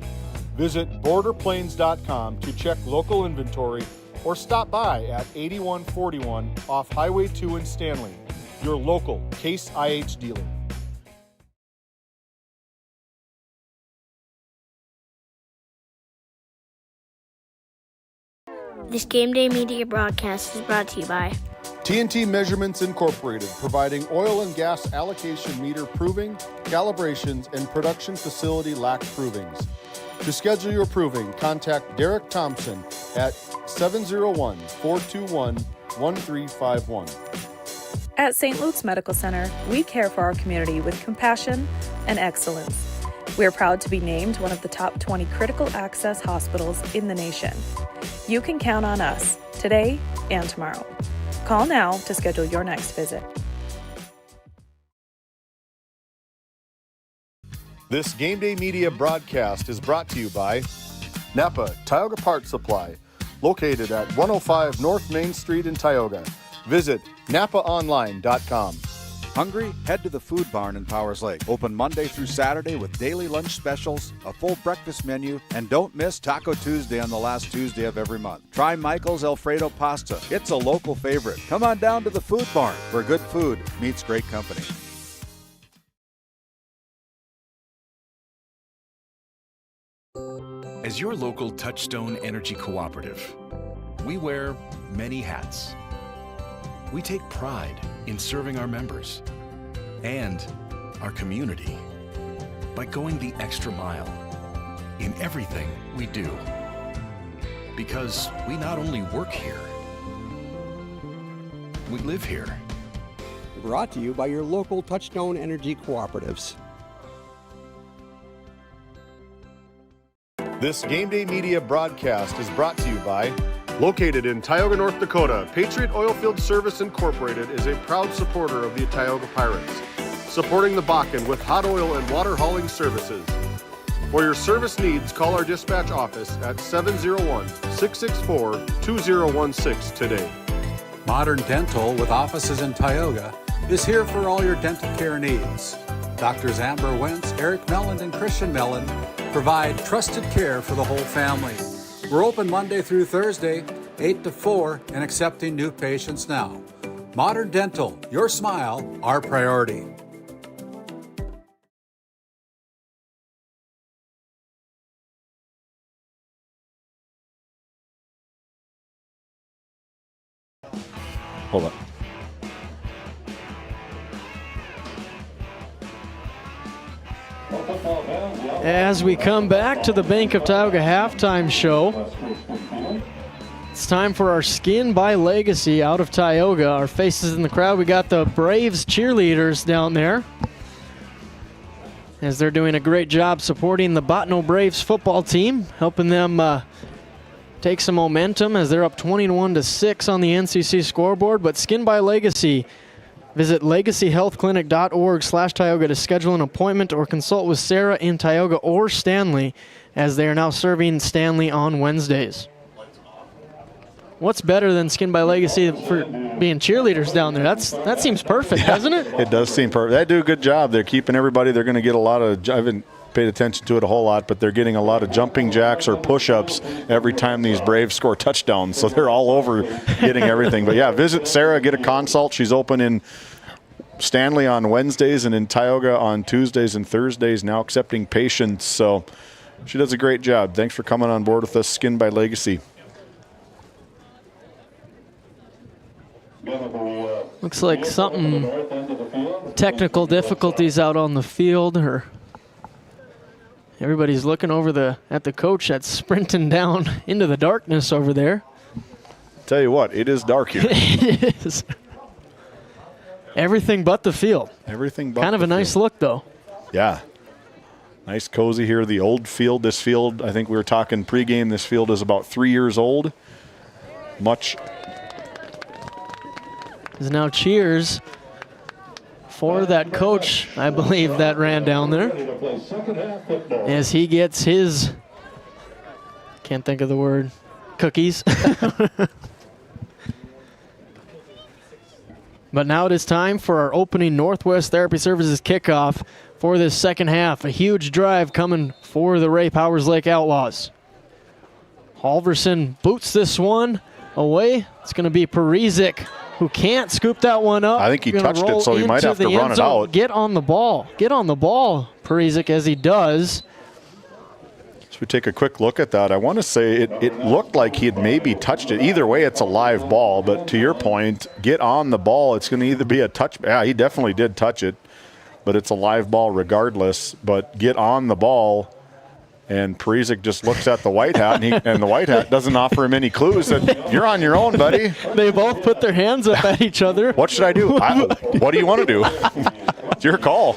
Visit borderplains.com to check local inventory or stop by at 8141 off Highway 2 in Stanley. Your local Case IH dealer. This Game Day Media broadcast is brought to you by TNT Measurements Incorporated, providing oil and gas allocation meter proving, calibrations, and production facility lac provings. To schedule your proving, contact Derek Thompson at 701-421-1351. At St. Luke's Medical Center, we care for our community with compassion and excellence. We are proud to be named one of the top 20 critical access hospitals in the nation. You can count on us today and tomorrow. Call now to schedule your next visit. This Game Day Media broadcast is brought to you by Napa Tioga Parts Supply, located at 105 North Main Street in Tioga. Visit napaonline.com. Hungry? Head to the Food Barn in Powers Lake. Open Monday through Saturday with daily lunch specials, a full breakfast menu, and don't miss Taco Tuesday on the last Tuesday of every month. Try Michael's Alfredo Pasta. It's a local favorite. Come on down to the Food Barn, where good food meets great company. As your local Touchstone Energy Cooperative, we wear many hats. We take pride in serving our members and our community by going the extra mile in everything we do. Because we not only work here, we live here. Brought to you by your local Touchstone Energy Cooperatives. This Game Day Media broadcast is brought to you by, located in Tioga, North Dakota, Patriot Oilfield Service Incorporated is a proud supporter of the Tioga Pirates, supporting the Bakken with hot oil and water hauling services. For your service needs, call our dispatch office at 701-664-2016 today. Modern Dental, with offices in Tioga, is here for all your dental care needs. Doctors Amber Wentz, Eric Melland, and Christian Melland provide trusted care for the whole family. We're open Monday through Thursday, 8 to 4, and accepting new patients now. Modern Dental, your smile, our priority. Hold on. As we come back to the Bank of Tioga halftime show, it's time for our Skin by Legacy out of Tioga. Our faces in the crowd, we got the Braves cheerleaders down there, as they're doing a great job supporting the Bottineau Braves football team, helping them take some momentum as they're up 21-6 on the NCC scoreboard. But Skin by Legacy, visit legacyhealthclinic.org/Tioga to schedule an appointment or consult with Sarah in Tioga or Stanley, as they are now serving Stanley on Wednesdays. What's better than Skin by Legacy for being cheerleaders down there? That seems perfect, doesn't it? It does seem perfect. They do a good job. They're keeping everybody. They're going to get a lot of, I haven't paid attention to it a whole lot, but they're getting a lot of jumping jacks or push-ups every time these Braves score touchdowns. So they're all over getting everything. But yeah, visit Sarah, get a consult. She's open in Stanley on Wednesdays and in Tioga on Tuesdays and Thursdays, now accepting patients. So she does a great job. Thanks for coming on board with us, Skin by Legacy. Looks like something, technical difficulties out on the field, or everybody's looking over at the coach that's sprinting down into the darkness over there. Tell you what, it is dark here. It is. Everything but the field. Everything but kind of a nice look, though. Yeah. Nice cozy here. The old field, this field, I think we were talking pregame, this field is about 3 years old. Much. Is now cheers for that coach, I believe, that ran down there, as he gets his, can't think of the word, cookies. But now it is time for our opening Northwest Therapy Services kickoff for this second half. A huge drive coming for the Ray Powers Lake Outlaws. Halverson boots this one away. It's going to be Parizic who can't scoop that one up. I think he touched it, so he might have to run it out. Get on the ball. Get on the ball, Parizic, as he does. So we take a quick look at that. I want to say it looked like he had maybe touched it. Either way, it's a live ball. But to your point, get on the ball. It's going to either be a touch. Yeah, he definitely did touch it. But it's a live ball regardless. But get on the ball. And Parizic just looks at the white hat, and the white hat doesn't offer him any clues. And you're on your own, buddy. They both put their hands up at each other. What should I do? What do you want to do? It's your call.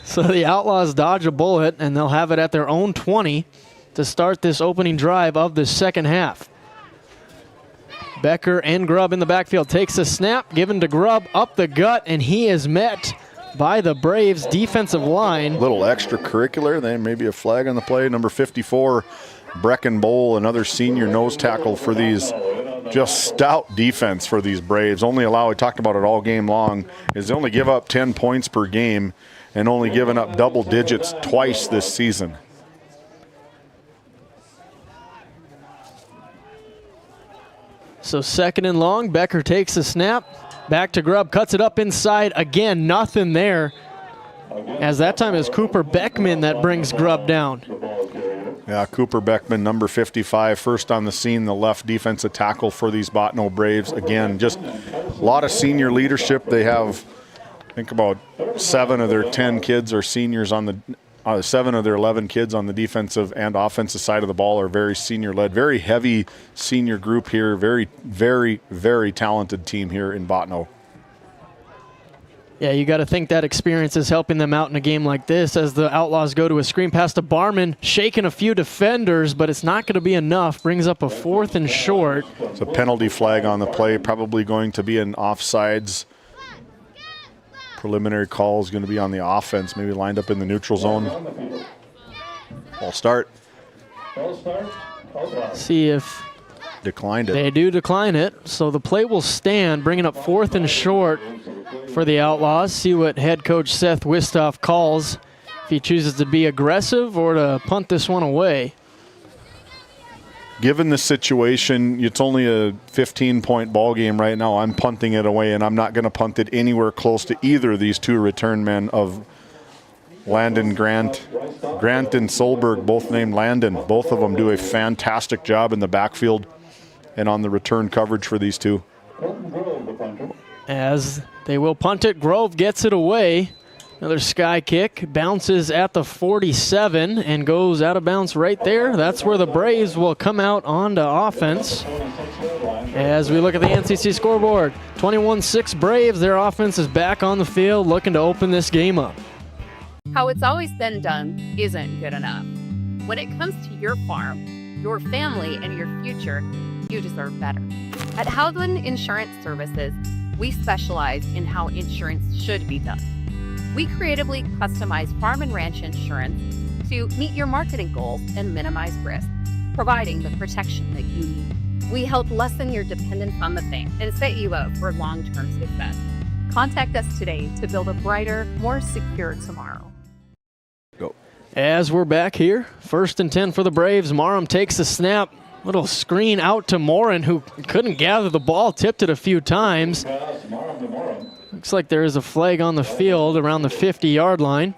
So the Outlaws dodge a bullet, and they'll have it at their own 20 to start this opening drive of the second half. Becker and Grubb in the backfield. Takes a snap, given to Grubb up the gut, and he is met by the Braves defensive line. Little extracurricular, then maybe a flag on the play. Number 54, Brecken Bowl, another senior nose tackle for these, just stout defense for these Braves. Only allow, we talked about it all game long, is they only give up 10 points per game and only given up double digits twice this season. So second and long, Becker takes a snap. Back to Grubb, cuts it up inside. Again, nothing there As that time is Cooper Beckman that brings Grubb down. Yeah, Cooper Beckman, number 55, first on the scene, the left defensive tackle for these Bottineau Braves. Again, just a lot of senior leadership. They have, I think, about 7 of their 10 kids are seniors on the 7 of their 11 kids on the defensive and offensive side of the ball are very senior-led. Very heavy senior group here. Very, very, very talented team here in Bottineau. Yeah, you got to think that experience is helping them out in a game like this as the Outlaws go to a screen pass to Barman, shaking a few defenders, but it's not going to be enough. Brings up a 4th and short. It's a penalty flag on the play, probably going to be an offsides. Preliminary call is going to be on the offense, maybe lined up in the neutral zone. Ball start. See if declined it. They do decline it, so the play will stand, bringing up 4th and short for the Outlaws. See what head coach Seth Wistoff calls, if he chooses to be aggressive or to punt this one away. Given the situation, it's only a 15-point ball game right now. I'm punting it away, and I'm not going to punt it anywhere close to either of these two return men of Landon Grant. Grant and Solberg, both named Landon. Both of them do a fantastic job in the backfield and on the return coverage for these two. As they will punt it, Grove gets it away. Another sky kick, bounces at the 47 and goes out of bounds right there. That's where the Braves will come out onto offense. As we look at the NCC scoreboard, 21-6 Braves. Their offense is back on the field looking to open this game up. How it's always been done isn't good enough. When it comes to your farm, your family, and your future, you deserve better. At Howland Insurance Services, we specialize in how insurance should be done. We creatively customize farm and ranch insurance to meet your marketing goals and minimize risk, providing the protection that you need. We help lessen your dependence on the bank and set you up for long-term success. Contact us today to build a brighter, more secure tomorrow. Go. As we're back here, 1st and 10 for the Braves. Marham takes the snap. Little screen out to Morin, who couldn't gather the ball, tipped it a few times. Looks like there is a flag on the field around the 50-yard line.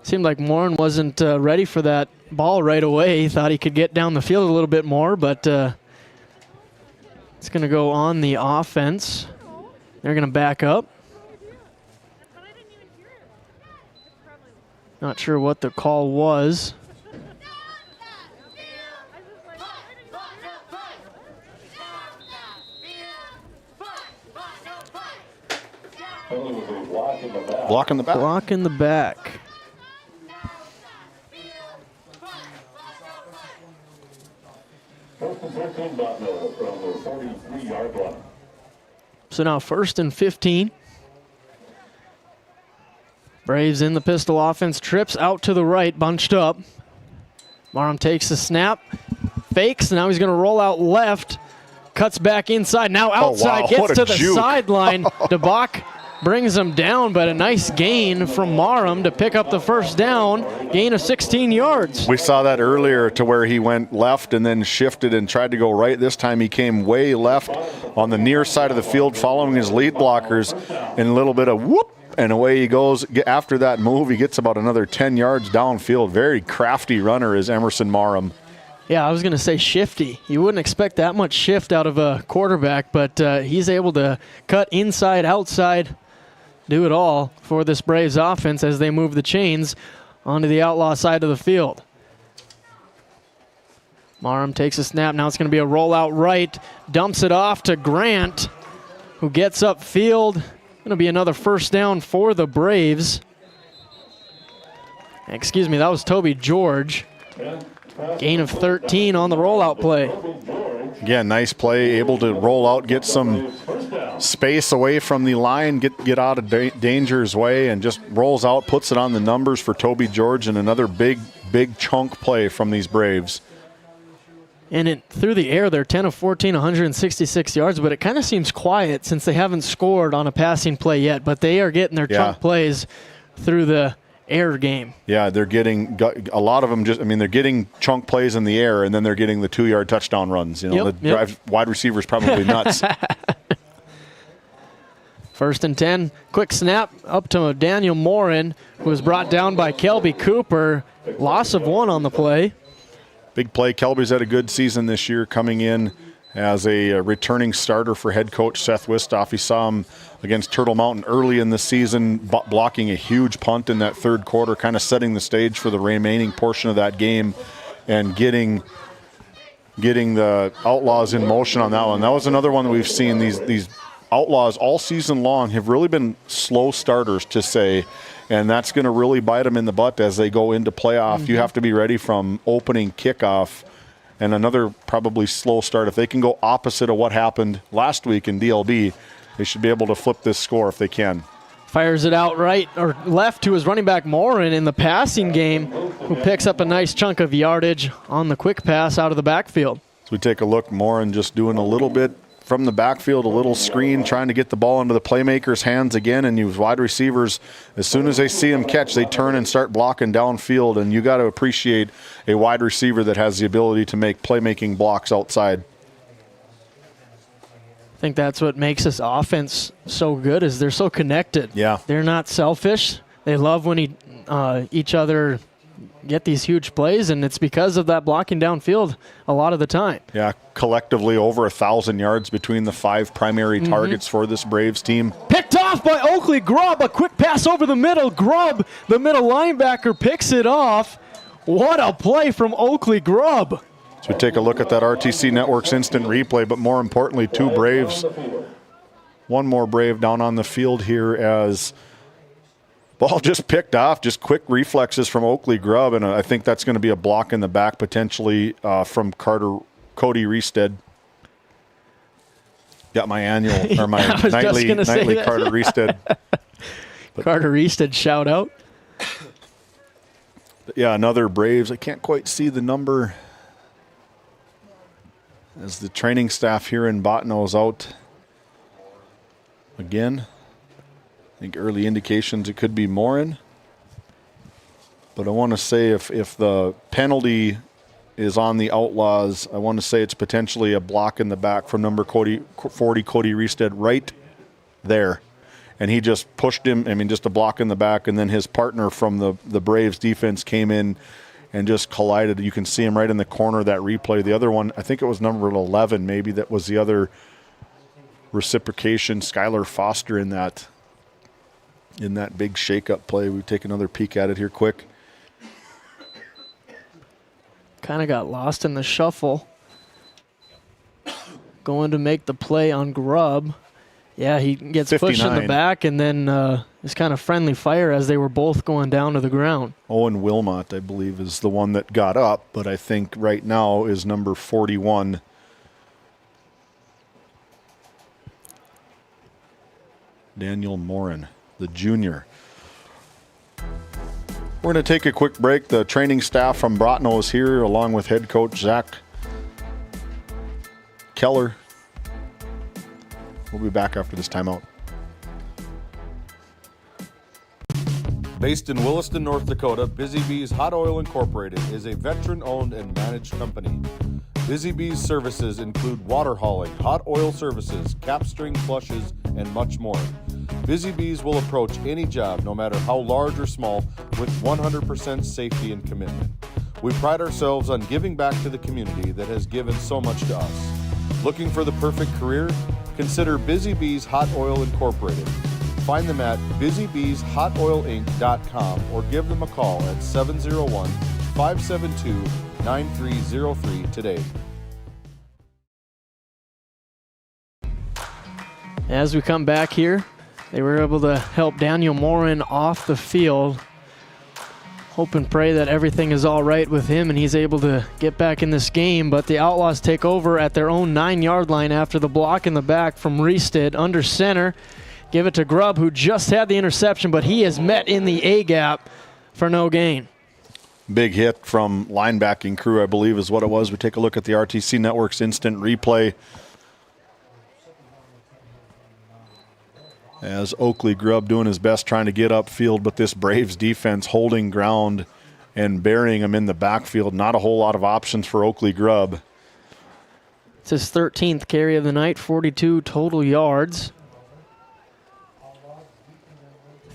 Seemed like Morin wasn't ready for that ball right away. He thought he could get down the field a little bit more, but it's going to go on the offense. They're going to back up. Not sure what the call was. Block in the back. Block in the back. So now 1st and 15. Braves in the pistol offense, trips out to the right, bunched up. Marham takes the snap, fakes, and now he's going to roll out left, cuts back inside, now outside, gets to the sideline. DeBach brings him down, but a nice gain from Marham to pick up the 1st down, gain of 16 yards. We saw that earlier to where he went left and then shifted and tried to go right. This time he came way left on the near side of the field following his lead blockers, and a little bit of whoop, and away he goes. After that move, he gets about another 10 yards downfield. Very crafty runner is Emerson Marham. Yeah, I was going to say shifty. You wouldn't expect that much shift out of a quarterback, but he's able to cut inside, outside, do it all for this Braves offense as they move the chains onto the Outlaw side of the field. Marham takes a snap. Now it's going to be a rollout right. Dumps it off to Grant, who gets upfield. Going to be another 1st down for the Braves. Excuse me, that was Toby George. Gain of 13 on the rollout play. Yeah, nice play. Able to roll out, get some space away from the line, get out of danger's way, and just rolls out, puts it on the numbers for Toby George, and another big chunk play from these Braves. And through the air, they're 10 of 14, 166 yards, but it kind of seems quiet since they haven't scored on a passing play yet, but they are getting their chunk plays through the air game. Yeah, they're getting a lot of them. They're getting chunk plays in the air, and then they're getting the 2-yard touchdown runs. That drives wide receivers probably nuts. 1st and 10. Quick snap up to Daniel Morin, who was brought down by Kelby Cooper. Loss of 1 on the play. Big play. Kelby's had a good season this year, coming in as a returning starter for head coach Seth Wistoff. He saw him against Turtle Mountain early in the season, blocking a huge punt in that 3rd quarter, kind of setting the stage for the remaining portion of that game and getting the Outlaws in motion on that one. That was another one that we've seen. These Outlaws all season long have really been slow starters, to say, and that's going to really bite them in the butt as they go into playoff. You have to be ready from opening kickoff. And another probably slow start. If they can go opposite of what happened last week in DLB, they should be able to flip this score if they can. Fires it out right or left to his running back Morin in the passing game, who picks up a nice chunk of yardage on the quick pass out of the backfield. So we take a look. Morin just doing a little bit from the backfield, a little screen, trying to get the ball into the playmaker's hands again. And these wide receivers, as soon as they see him catch, they turn and start blocking downfield. And you got to appreciate a wide receiver that has the ability to make playmaking blocks outside. I think that's what makes this offense so good, is they're so connected. Yeah. They're not selfish. They love when each other get these huge plays, and it's because of that blocking downfield a lot of the time. Yeah, collectively over 1,000 yards between the 5 primary targets for this Braves team. Picked off by Oakley Grubb. A quick pass over the middle. Grubb, the middle linebacker, picks it off. What a play from Oakley Grubb. So we take a look at that RTC Network's instant replay, but more importantly, 2 Braves. One more Brave down on the field here as ball just picked off, just quick reflexes from Oakley Grubb, and I think that's going to be a block in the back potentially from Cody Reestead. Got my annual, or my nightly Carter Reestead. Carter Reestead shout out. Yeah, another Braves. I can't quite see the number as the training staff here in Bottineau is out again. I think early indications it could be Morin. But I want to say if the penalty is on the Outlaws, I want to say it's potentially a block in the back from number 40, Cody Reestead, right there. And he just pushed him, just a block in the back, and then his partner from the Braves defense came in and just collided. You can see him right in the corner of that replay. The other one, I think it was number 11 maybe, that was the other reciprocation, Skylar Foster in that big shake-up play. We take another peek at it here quick. Kind of got lost in the shuffle. Going to make the play on Grubb. Yeah, he gets 59. pushed in the back, and then it's kind of friendly fire as they were both going down to the ground. Owen Wilmot, I believe, is the one that got up, but I think right now is number 41. Daniel Morin, the junior. We're going to take a quick break. The training staff from Bottineau is here, along with head coach Zach Keller. We'll be back after this timeout. Based in Williston, North Dakota, Busy Bees Hot Oil Incorporated is a veteran-owned and managed company. Busy Bees services include water hauling, hot oil services, cap string flushes, and much more. Busy Bees will approach any job, no matter how large or small, with 100% safety and commitment. We pride ourselves on giving back to the community that has given so much to us. Looking for the perfect career? Consider Busy Bees Hot Oil Incorporated. Find them at busybeeshotoilinc.com or give them a call at 701-572-9303 today. As we come back here, they were able to help Daniel Morin off the field. Hope and pray that everything is all right with him and he's able to get back in this game. But the Outlaws take over at their own 9-yard line after the block in the back from Reestead under center. Give it to Grubb, who just had the interception, but he is met in the A-gap for no gain. Big hit from linebacking crew, I believe is what it was. We take a look at the RTC Network's instant replay. As Oakley Grubb doing his best trying to get upfield, but this Braves defense holding ground and burying him in the backfield. Not a whole lot of options for Oakley Grubb. It's his 13th carry of the night, 42 total yards.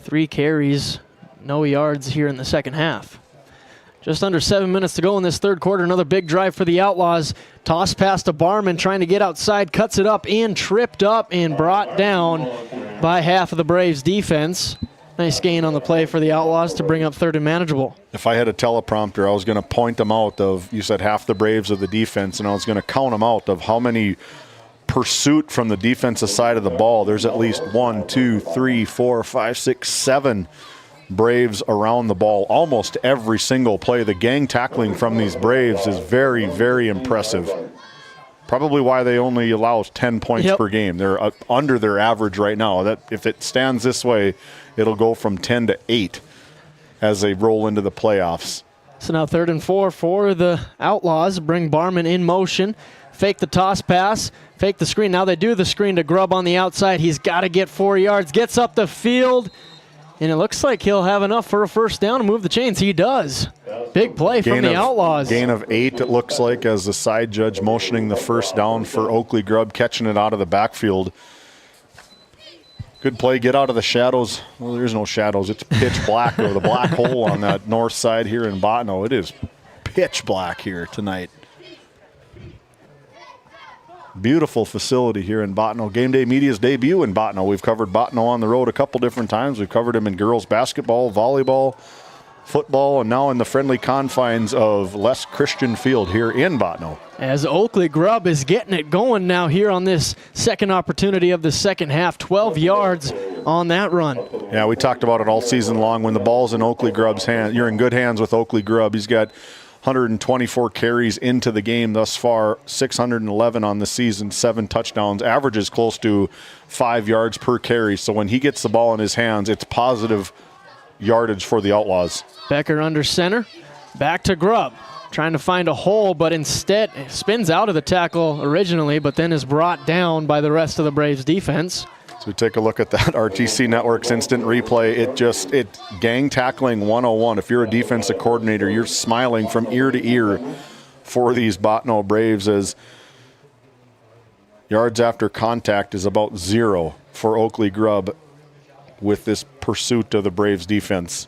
3 carries, no yards here in the second half. Just under 7 minutes to go in this third quarter. Another big drive for the Outlaws. Toss pass to Barman, trying to get outside, cuts it up and tripped up and brought down by half of the Braves defense. Nice gain on the play for the Outlaws to bring up third and manageable. If I had a teleprompter, I was going to point them out of, you said half the Braves of the defense, and I was going to count them out of how many pursuit from the defensive side of the ball. There's at least 1, 2, 3, 4, 5, 6, 7 Braves around the ball almost every single play. The gang tackling from these Braves is very, very impressive. Probably why they only allow 10 points per game. They're under their average right now. That if it stands this way, it'll go from 10 to 8 as they roll into the playoffs. So now 3rd and 4 for the Outlaws. Bring Barman in motion. Fake the toss pass. Fake the screen. Now they do the screen to Grubb on the outside. He's got to get 4 yards. Gets up the field. And it looks like he'll have enough for a first down to move the chains. He does. Big play from the Outlaws. Gain of 8, it looks like, as the side judge motioning the first down for Oakley Grubb, catching it out of the backfield. Good play. Get out of the shadows. Well, there's no shadows. It's pitch black, or the black hole on that north side here in Bottineau. It is pitch black here tonight. Beautiful facility here in Bottineau. Game Day Media's debut in Bottineau. We've covered Bottineau on the road a couple different times. We've covered him in girls basketball, volleyball, football, and now in the friendly confines of Les Christian Field here in Bottineau. As Oakley Grubb is getting it going now here on this second opportunity of the second half. 12 yards on that run. Yeah, we talked about it all season long. When the ball's in Oakley Grubb's hand, you're in good hands with Oakley Grubb. He's got 124 carries into the game thus far, 611 on the season, 7 touchdowns, averages close to 5 yards per carry. So when he gets the ball in his hands, it's positive yardage for the Outlaws. Becker under center, back to Grubb, trying to find a hole, but instead spins out of the tackle originally, but then is brought down by the rest of the Braves defense. So we take a look at that RTC Network's instant replay. It gang tackling 101. If you're a defensive coordinator, you're smiling from ear to ear for these Bottineau Braves, as yards after contact is about 0 for Oakley Grubb with this pursuit of the Braves defense.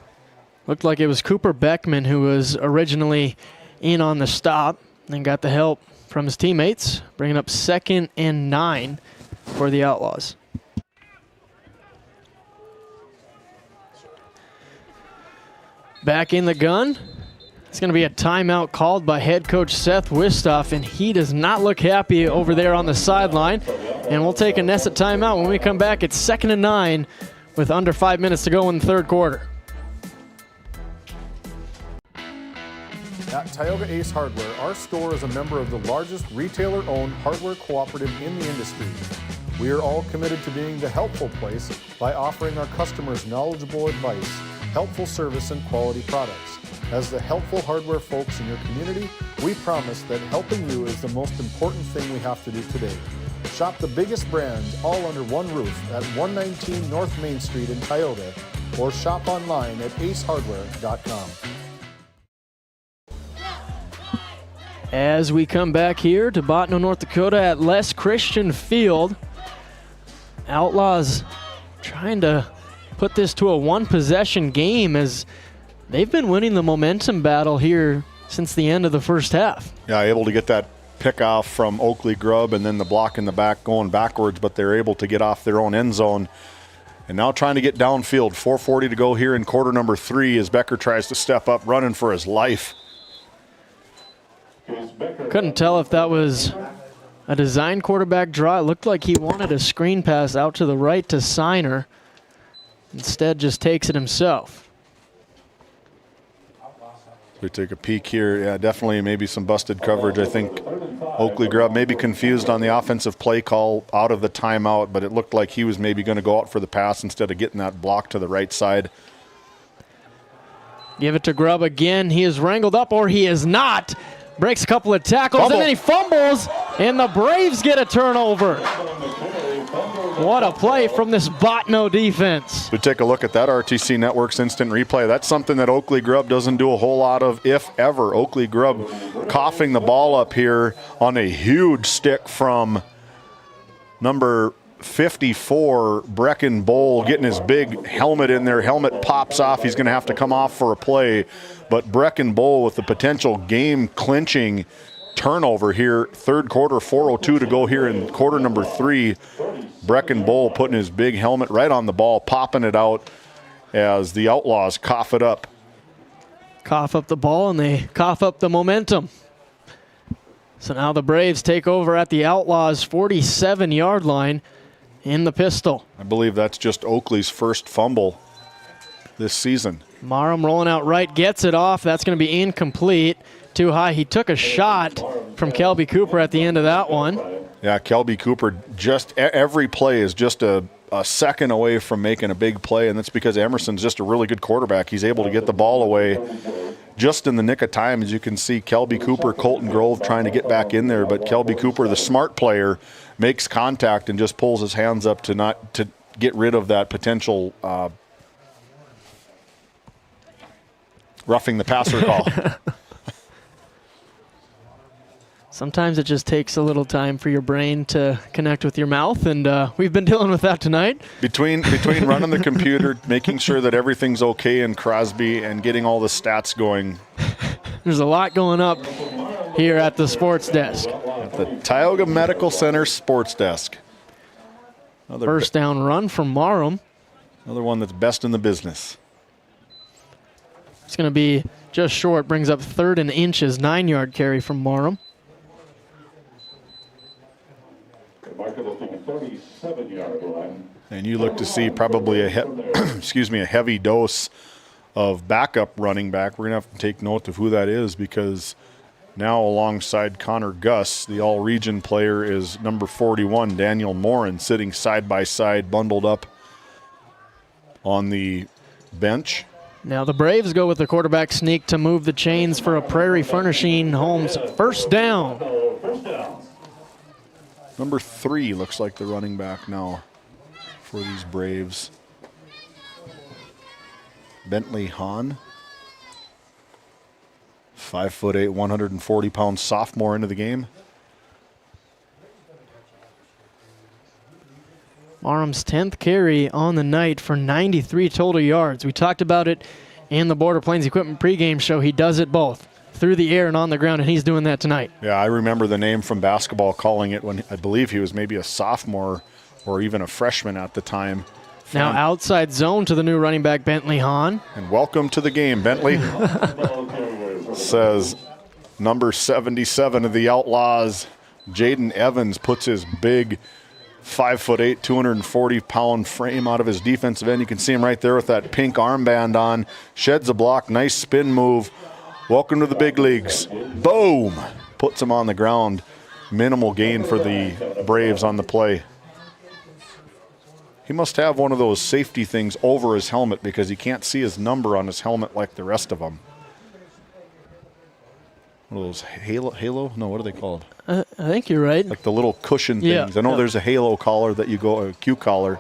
Looked like it was Cooper Beckman who was originally in on the stop and got the help from his teammates, bringing up 2nd and 9 for the Outlaws. Back in the gun. It's going to be a timeout called by head coach Seth Wistoff, and he does not look happy over there on the sideline. And we'll take a Nesset timeout. When we come back, it's 2nd and 9 with under 5 minutes to go in the third quarter. At Tioga Ace Hardware, our store is a member of the largest retailer-owned hardware cooperative in the industry. We are all committed to being the helpful place by offering our customers knowledgeable advice, helpful service, and quality products. As the helpful hardware folks in your community, we promise that helping you is the most important thing we have to do today. Shop the biggest brands all under one roof at 119 North Main Street in Tioga, or shop online at acehardware.com. As we come back here to Bottineau, North Dakota at Les Christian Field, Outlaws trying to put this to a one-possession game, as they've been winning the momentum battle here since the end of the first half. Yeah, able to get that pick off from Oakley Grubb and then the block in the back going backwards, but they're able to get off their own end zone. And now trying to get downfield. 4:40 to go here in quarter number 3 as Becker tries to step up, running for his life. Couldn't tell if that was a design quarterback draw. It looked like he wanted a screen pass out to the right to Signer. Instead, just takes it himself. We take a peek here. Yeah, definitely maybe some busted coverage. I think Oakley Grubb maybe confused on the offensive play call out of the timeout, but it looked like he was maybe going to go out for the pass instead of getting that block to the right side. Give it to Grubb again. He is wrangled up, or he is not. Breaks a couple of tackles, and then he fumbles, and the Braves get a turnover. What a play from this Bottineau defense. We take a look at that RTC Network's instant replay. That's something that Oakley Grubb doesn't do a whole lot of, if ever. Oakley Grubb coughing the ball up here on a huge stick from number 54, Brecken Bowl, getting his big helmet in there. Helmet pops off. He's going to have to come off for a play. But Brecken Bowl with the potential game-clinching turnover here. Third quarter, 4:02 to go here in quarter number 3. Brecken Bowl putting his big helmet right on the ball, popping it out as the Outlaws cough it up. Cough up the ball, and they cough up the momentum. So now the Braves take over at the Outlaws' 47-yard line in the pistol. I believe that's just Oakley's first fumble this season. Marham rolling out right, gets it off. That's going to be incomplete. Too high. He took a shot from Kelby Cooper at the end of that one. Yeah, Kelby Cooper, just every play is just a second away from making a big play, and that's because Emerson's just a really good quarterback. He's able to get the ball away just in the nick of time. As you can see, Kelby Cooper, Colton Grove trying to get back in there, but Kelby Cooper, the smart player, makes contact and just pulls his hands up to get rid of that potential roughing the passer call. Sometimes it just takes a little time for your brain to connect with your mouth, and we've been dealing with that tonight. Between running the computer, making sure that everything's okay in Crosby, and getting all the stats going. There's a lot going up here at the sports desk. At the Tioga Medical Center sports desk. First down run from Marham. Another one that's best in the business. It's going to be just short, brings up 3rd and inches, 9-yard carry from Marham. And you look to see probably a heavy dose of backup running back. We're going to have to take note of who that is, because now alongside Connor Gus, the all-region player, is number 41, Daniel Morin, sitting side by side, bundled up on the bench. Now the Braves go with the quarterback sneak to move the chains for a Prairie Furnishing Homes first down. Number 3 looks like the running back now for these Braves. Bentley Hahn, 5'8", 140-pound sophomore into the game. Marham's 10th carry on the night for 93 total yards. We talked about it in the Border Plains Equipment pregame show. He does it both, through the air and on the ground, and he's doing that tonight. Yeah, I remember the name from basketball calling it when I believe he was maybe a sophomore or even a freshman at the time. Now outside zone to the new running back, Bentley Hahn. And welcome to the game, Bentley. Says number 77 of the Outlaws, Jaden Evans, puts his big 5'8", 240-pound frame out of his defensive end. You can see him right there with that pink armband on. Sheds a block, nice spin move. Welcome to the big leagues. Boom! Puts him on the ground. Minimal gain for the Braves on the play. He must have one of those safety things over his helmet, because he can't see his number on his helmet like the rest of them. One of those halo? No, what are they called? I think you're right. Like the little cushion things. Yeah. I know there's a halo collar that you go, a Q collar.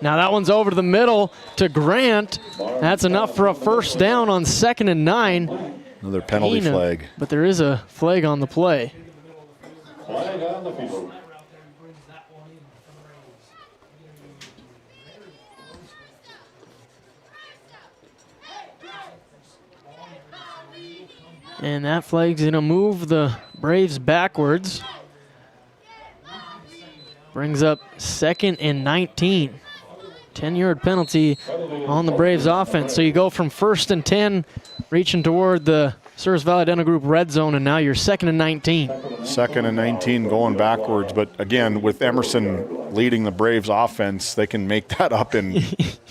Now that one's over to the middle to Grant. That's enough for a first down on 2nd and 9. Another penalty flag. But there is a flag on the play. Flag on the field. And that flag's going to move the Braves backwards. Brings up 2nd and 19. 10-yard penalty on the Braves offense. So you go from 1st and 10, reaching toward the Service Valley Dental Group red zone, and now you're 2nd and 19. 2nd and 19 going backwards. But again, with Emerson leading the Braves offense, they can make that up in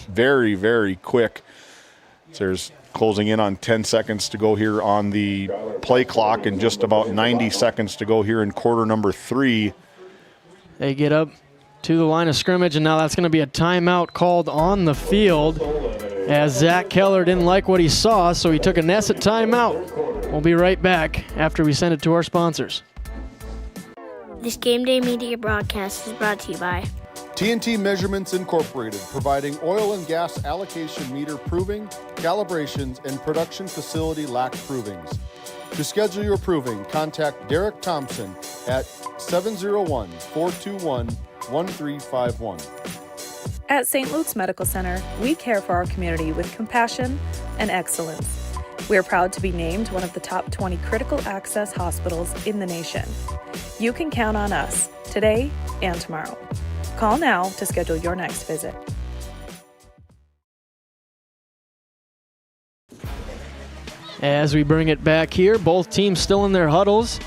very, very quick. So there's closing in on 10 seconds to go here on the play clock, and just about 90 seconds to go here in quarter number 3. They get up to the line of scrimmage, and now that's going to be a timeout called on the field, as Zach Keller didn't like what he saw, so he took a Nesset timeout. We'll be right back after we send it to our sponsors. This Game Day Media broadcast is brought to you by TNT Measurements Incorporated, providing oil and gas allocation meter proving, calibrations, and production facility lac provings. To schedule your proving, contact Derek Thompson at 701-421-1351. At St. Luke's Medical Center, we care for our community with compassion and excellence. We are proud to be named one of the top 20 critical access hospitals in the nation. You can count on us today and tomorrow. Call now to schedule your next visit. As we bring it back here, both teams still in their huddles.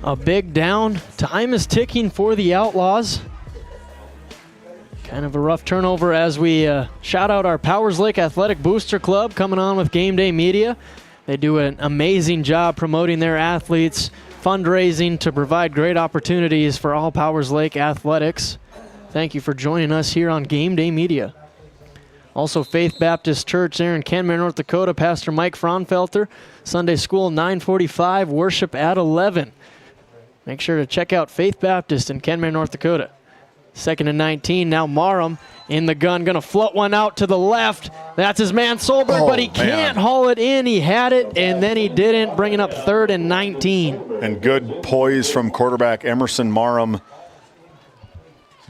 A big down. Time is ticking for the Outlaws. Kind of a rough turnover as we shout out our Powers Lake Athletic Booster Club coming on with Game Day Media. They do an amazing job promoting their athletes, fundraising to provide great opportunities for all Powers Lake athletics. Thank you for joining us here on Game Day Media. Also, Faith Baptist Church there in Kenmare, North Dakota, Pastor Mike Fraunfelter. Sunday school 9:45, worship at 11. Make sure to check out Faith Baptist in Kenmare, North Dakota. 2nd and 19, now Marham in the gun, going to float one out to the left. That's his man Solberg, but he can't haul it in. He had it, and then he didn't, bringing up 3rd and 19. And good poise from quarterback Emerson Marham.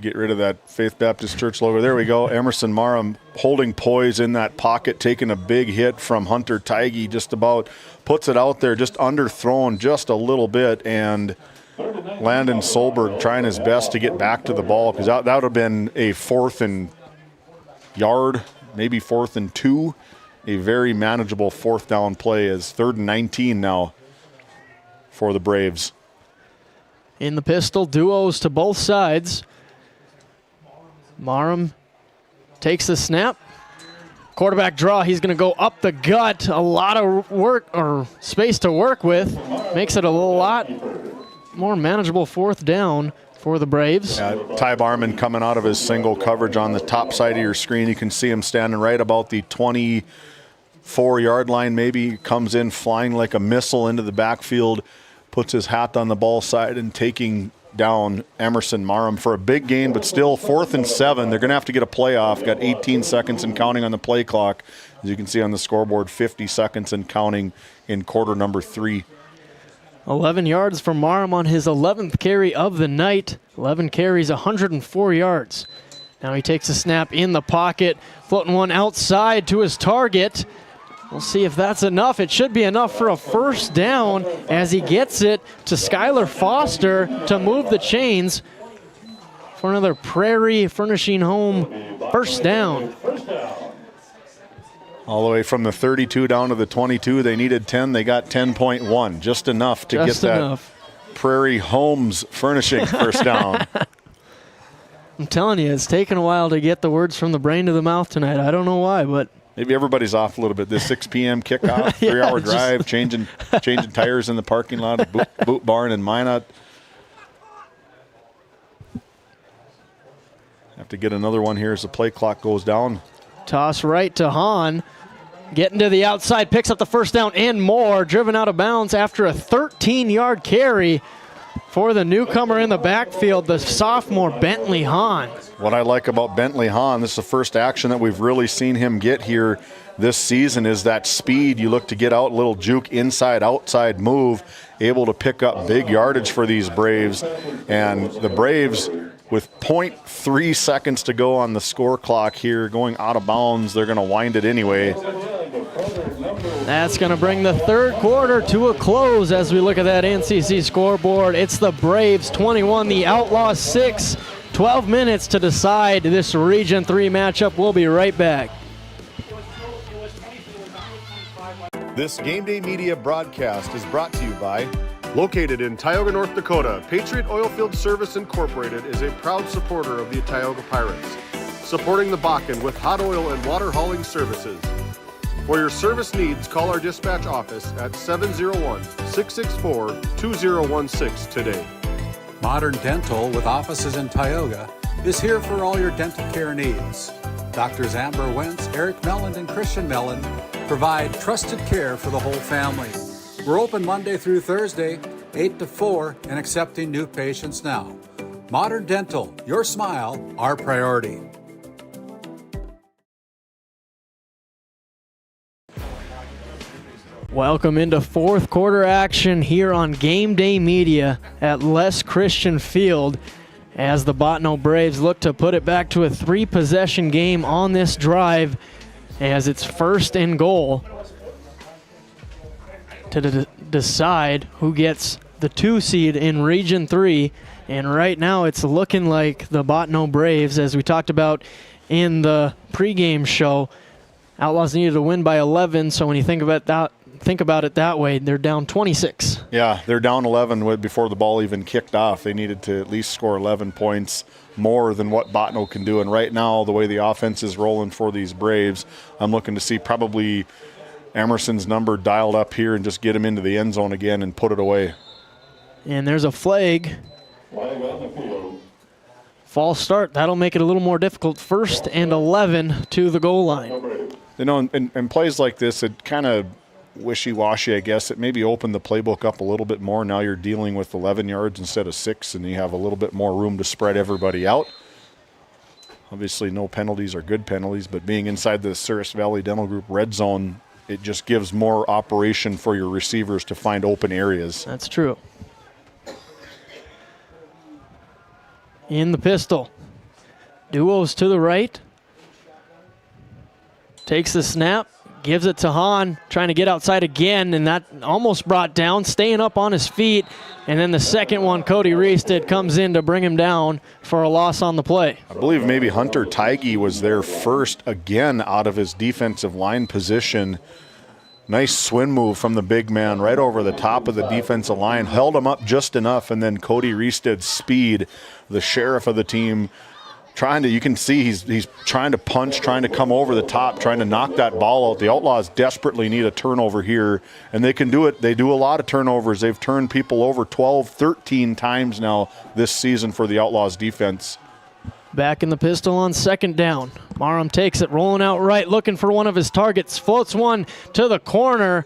Get rid of that Faith Baptist Church logo. There we go. Emerson Marham holding poise in that pocket, taking a big hit from Hunter Tighe. Just about puts it out there, just underthrown just a little bit. And Landon Solberg trying his best to get back to the ball, because that would have been a 4th and yard, maybe 4th and 2. A very manageable 4th down play as 3rd and 19 now for the Braves. In the pistol, duos to both sides. Marham takes the snap. Quarterback draw, he's going to go up the gut. A lot of work or space to work with. Makes it a lot more manageable 4th down for the Braves. Ty Barman coming out of his single coverage on the top side of your screen. You can see him standing right about the 24-yard line maybe. Comes in flying like a missile into the backfield, puts his hat on the ball side and taking down Emerson Marham for a big gain, but still 4th and 7. They're going to have to get a play off. Got 18 seconds and counting on the play clock. As you can see on the scoreboard, 50 seconds and counting in quarter number 3. 11 yards for Marham on his 11th carry of the night. 11 carries, 104 yards. Now he takes a snap in the pocket, floating one outside to his target. We'll see if that's enough. It should be enough for a 1st down as he gets it to Skylar Foster to move the chains for another Prairie Furnishing Home 1st down. All the way from the 32 down to the 22. They needed 10. They got 10.1. Just enough to get that Prairie Homes Furnishing 1st down. I'm telling you, it's taken a while to get the words from the brain to the mouth tonight. I don't know why, but maybe everybody's off a little bit. This 6 p.m. kickoff, 3-hour drive, changing tires in the parking lot at Boot Barn in Minot. Have to get another one here as the play clock goes down. Toss right to Hahn. Getting to the outside, picks up the 1st down and more. Driven out of bounds after a 13-yard carry for the newcomer in the backfield, the sophomore Bentley Hahn. What I like about Bentley Hahn, this is the first action that we've really seen him get here this season, is that speed. You look to get out, a little juke, inside, outside move, able to pick up big yardage for these Braves. And the Braves, with 0.3 seconds to go on the score clock here, going out of bounds, they're going to wind it anyway. That's going to bring the 3rd quarter to a close as we look at that NCC scoreboard. It's the Braves 21, the Outlaws 6. 12 minutes to decide this Region 3 matchup. We'll be right back. This Game Day Media broadcast is brought to you by, located in Tioga, North Dakota, Patriot Oilfield Service Incorporated is a proud supporter of the Tioga Pirates, supporting the Bakken with hot oil and water hauling services. For your service needs, call our dispatch office at 701-664-2016 today. Modern Dental, with offices in Tioga, is here for all your dental care needs. Doctors Amber Wentz, Eric Melland, and Christian Melland provide trusted care for the whole family. We're open Monday through Thursday, 8 to 4, and accepting new patients now. Modern Dental, your smile, our priority. Welcome into fourth quarter action here on Game Day Media at Les Christian Field as the Bottineau Braves look to put it back to a 3-possession game on this drive as it's first and goal to decide who gets the 2 seed in Region 3. And right now it's looking like the Bottineau Braves, as we talked about in the pregame show. Outlaws needed to win by 11, so when you think about it that way, they're down 26. Yeah, they're down 11 before the ball even kicked off. They needed to at least score 11 points more than what Bottineau can do. And right now, the way the offense is rolling for these Braves, I'm looking to see probably Emerson's number dialed up here and just get him into the end zone again and put it away. And there's a flag. False start. That'll make it a little more difficult. 1st and 11 to the goal line. You know, in plays like this, it kind of wishy-washy, I guess. It maybe opened the playbook up a little bit more. Now you're dealing with 11 yards instead of 6, and you have a little bit more room to spread everybody out. Obviously, no penalties are good penalties, but being inside the Souris Valley Dental Group red zone, it just gives more operation for your receivers to find open areas. That's true. In the pistol. Duos to the right. Takes the snap. Gives it to Hahn, trying to get outside again, and that almost brought down, staying up on his feet. And then the second one, Cody Reested comes in to bring him down for a loss on the play. I believe maybe Hunter Tigey was there first again out of his defensive line position. Nice swing move from the big man right over the top of the defensive line. Held him up just enough, and then Cody Reested's speed, the sheriff of the team, you can see he's trying to punch, trying to come over the top, trying to knock that ball out. The Outlaws desperately need a turnover here, and they can do it. They do a lot of turnovers. They've turned people over 12, 13 times now this season for the Outlaws defense. Back in the pistol on 2nd down. Marum takes it, rolling out right, looking for one of his targets. Floats one to the corner.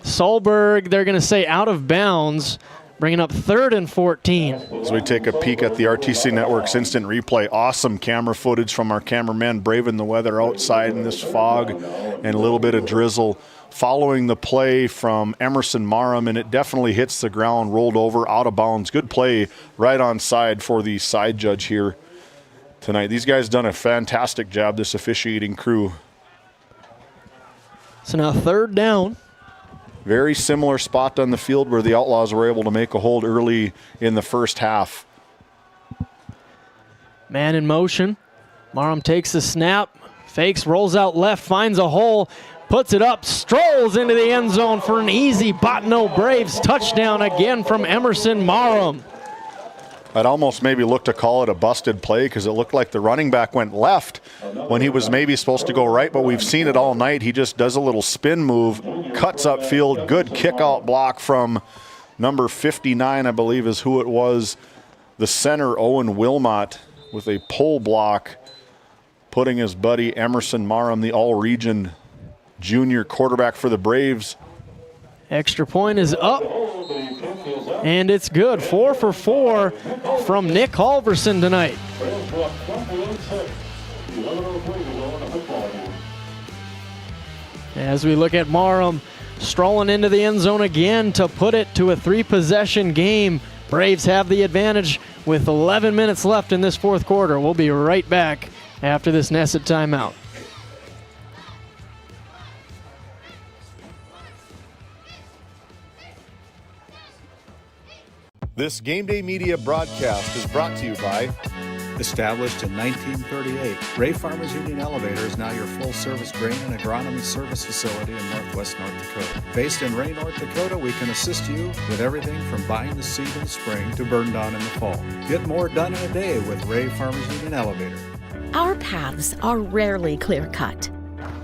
Solberg, they're going to say out of bounds. Bringing up 3rd and 14. As we take a peek at the RTC Network's instant replay, awesome camera footage from our cameraman braving the weather outside in this fog and a little bit of drizzle. Following the play from Emerson Marum, and it definitely hits the ground, rolled over, out of bounds. Good play right on side for the side judge here tonight. These guys done a fantastic job, this officiating crew. So now 3rd down. Very similar spot on the field where the Outlaws were able to make a hold early in the first half. Man in motion. Marum takes the snap, fakes, rolls out left, finds a hole, puts it up, strolls into the end zone for an easy Bottineau Braves touchdown again from Emerson Marum. I'd almost maybe look to call it a busted play because it looked like the running back went left when he was maybe supposed to go right, but we've seen it all night. He just does a little spin move, cuts upfield, good kick-out block from number 59, I believe is who it was, the center, Owen Wilmot, with a pull block, putting his buddy Emerson Marum, the all-region junior quarterback for the Braves. Extra point is up, and it's good. 4 for 4 from Nick Halverson tonight. As we look at Marum strolling into the end zone again to put it to a 3-possession game. Braves have the advantage with 11 minutes left in this 4th quarter. We'll be right back after this nested timeout. This Game Day Media broadcast is brought to you by... Established in 1938, Ray Farmers Union Elevator is now your full-service grain and agronomy service facility in northwest North Dakota. Based in Ray, North Dakota, we can assist you with everything from buying the seed in the spring to burn down in the fall. Get more done in a day with Ray Farmers Union Elevator. Our paths are rarely clear-cut.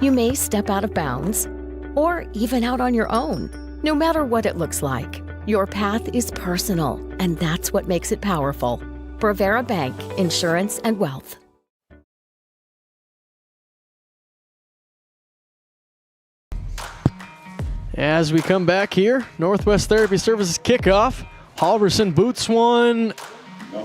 You may step out of bounds, or even out on your own. No matter what it looks like, your path is personal, and that's what makes it powerful. Brevera Bank, Insurance and Wealth. As we come back here, Northwest Therapy Services kickoff. Halverson boots one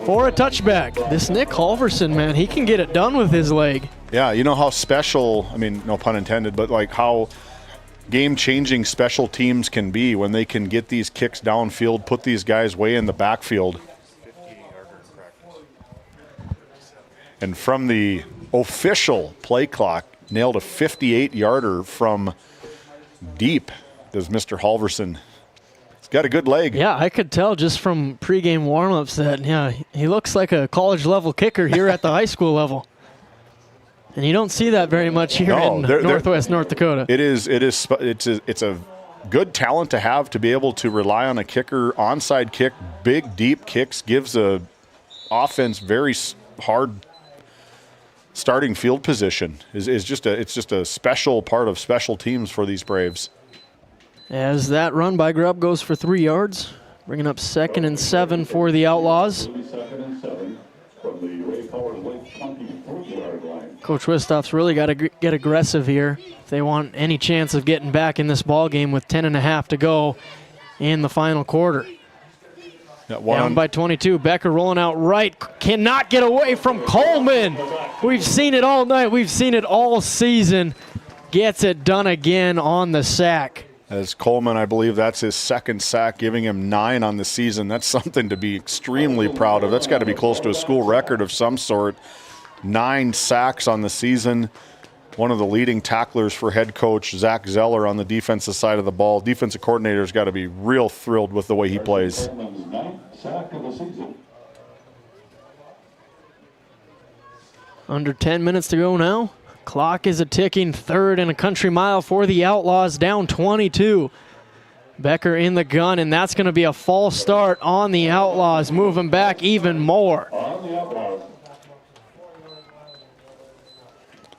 for a touchback. This Nick Halverson, man, he can get it done with his leg. Yeah, you know how special, I mean, no pun intended, but like how game-changing special teams can be when they can get these kicks downfield, put these guys way in the backfield. And from the official play clock, nailed a 58-yarder from deep, does Mr. Halverson. He's got a good leg. Yeah, I could tell just from pregame warm-ups that, yeah, he looks like a college-level kicker here at the high school level. And you don't see that very much here in Northwest North Dakota. It's a good talent to have, to be able to rely on a kicker, onside kick, big, deep kicks, gives a offense very hard starting field position. It's just a special part of special teams for these Braves. As that run by Grubb goes for 3 yards, bringing up 2nd and 7 for the Outlaws. Coach Wistoff's really got to get aggressive here if they want any chance of getting back in this ball game with 10.5 to go in the final quarter. Down by 22. Becker rolling out right. Cannot get away from Coleman. We've seen it all night. We've seen it all season. Gets it done again on the sack. As Coleman, I believe that's his 2nd sack, giving him 9 on the season. That's something to be extremely proud of. That's got to be close to a school record of some sort. 9 sacks on the season. One of the leading tacklers for head coach Zach Zeller on the defensive side of the ball. Defensive coordinator's got to be real thrilled with the way he plays. Under 10 minutes to go now. Clock is a ticking. 3rd and a country mile for the Outlaws, down 22. Becker in the gun, and that's going to be a false start on the Outlaws, moving back even more.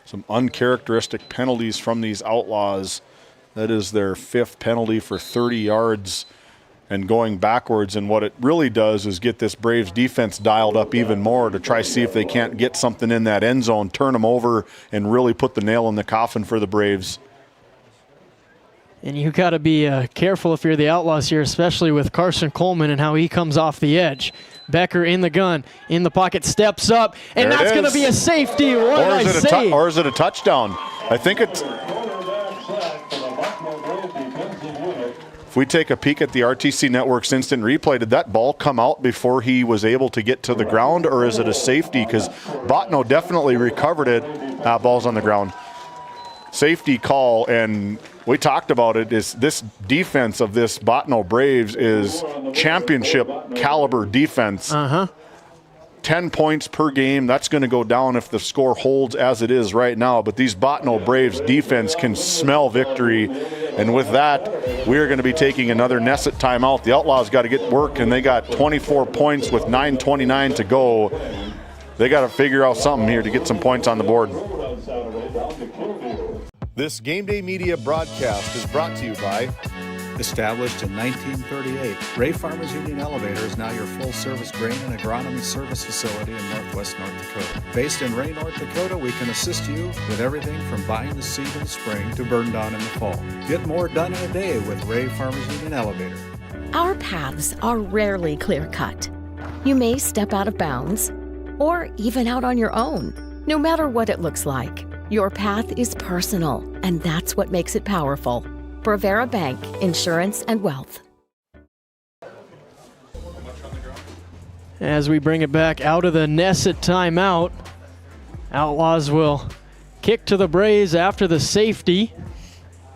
Some uncharacteristic penalties from these Outlaws. That is their 5th penalty for 30 yards and going backwards. And what it really does is get this Braves defense dialed up even more to try to see if they can't get something in that end zone, turn them over, and really put the nail in the coffin for the Braves. And you got to be careful if you're the Outlaws here, especially with Carson Coleman and how he comes off the edge. Becker in the gun, in the pocket, steps up, and that's going to be a safety. What did I say? Or is it a touchdown? I think it's... If we take a peek at the RTC Network's instant replay, did that ball come out before he was able to get to the ground, or is it a safety? Because Bottineau definitely recovered it. Ball's on the ground. Safety call, and we talked about it, is this defense of this Bottineau Braves is championship caliber defense. 10 points per game. That's going to go down if the score holds as it is right now. But these Bottineau Braves defense can smell victory. And with that, we are going to be taking another Nesset timeout. The Outlaws got to get work, and they got 24 points with 9:29 to go. They got to figure out something here to get some points on the board. This Game Day Media broadcast is brought to you by... Established in 1938, Ray Farmers Union Elevator is now your full-service grain and agronomy service facility in Northwest North Dakota. Based in Ray, North Dakota, we can assist you with everything from buying the seed in the spring to burn down in the fall. Get more done in a day with Ray Farmers Union Elevator. Our paths are rarely clear-cut. You may step out of bounds, or even out on your own. No matter what it looks like, your path is personal, and that's what makes it powerful. Bravera Bank, Insurance and Wealth. As we bring it back out of the Nesset timeout, Outlaws will kick to the Braves after the safety.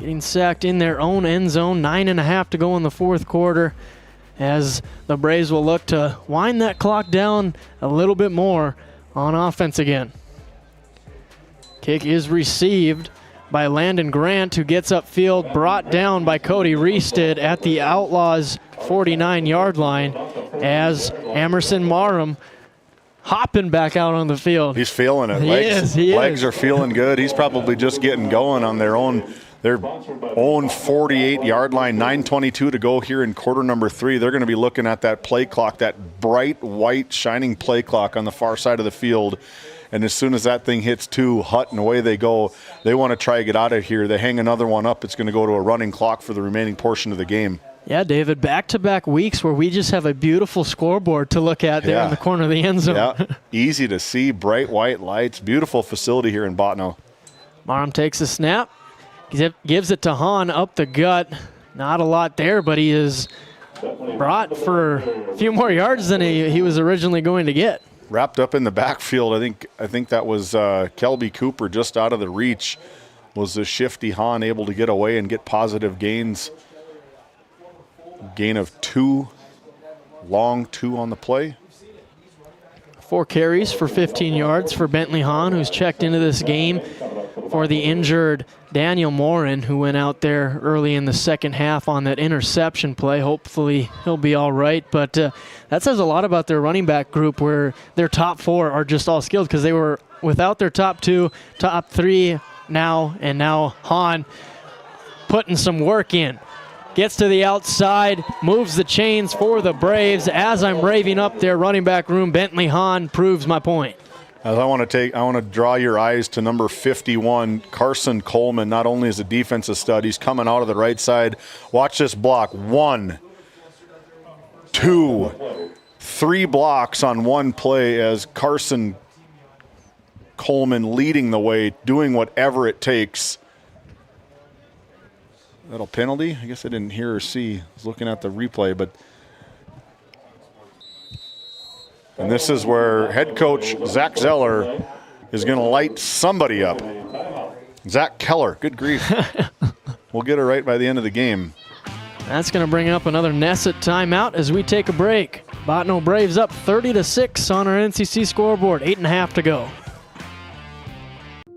Getting sacked in their own end zone. 9.5 to go in the 4th quarter, as the Braves will look to wind that clock down a little bit more on offense again. Kick is received by Landon Grant, who gets upfield, brought down by Cody Reested at the Outlaws' 49-yard line, as Emerson Marham hopping back out on the field. He's feeling it. Legs are feeling good. He's probably just getting going on their own 48-yard line. 9:22 to go here in quarter number 3. They're going to be looking at that play clock, that bright white shining play clock on the far side of the field. And as soon as that thing hits 2, hut, and away they go. They want to try to get out of here. They hang another one up. It's going to go to a running clock for the remaining portion of the game. Yeah, David, back-to-back weeks where we just have a beautiful scoreboard to look at there in the corner of the end zone. Yeah, easy to see, bright white lights, beautiful facility here in Bottineau. Marham takes a snap, gives it to Hahn up the gut. Not a lot there, but he is brought for a few more yards than he was originally going to get. Wrapped up in the backfield, I think that was Kelby Cooper just out of the reach. Was the shifty Hahn able to get away and get positive gains? Gain of 2, long 2 on the play. 4 carries for 15 yards for Bentley Hahn, who's checked into this game for the injured Daniel Morin, who went out there early in the second half on that interception play. Hopefully he'll be all right, but that says a lot about their running back group, where their top 4 are just all skilled, because they were without their top 2, top 3 now, and now Hahn putting some work in. Gets to the outside, moves the chains for the Braves. As I'm raving up their running back room, Bentley Hahn proves my point. As I want to draw your eyes to number 51, Carson Coleman. Not only is a defensive stud, he's coming out of the right side. Watch this block. 1, 2, 3 blocks on one play as Carson Coleman leading the way, doing whatever it takes. Little penalty. I guess I didn't hear or see. I was looking at the replay, but. And this is where head coach Zach Zeller is going to light somebody up. Zach Keller, good grief. We'll get it right by the end of the game. That's going to bring up another Nesset timeout as we take a break. Bottineau Braves up 30-6 on our NCC scoreboard. 8.5 to go.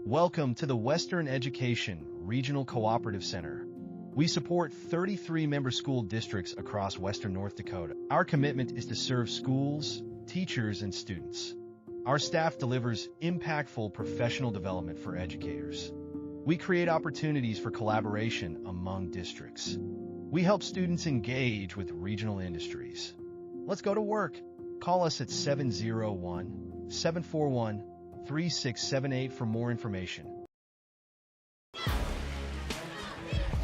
Welcome to the Western Education Regional Cooperative Center. We support 33 member school districts across Western North Dakota. Our commitment is to serve schools, teachers, and students. Our staff delivers impactful professional development for educators. We create opportunities for collaboration among districts. We help students engage with regional industries. Let's go to work. Call us at 701-741-3678 for more information.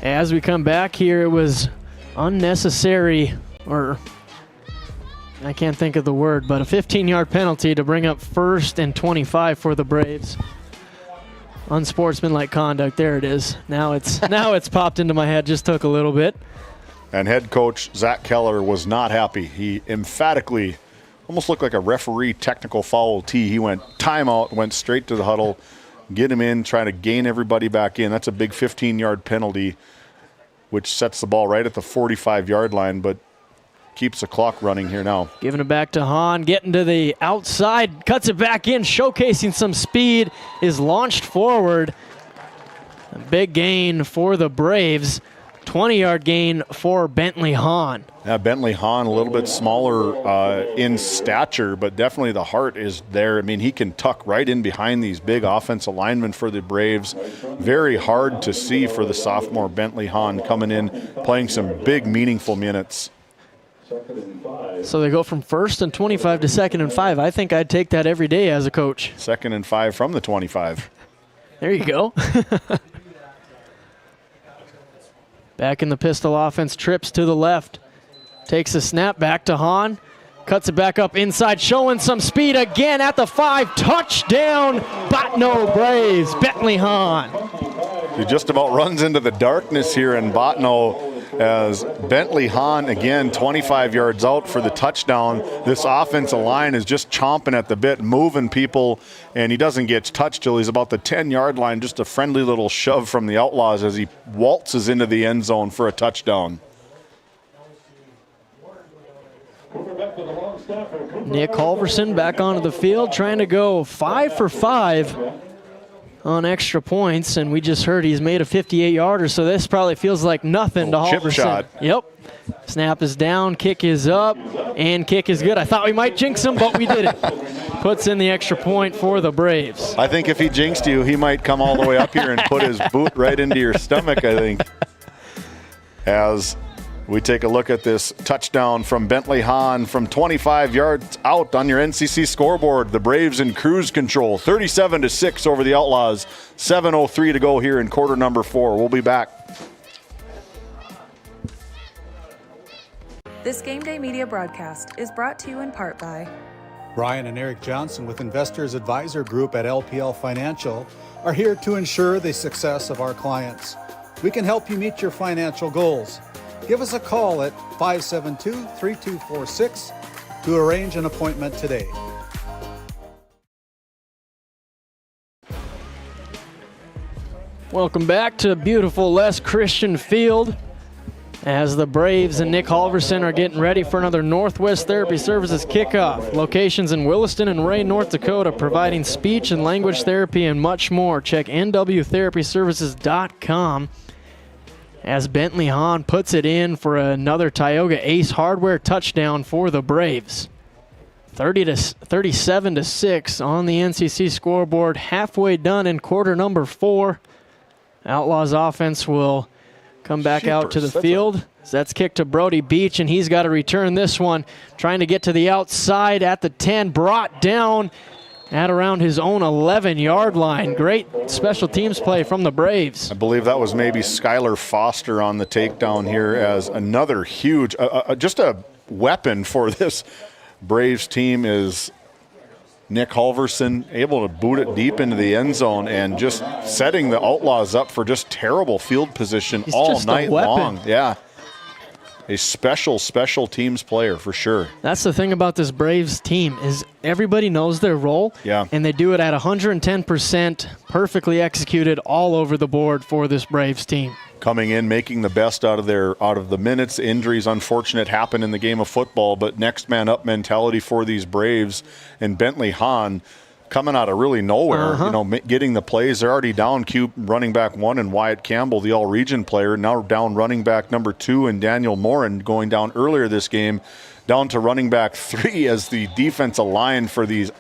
As we come back here, it was unnecessary, or I can't think of the word, but a 15-yard penalty to bring up 1st and 25 for the Braves. Unsportsmanlike conduct. There it is. Now it's popped into my head. Just took a little bit. And head coach Zach Keller was not happy. He emphatically, almost looked like a referee technical foul T. He went timeout, went straight to the huddle, get him in, try to gain everybody back in. That's a big 15-yard penalty, which sets the ball right at the 45-yard line, but keeps the clock running here now. Giving it back to Hahn, getting to the outside, cuts it back in, showcasing some speed, is launched forward. A big gain for the Braves. 20-yard gain for Bentley Hahn. Yeah, Bentley Hahn, a little bit smaller in stature, but definitely the heart is there. I mean, he can tuck right in behind these big offensive linemen for the Braves. Very hard to see for the sophomore Bentley Hahn coming in, playing some big, meaningful minutes. So they go from 1st and 25 to 2nd and 5. I think I'd take that every day as a coach. 2nd and 5 from the 25. There you go. Back in the pistol offense, trips to the left. Takes a snap back to Hahn. Cuts it back up inside, showing some speed again at the 5. Touchdown, Bottineau Braves, Bentley Hahn. He just about runs into the darkness here in Bottineau as Bentley Hahn, again, 25 yards out for the touchdown. This offensive line is just chomping at the bit, moving people, and he doesn't get touched till he's about the 10-yard line. Just a friendly little shove from the Outlaws as he waltzes into the end zone for a touchdown. Nick Halverson back onto the field, trying to go 5 for 5 on extra points, and we just heard he's made a 58-yarder, so this probably feels like nothing to Halverson. Chip shot. Yep. Snap is down, kick is up, and kick is good. I thought we might jinx him, but we didn't. Puts in the extra point for the Braves. I think if he jinxed you, he might come all the way up here and put his boot right into your stomach, I think. As we take a look at this touchdown from Bentley Hahn from 25 yards out on your NCC scoreboard. The Braves in cruise control, 37-6 over the Outlaws. 7:03 to go here in quarter number 4. We'll be back. This Game Day Media broadcast is brought to you in part by Brian and Eric Johnson with Investors Advisor Group at LPL Financial are here to ensure the success of our clients. We can help you meet your financial goals. Give us a call at 572-3246 to arrange an appointment today. Welcome back to beautiful Les Christian Field as the Braves and Nick Halverson are getting ready for another Northwest Therapy Services kickoff. Locations in Williston and Ray, North Dakota, providing speech and language therapy and much more. Check nwtherapyservices.com as Bentley Hahn puts it in for another Tioga Ace Hardware touchdown for the Braves. 37-6 on the NCC scoreboard, halfway done in quarter number 4. Outlaws offense will come back out to the field. That's kicked to Brody Beach, and he's got to return this one. Trying to get to the outside at the 10, brought down at around his own 11-yard line. Great special teams play from the Braves. I believe that was maybe Skylar Foster on the takedown here as another huge, just a weapon for this Braves team is Nick Halverson, able to boot it deep into the end zone and just setting the Outlaws up for just terrible field position all night long. Yeah. A special teams player for sure. That's the thing about this Braves team is everybody knows their role. Yeah. And they do it at 110%, perfectly executed all over the board for this Braves team. Coming in, making the best out of the minutes. Injuries, unfortunate, happen in the game of football, but next man up mentality for these Braves. And Bentley Hahn coming out of really nowhere, getting the plays. They're already down running back 1 and Wyatt Campbell, the all-region player, now down running back number 2 and Daniel Morin going down earlier this game, down to running back 3 as the defensive line for these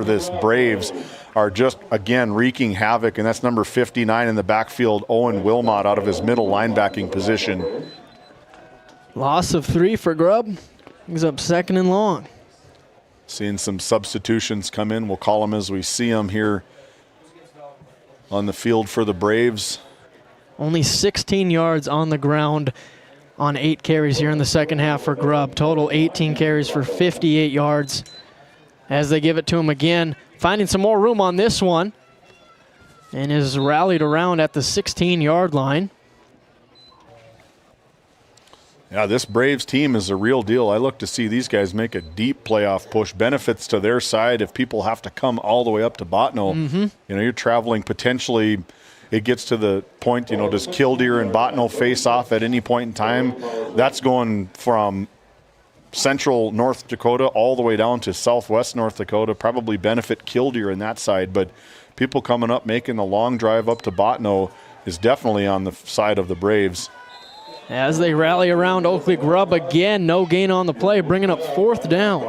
this Braves are just, again, wreaking havoc, and that's number 59 in the backfield, Owen Wilmot, out of his middle linebacking position. Loss of 3 for Grubb. He's up 2nd and long. Seeing some substitutions come in. We'll call them as we see them here on the field for the Braves. Only 16 yards on the ground on 8 carries here in the second half for Grubb. Total 18 carries for 58 yards as they give it to him again. Finding some more room on this one and is rallied around at the 16-yard line. Yeah, this Braves team is a real deal. I look to see these guys make a deep playoff push. Benefits to their side if people have to come all the way up to Bottineau. Mm-hmm. You're traveling potentially. It gets to the point, does Killdeer and Bottineau face off at any point in time? That's going from central North Dakota all the way down to southwest North Dakota, probably benefit Killdeer in that side. But people coming up, making the long drive up to Bottineau is definitely on the side of the Braves. As they rally around Oakley Grubb again, no gain on the play, bringing up 4th down.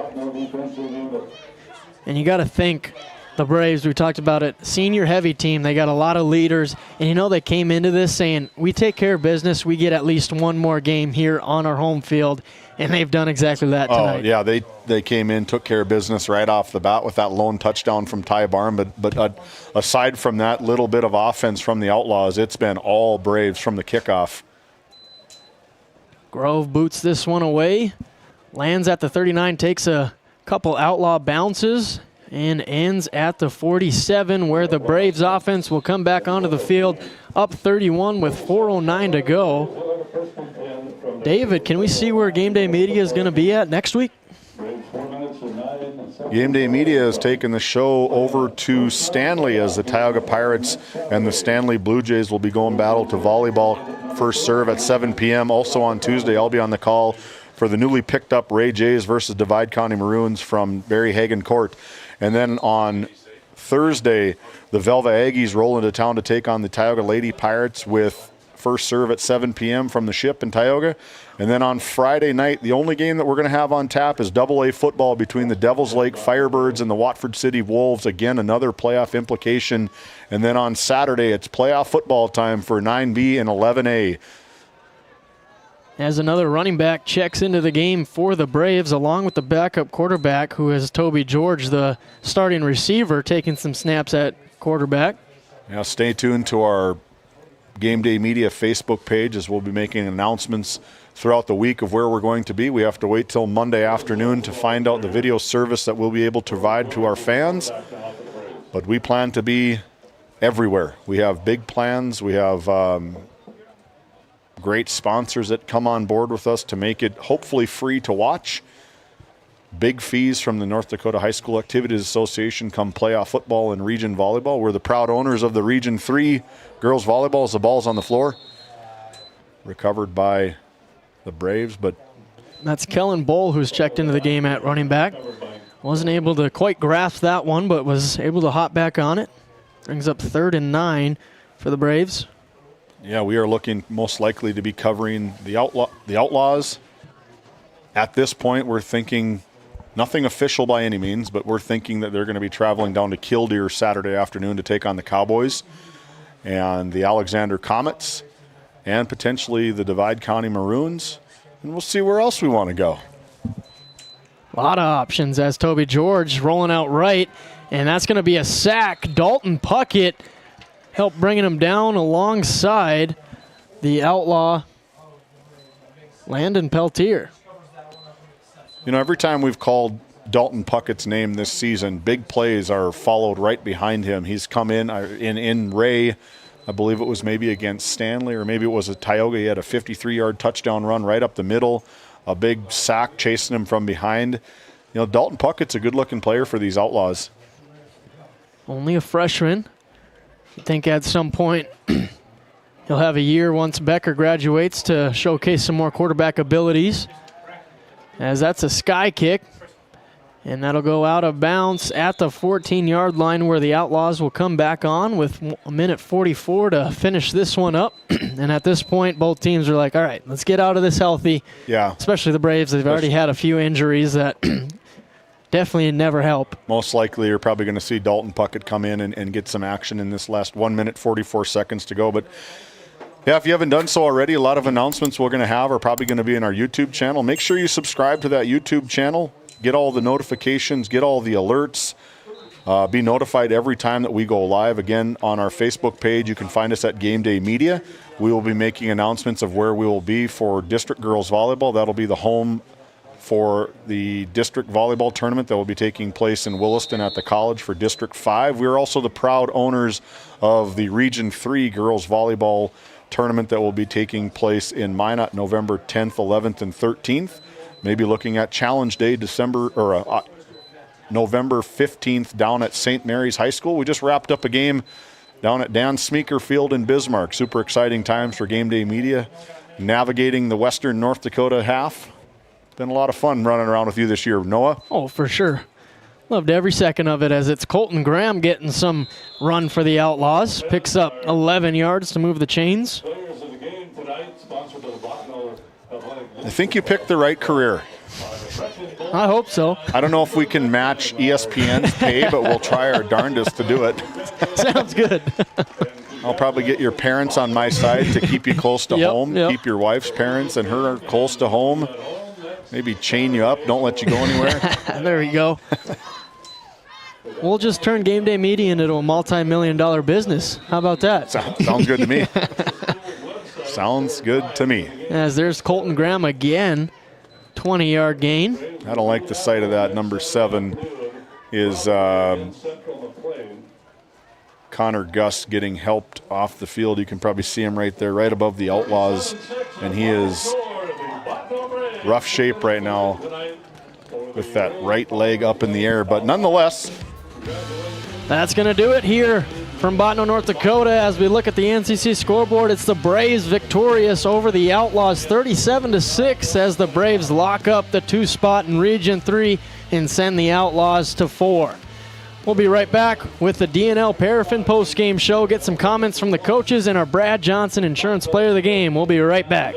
And you got to think, the Braves, we talked about it, senior heavy team. They got a lot of leaders. And they came into this saying, we take care of business. We get at least one more game here on our home field. And they've done exactly that tonight. Oh, yeah, they came in, took care of business right off the bat with that lone touchdown from Ty Barn. But aside from that little bit of offense from the Outlaws, it's been all Braves from the kickoff. Grove boots this one away. Lands at the 39, takes a couple Outlaw bounces, and ends at the 47 where the Braves offense will come back onto the field up 31 with 4:09 to go. David, can we see where Game Day Media is going to be at next week? Game Day Media has taken the show over to Stanley as the Tioga Pirates and the Stanley Blue Jays will be going battle to volleyball. First serve at 7 p.m. Also on Tuesday, I'll be on the call for the newly picked up Ray Jays versus Divide County Maroons from Barry Hagen Court. And then on Thursday, the Velva Aggies roll into town to take on the Tioga Lady Pirates with first serve at 7 p.m. from the Ship in Tioga. And then on Friday night, the only game that we're going to have on tap is AA football between the Devils Lake Firebirds and the Watford City Wolves. Again, another playoff implication. And then on Saturday, it's playoff football time for 9B and 11A. As another running back checks into the game for the Braves, along with the backup quarterback, who is Toby George, the starting receiver, taking some snaps at quarterback. Now stay tuned to our Game Day Media Facebook page as we'll be making announcements throughout the week of where we're going to be. We have to wait till Monday afternoon to find out the video service that we'll be able to provide to our fans. But we plan to be everywhere. We have big plans. We have great sponsors that come on board with us to make it hopefully free to watch. Big fees from the North Dakota High School Activities Association come playoff football and region volleyball. We're the proud owners of the Region 3 girls volleyball as the ball's on the floor. Recovered by the Braves, but that's Kellen Bowl who's checked into the game at running back. Wasn't able to quite grasp that one, but was able to hop back on it. Brings up 3rd and 9 for the Braves. Yeah, we are looking most likely to be covering the Outlaws. At this point, we're thinking nothing official by any means, but we're thinking that they're going to be traveling down to Killdeer Saturday afternoon to take on the Cowboys and the Alexander Comets and potentially the Divide County Maroons. And we'll see where else we want to go. A lot of options as Toby George rolling out right, and that's going to be a sack. Dalton Puckett helped bringing him down alongside the Outlaw Landon Peltier. You know, every time we've called Dalton Puckett's name this season, big plays are followed right behind him. He's come in Ray, I believe it was maybe against Stanley, or maybe it was a Tioga. He had a 53-yard touchdown run right up the middle, a big sack chasing him from behind. You know, Dalton Puckett's a good-looking player for these Outlaws. Only a freshman. I think at some point he'll have a year once Becker graduates to showcase some more quarterback abilities. As that's a sky kick, and that'll go out of bounds at the 14-yard line where the Outlaws will come back on with 1:44 to finish this one up. And at this point, both teams are like, all right, let's get out of this healthy. Yeah. Especially the Braves. They've already had a few injuries that definitely never help. Most likely you're probably going to see Dalton Puckett come in and get some action in this last 1 minute, 44 seconds to go. But yeah, if you haven't done so already, a lot of announcements we're going to have are probably going to be in our YouTube channel. Make sure you subscribe to that YouTube channel. Get all the notifications, get all the alerts. Be notified every time that we go live. Again, on our Facebook page, you can find us at GameDay Media. We will be making announcements of where we will be for District Girls Volleyball. That'll be the home for the district volleyball tournament that will be taking place in Williston at the college for District 5. We're also the proud owners of the Region 3 girls volleyball tournament that will be taking place in Minot November 10th, 11th, and 13th. Maybe looking at Challenge Day November 15th down at St. Mary's High School. We just wrapped up a game down at Dan Smeeker Field in Bismarck. Super exciting times for Game Day Media. Navigating the western North Dakota half. Been a lot of fun running around with you this year, Noah. Oh, for sure. Loved every second of it as it's Colton Graham getting some run for the Outlaws. Picks up 11 yards to move the chains. I think you picked the right career. I hope so. I don't know if we can match ESPN's pay, but we'll try our darndest to do it. Sounds good. I'll probably get your parents on my side to keep you close to home. Yep. Keep your wife's parents and her close to home. Maybe chain you up, don't let you go anywhere. There we go. We'll just turn Game Day Media into a multi-million-dollar business. How about that? Sounds good to me. Sounds good to me. As there's Colton Graham again, 20-yard gain. I don't like the sight of that. Number 7 is Connor Gus getting helped off the field. You can probably see him right there, right above the Outlaws. And he is rough shape right now with that right leg up in the air. But nonetheless, that's going to do it here from Bottineau, North Dakota. As we look at the NCC scoreboard, it's the Braves victorious over the Outlaws 37-6 as the Braves lock up the 2 spot in Region 3 and send the Outlaws to 4. We'll be right back with the D&L Paraffin post-game show, get some comments from the coaches and our Brad Johnson Insurance Player of the Game. We'll be right back.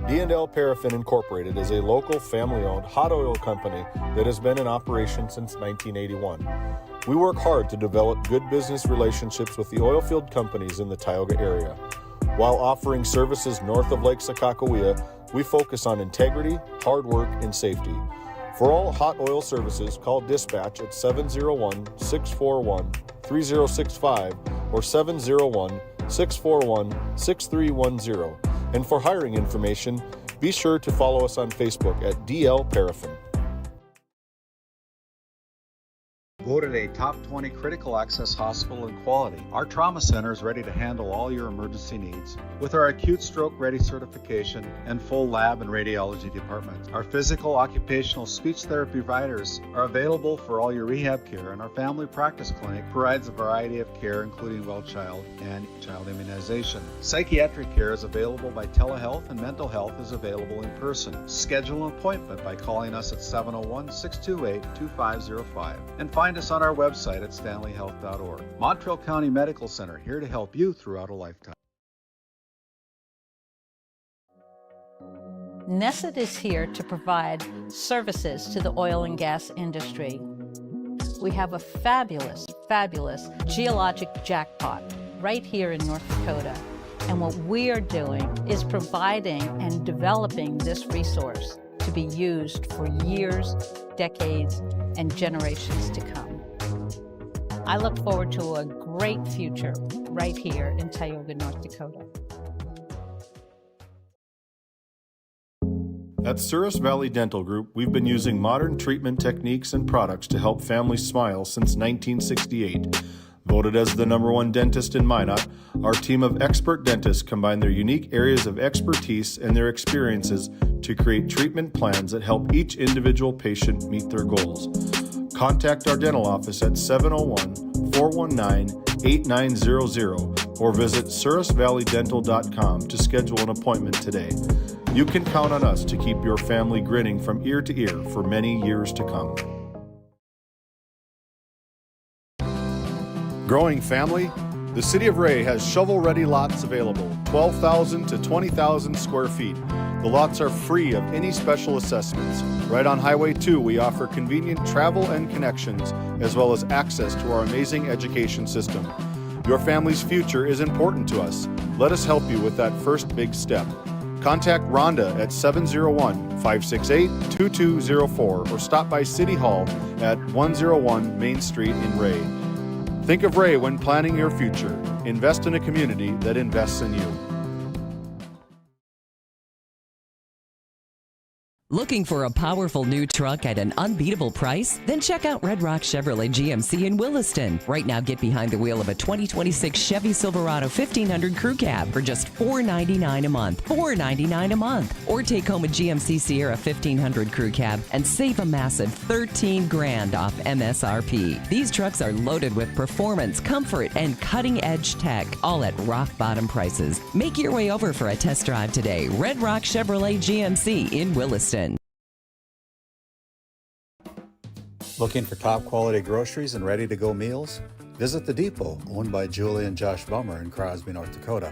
D&L Paraffin Incorporated is a local family-owned hot oil company that has been in operation since 1981. We work hard to develop good business relationships with the oilfield companies in the Tioga area. While offering services north of Lake Sakakawea, we focus on integrity, hard work, and safety. For all hot oil services, call dispatch at 701-641-3065 or 701-641-6310. And for hiring information, be sure to follow us on Facebook at DL Paraffin. Voted a top 20 critical access hospital in quality, our trauma center is ready to handle all your emergency needs. With our acute stroke ready certification and full lab and radiology department, our physical, occupational, speech therapy providers are available for all your rehab care, and our family practice clinic provides a variety of care including well child and child immunization. Psychiatric care is available by telehealth, and mental health is available in person. Schedule an appointment by calling us at 701-628-2505 and find us on our website at stanleyhealth.org. Montreal County Medical Center, here to help you throughout a lifetime. Nesset is here to provide services to the oil and gas industry. We have a fabulous, fabulous geologic jackpot right here in North Dakota. And what we are doing is providing and developing this resource to be used for years, decades, and generations to come. I look forward to a great future right here in Tioga, North Dakota. At Souris Valley Dental Group, we've been using modern treatment techniques and products to help families smile since 1968. Voted as the #1 dentist in Minot, our team of expert dentists combine their unique areas of expertise and their experiences to create treatment plans that help each individual patient meet their goals. Contact our dental office at 701-419-8900 or visit sourisvalleydental.com to schedule an appointment today. You can count on us to keep your family grinning from ear to ear for many years to come. Growing family? The City of Ray has shovel-ready lots available, 12,000 to 20,000 square feet. The lots are free of any special assessments. Right on Highway 2, we offer convenient travel and connections, as well as access to our amazing education system. Your family's future is important to us. Let us help you with that first big step. Contact Rhonda at 701-568-2204 or stop by City Hall at 101 Main Street in Ray. Think of Ray when planning your future. Invest in a community that invests in you. Looking for a powerful new truck at an unbeatable price? Then check out Red Rock Chevrolet GMC in Williston. Right now, get behind the wheel of a 2026 Chevy Silverado 1500 Crew Cab for just $499 a month. $499 a month. Or take home a GMC Sierra 1500 Crew Cab and save a massive $13,000 off MSRP. These trucks are loaded with performance, comfort, and cutting-edge tech, all at rock-bottom prices. Make your way over for a test drive today. Red Rock Chevrolet GMC in Williston. Looking for top quality groceries and ready-to-go meals? Visit The Depot, owned by Julie and Josh Bummer in Crosby, North Dakota.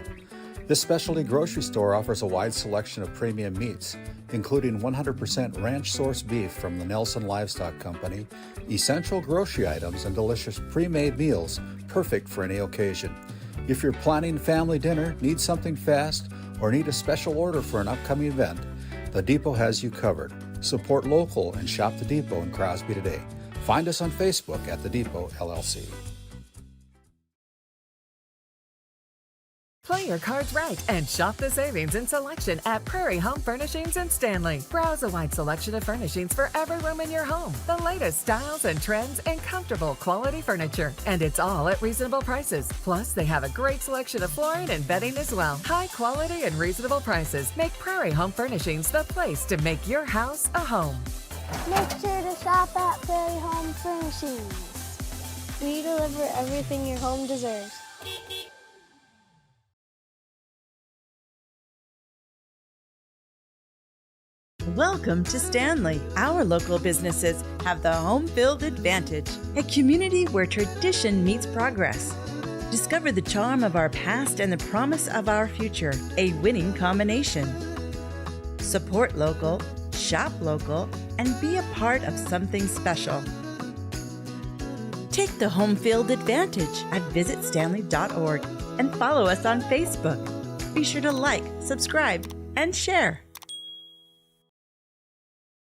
This specialty grocery store offers a wide selection of premium meats, including 100% ranch-sourced beef from the Nelson Livestock Company, essential grocery items, and delicious pre-made meals, perfect for any occasion. If you're planning family dinner, need something fast, or need a special order for an upcoming event, The Depot has you covered. Support local and shop The Depot in Crosby today. Find us on Facebook at The Depot LLC. Play your cards right and shop the savings and selection at Prairie Home Furnishings in Stanley. Browse a wide selection of furnishings for every room in your home. The latest styles and trends and comfortable quality furniture. And it's all at reasonable prices. Plus, they have a great selection of flooring and bedding as well. High quality and reasonable prices make Prairie Home Furnishings the place to make your house a home. Make sure to shop at Prairie Home Furnishings. We deliver everything your home deserves. Welcome to Stanley. Our local businesses have the home field advantage, a community where tradition meets progress. Discover the charm of our past and the promise of our future, a winning combination. Support local, shop local, and be a part of something special. Take the home field advantage at visitstanley.org and follow us on Facebook. Be sure to like, subscribe, and share.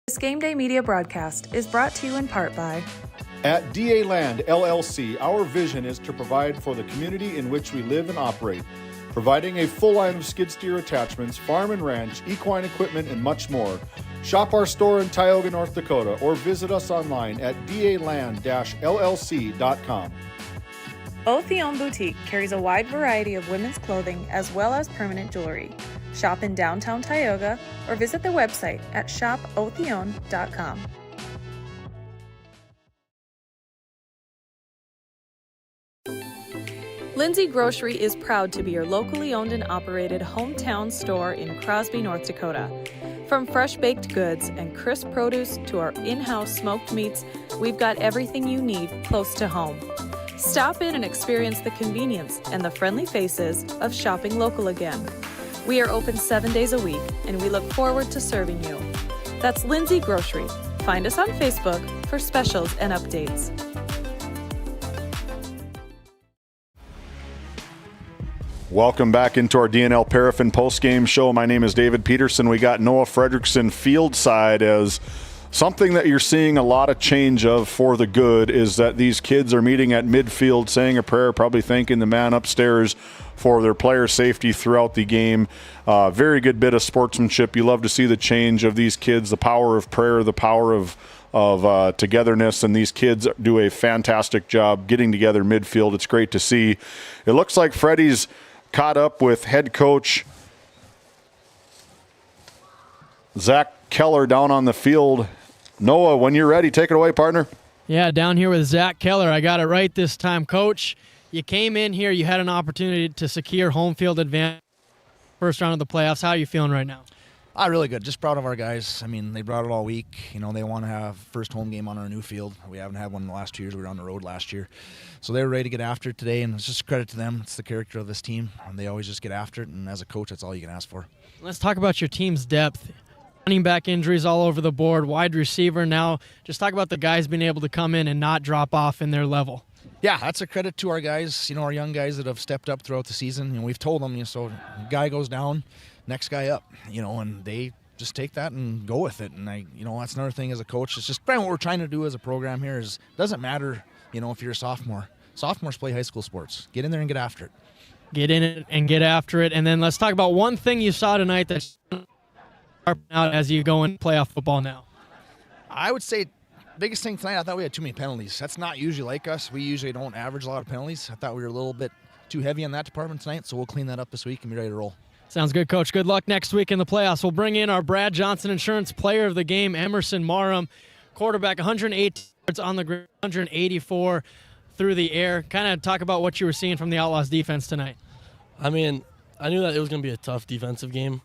This Game Day media broadcast is brought to you in part by At DA Land LLC, our vision is to provide for the community in which we live and operate. providing a full line of skid steer attachments, farm and ranch, equine equipment, and much more. Shop our store in Tioga, North Dakota, or visit us online at daland-llc.com. Otheon Boutique carries a wide variety of women's clothing as well as permanent jewelry. Shop in downtown Tioga or visit their website at shopotheon.com. Lindsay Grocery is proud to be your locally owned and operated hometown store in Crosby, North Dakota. From fresh baked goods and crisp produce to our in-house smoked meats, we've got everything you need close to home. Stop in and experience the convenience and the friendly faces of shopping local again. We are open 7 days a week, and we look forward to serving you. That's Lindsay Grocery. Find us on Facebook for specials and updates. Welcome back into our DNL Paraffin postgame show. My name is David Peterson. We got Noah Fredrickson field side. As something that you're seeing a lot of change of for the good is that these kids are meeting at midfield, saying a prayer, probably thanking the man upstairs for their player safety throughout the game. Very good bit of sportsmanship. You love to see the change of these kids, the power of prayer, the power of togetherness, and these kids do a fantastic job getting together midfield. It's great to see. It looks like Freddie's caught up with head coach Zach Keller down on the field. Noah, when you're ready, take it away, partner. Yeah, down here with Zach Keller. I got it right this time. Coach, you came in here, you had an opportunity to secure home field advantage first round of the playoffs. How are you feeling right now? Really good. Just proud of our guys. I mean, they brought it all week. You know, they want to have first home game on our new field. We haven't had one in the last 2 years. We were on the road last year. So they were ready to get after it today, and it's just a credit to them. It's the character of this team, and they always just get after it, and as a coach, that's all you can ask for. Let's talk about your team's depth. Running back injuries all over the board, wide receiver now. Just talk about the guys being able to come in and not drop off in their level. Yeah, that's a credit to our guys, our young guys that have stepped up throughout the season. We've told them, so guy goes down, next guy up, and they just take that and go with it. And that's another thing as a coach. It's just what we're trying to do as a program here is it doesn't matter, if you're a sophomore. Sophomores play high school sports. Get in there and get after it. Get in it and get after it. And then let's talk about one thing you saw tonight that's out as you go in playoff football now. I would say biggest thing tonight, I thought we had too many penalties. That's not usually like us. We usually don't average a lot of penalties. I thought we were a little bit too heavy on that department tonight, so we'll clean that up this week and be ready to roll. Sounds good, Coach. Good luck next week in the playoffs. We'll bring in our Brad Johnson Insurance Player of the Game, Emerson Marham, quarterback, 108 yards on the ground, 184 through the air. Kind of talk about what you were seeing from the Outlaws defense tonight. I mean, I knew that it was going to be a tough defensive game,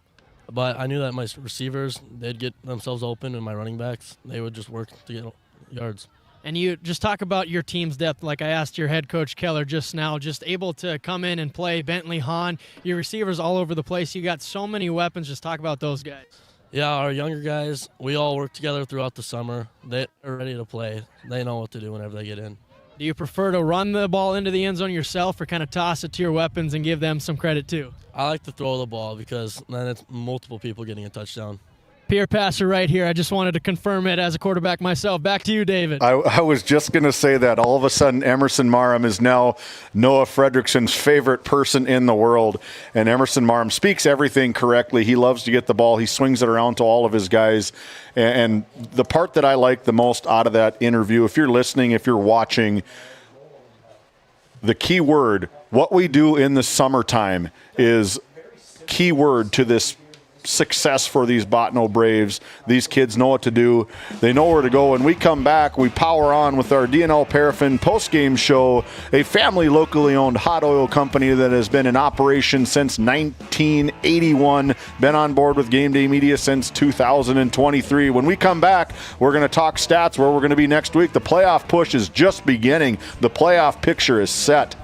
but I knew that my receivers, they'd get themselves open, and my running backs, they would just work to get yards. And you just talk about your team's depth, like I asked your head coach Keller just now, just able to come in and play Bentley Hahn, your receivers all over the place. You got so many weapons. Just talk about those guys. Yeah, our younger guys, we all work together throughout the summer. They're ready to play. They know what to do whenever they get in. Do you prefer to run the ball into the end zone yourself or kind of toss it to your weapons and give them some credit too? I like to throw the ball because then it's multiple people getting a touchdown. Peer passer right here. I just wanted to confirm it as a quarterback myself. Back to you, David. I was just going to say that. All of a sudden, Emerson Marham is now Noah Fredrickson's favorite person in the world. And Emerson Marham speaks everything correctly. He loves to get the ball. He swings it around to all of his guys. And the part that I like the most out of that interview, if you're listening, if you're watching, the key word, what we do in the summertime is key word to this success for these Bottineau Braves. These kids know what to do. They know where to go. When we come back, we power on with our DNL Paraffin post-game show, a family locally owned hot oil company that has been in operation since 1981, been on board with GameDay Media since 2023. When we come back, we're going to talk stats, where we're going to be next week. The playoff push is just beginning. The playoff picture is set.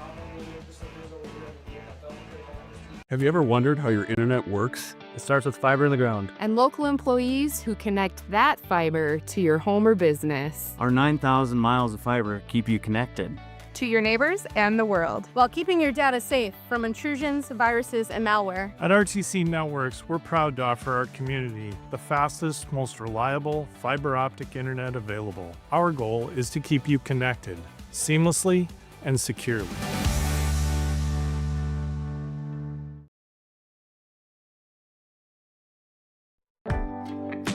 Have you ever wondered how your internet works? It starts with fiber in the ground. And local employees who connect that fiber to your home or business. Our 9,000 miles of fiber keep you connected to your neighbors and the world, while keeping your data safe from intrusions, viruses, and malware. At RTC Networks, we're proud to offer our community the fastest, most reliable fiber optic internet available. Our goal is to keep you connected seamlessly and securely.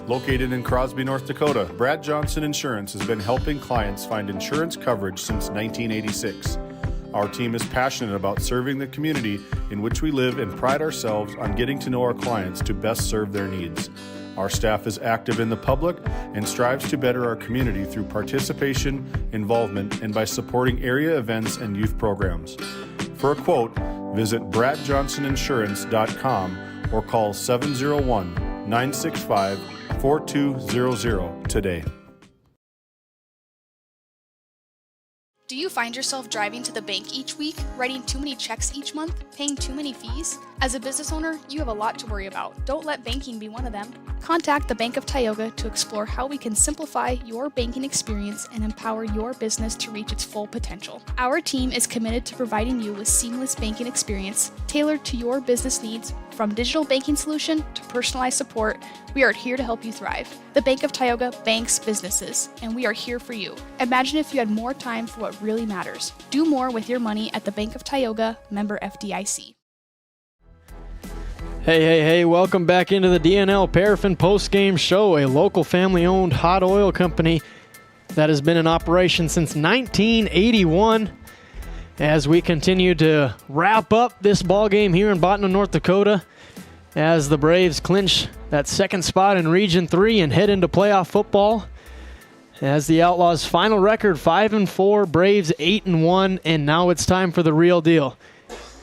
Located in Crosby, North Dakota, Brad Johnson Insurance has been helping clients find insurance coverage since 1986. Our team is passionate about serving the community in which we live and pride ourselves on getting to know our clients to best serve their needs. Our staff is active in the public and strives to better our community through participation, involvement, and by supporting area events and youth programs. For a quote, visit bradjohnsoninsurance.com or call 701-965-4200 today. Do you find yourself driving to the bank each week, writing too many checks each month, paying too many fees? As a business owner, you have a lot to worry about. Don't let banking be one of them. Contact the Bank of Tioga to explore how we can simplify your banking experience and empower your business to reach its full potential. Our team is committed to providing you with seamless banking experience tailored to your business needs. From digital banking solution to personalized support, we are here to help you thrive. The Bank of Tioga banks businesses, and we are here for you. Imagine if you had more time for what really matters. Do more with your money at the Bank of Tioga, member FDIC. Hey, welcome back into the DNL Paraffin Postgame Show, a local family-owned hot oil company that has been in operation since 1981. As we continue to wrap up this ball game here in Bottineau, North Dakota, as the Braves clinch that second spot in Region 3 and head into playoff football. As the Outlaws' final record, 5-4, Braves 8-1, and now it's time for the real deal.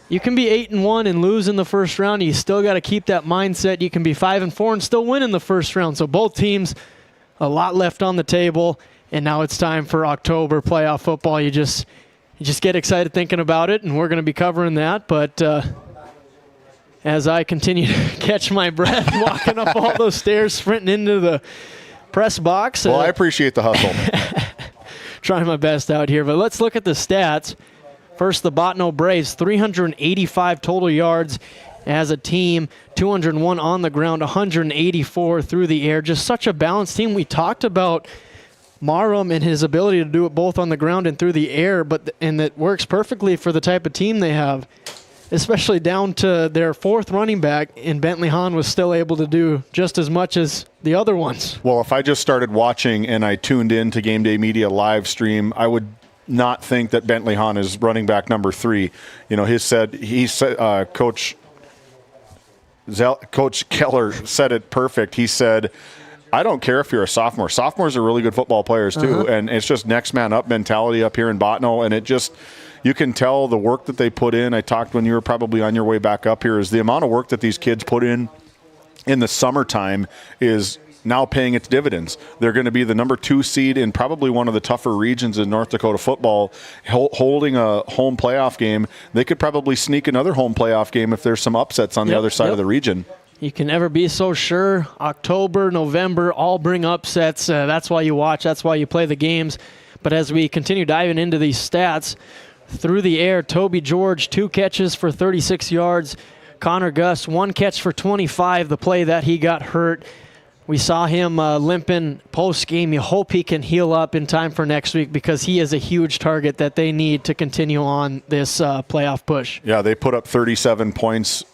You can be 8-1 and lose in the first round. You still got to keep that mindset. You can be 5-4 and still win in the first round. So both teams, a lot left on the table, and now it's time for October playoff football. You just get excited thinking about it, and we're going to be covering that. But as I continue to catch my breath walking up all those stairs, sprinting into the press box. Well, I appreciate the hustle. Trying my best out here. But let's look at the stats. First, the Bottineau Braves, 385 total yards as a team, 201 on the ground, 184 through the air. Just such a balanced team. We talked about Marum and his ability to do it both on the ground and through the air, and that works perfectly for the type of team they have, especially down to their fourth running back, and Bentley Hahn was still able to do just as much as the other ones. Well, if I just started watching and I tuned in to GameDay Media live stream, I would not think that Bentley Hahn is running back number 3. You know, Coach Keller said it perfect. He said, I don't care if you're a sophomore. Sophomores are really good football players too, and it's just next man up mentality up here in Bottineau, and it just, you can tell the work that they put in. I talked when you were probably on your way back up here, is the amount of work that these kids put in the summertime is now paying its dividends. They're going to be the number 2 seed in probably one of the tougher regions in North Dakota football, holding a home playoff game. They could probably sneak another home playoff game if there's some upsets on the other side of the region. You can never be so sure. October, November, all bring upsets. That's why you watch. That's why you play the games. But as we continue diving into these stats, through the air, Toby George, 2 catches for 36 yards. Connor Gus, 1 catch for 25, the play that he got hurt. We saw him limping post-game. You hope he can heal up in time for next week, because he is a huge target that they need to continue on this playoff push. Yeah, they put up 37 points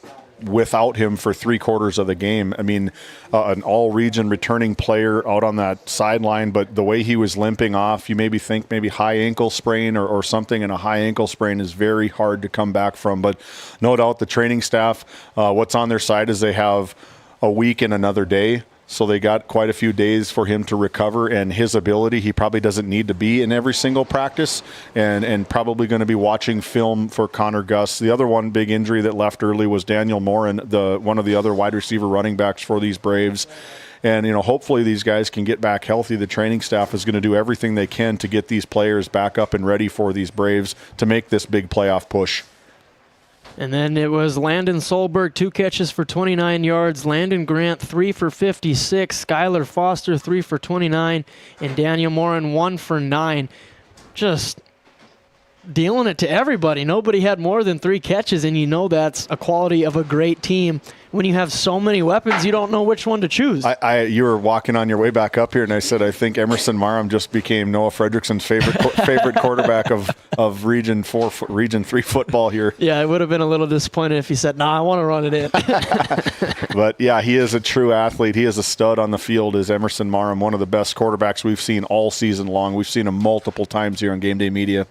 without him for 3/4 of the game. I mean, an all-region returning player out on that sideline, but the way he was limping off, you maybe think high ankle sprain or something, and a high ankle sprain is very hard to come back from. But no doubt the training staff, what's on their side is they have a week and another day. So they got quite a few days for him to recover, and his ability, he probably doesn't need to be in every single practice, and probably going to be watching film for Connor Gus. The other one big injury that left early was Daniel Morin, one of the other wide receiver running backs for these Braves. And, hopefully these guys can get back healthy. The training staff is going to do everything they can to get these players back up and ready for these Braves to make this big playoff push. And then it was Landon Solberg, 2 catches for 29 yards. Landon Grant, 3 for 56. Skylar Foster, 3 for 29. And Daniel Morin, 1 for 9. Just dealing it to everybody. Nobody had more than 3 catches, and you know that's a quality of a great team. When you have so many weapons, you don't know which one to choose. You were walking on your way back up here, and I said, I think Emerson Marham just became Noah Fredrickson's favorite quarterback of Region 3 football here. Yeah, I would have been a little disappointed if he said, I want to run it in. But, yeah, he is a true athlete. He is a stud on the field, is Emerson Marham, one of the best quarterbacks we've seen all season long. We've seen him multiple times here on Game Day Media.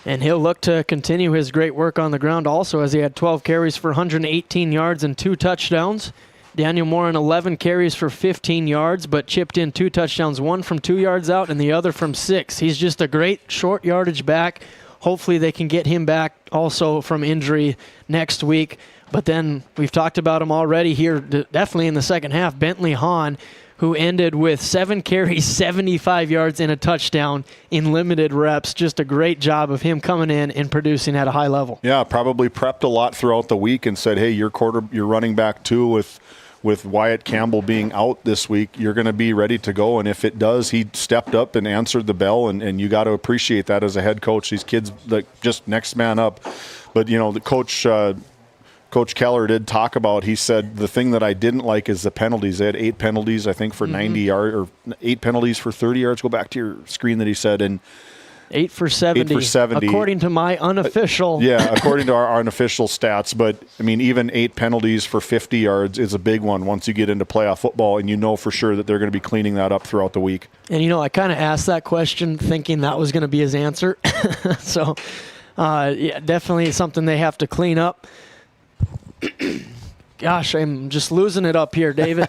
And he'll look to continue his great work on the ground also, as he had 12 carries for 118 yards and 2 touchdowns. Daniel Morin, 11 carries for 15 yards, but chipped in 2 touchdowns, one from 2 yards out and the other from 6. He's just a great short yardage back. Hopefully they can get him back also from injury next week. But then we've talked about him already here, definitely in the second half. Bentley Hahn, who ended with 7 carries, 75 yards, and a touchdown in limited reps. Just a great job of him coming in and producing at a high level. Yeah, probably prepped a lot throughout the week and said, hey, you're running back too with Wyatt Campbell being out this week. You're going to be ready to go. And if it does, he stepped up and answered the bell, and you got to appreciate that as a head coach. These kids, just next man up. But, the coach Coach Keller did talk about, he said, the thing that I didn't like is the penalties. They had 8 penalties, I think, for 90 yards, or 8 penalties for 30 yards. Go back to your screen that he said. And 8 for 70. 8 for 70. According to my unofficial. According to our unofficial stats. But, even 8 penalties for 50 yards is a big one once you get into playoff football, and you know for sure that they're going to be cleaning that up throughout the week. And, I kind of asked that question thinking that was going to be his answer. So, definitely something they have to clean up. Gosh, I'm just losing it up here, David.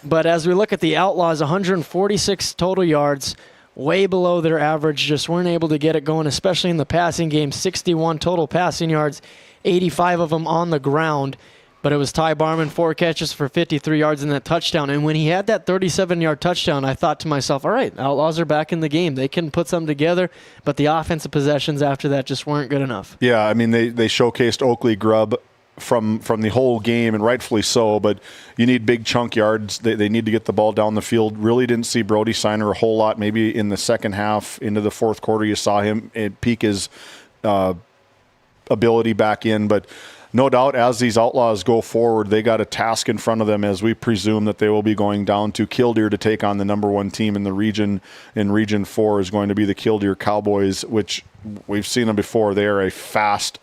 But as we look at the Outlaws, 146 total yards, way below their average. Just weren't able to get it going, especially in the passing game. 61 total passing yards, 85 of them on the ground. But it was Ty Barman, 4 catches for 53 yards and that touchdown. And when he had that 37-yard touchdown, I thought to myself, all right, Outlaws are back in the game. They can put something together. But the offensive possessions after that just weren't good enough. Yeah, they showcased Oakley Grubb from the whole game, and rightfully so, but you need big chunk yards. They need to get the ball down the field. Really didn't see Brody Signer a whole lot. Maybe in the second half into the fourth quarter you saw him peak his ability back in, but no doubt as these Outlaws go forward, they got a task in front of them, as we presume that they will be going down to Killdeer to take on the number 1 team in the region. In Region 4 is going to be the Killdeer Cowboys, which we've seen them before. They are a fast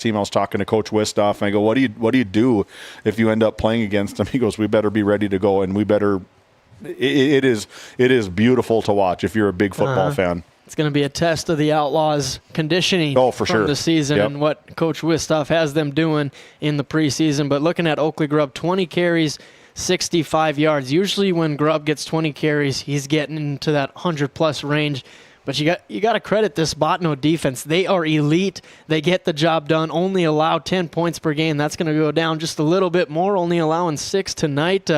team. I was talking to Coach Wistoff, and I go, what do you do if you end up playing against them? He goes, we better be ready to go, and we better – it is beautiful to watch if you're a big football fan. It's going to be a test of the Outlaws' conditioning from the season and what Coach Wistoff has them doing in the preseason. But looking at Oakley Grubb, 20 carries, 65 yards. Usually when Grubb gets 20 carries, he's getting into that 100-plus range. But you got to credit this Bottineau defense. They are elite. They get the job done. Only allow 10 points per game. That's going to go down just a little bit more, only allowing 6 tonight.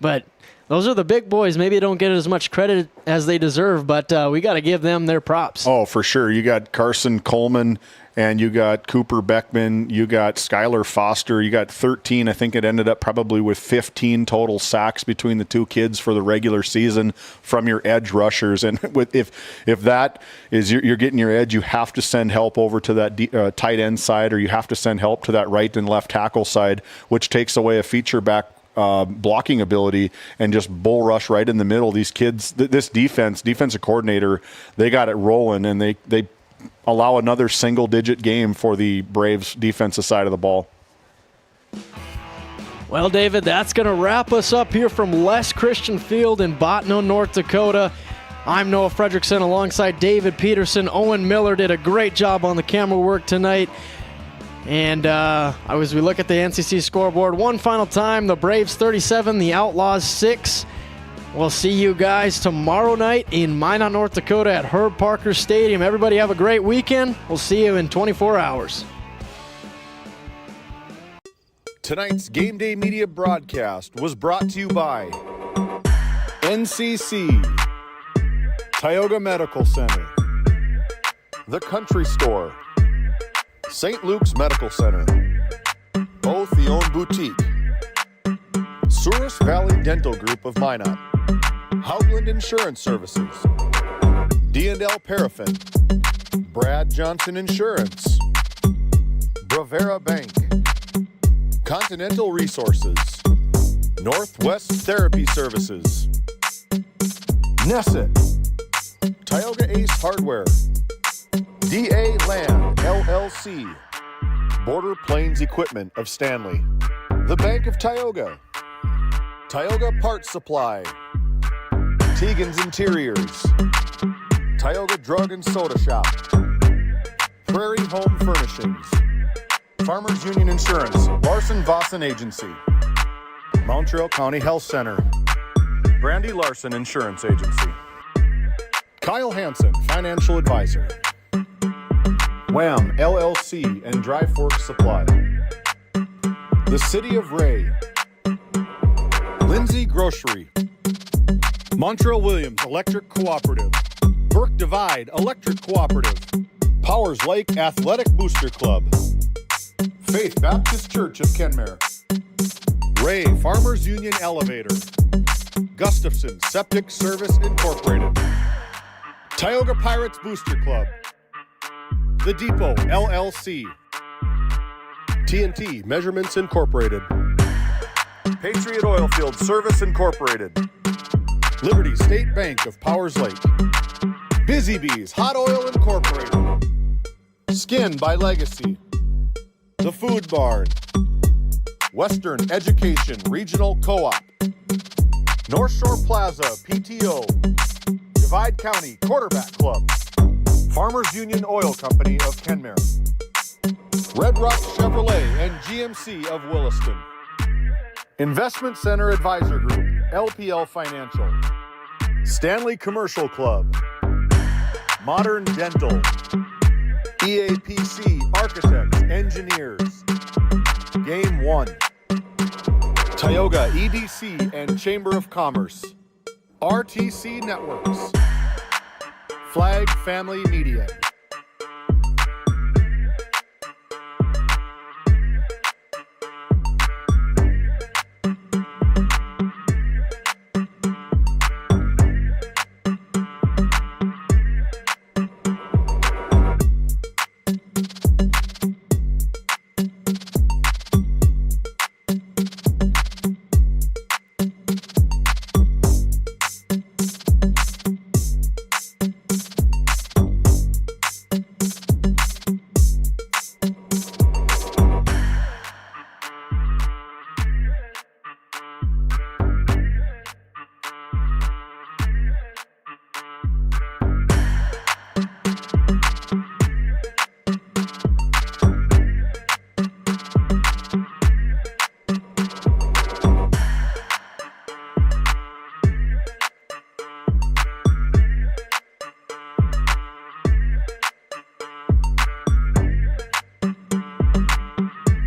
But those are the big boys. Maybe they don't get as much credit as they deserve, but we got to give them their props. Oh, for sure. You got Carson Coleman, and you got Cooper Beckman. You got Skylar Foster. You got 13. I think it ended up probably with 15 total sacks between the two kids for the regular season from your edge rushers. And if that is you're getting your edge, you have to send help over to that tight end side, or you have to send help to that right and left tackle side, which takes away a feature back blocking ability and just bull rush right in the middle. These kids, this defensive coordinator, they got it rolling, and they allow another single-digit game for the Braves defensive side of the ball. Well, David, that's going to wrap us up here from Les Christian Field in Bottineau, North Dakota. I'm Noah Fredrickson alongside David Peterson. Owen Miller did a great job on the camera work tonight. And as we look at the NCC scoreboard, one final time, the Braves 37, the Outlaws 6. We'll see you guys tomorrow night in Minot, North Dakota at Herb Parker Stadium. Everybody have a great weekend. We'll see you in 24 hours. Tonight's Game Day Media broadcast was brought to you by NCC, Tioga Medical Center, The Country Store, St. Luke's Medical Center, Both the Own Boutique, Souris Valley Dental Group of Minot, Hougland Insurance Services, D&L Paraffin, Brad Johnson Insurance, Bravera Bank, Continental Resources, Northwest Therapy Services, Nesset, Tioga Ace Hardware, DA Land LLC, Border Plains Equipment of Stanley, the Bank of Tioga, Tioga Parts Supply, Tegan's Interiors, Tioga Drug and Soda Shop, Prairie Home Furnishings, Farmers Union Insurance, Larson Vossen Agency, Montreal County Health Center, Brandy Larson Insurance Agency, Kyle Hansen, Financial Advisor, Wham! LLC and Dry Fork Supply, the City of Ray, Lindsay Grocery, Montreal Williams Electric Cooperative, Burke Divide Electric Cooperative, Powers Lake Athletic Booster Club, Faith Baptist Church of Kenmare, Ray Farmers Union Elevator, Gustafson Septic Service Incorporated, Tioga Pirates Booster Club, The Depot LLC, TNT Measurements Incorporated, Patriot Oilfield Service Incorporated, Liberty State Bank of Powers Lake, Busy Bees Hot Oil Incorporated, Skin by Legacy, The Food Barn, Western Education Regional Co-op, North Shore Plaza PTO, Divide County Quarterback Club, Farmers Union Oil Company of Kenmare, Red Rock Chevrolet and GMC of Williston, Investment Center Advisor Group, LPL Financial, Stanley Commercial Club, Modern Dental, EAPC Architects, Engineers, Game 1, Tioga EDC and Chamber of Commerce, RTC Networks, Flag Family Media.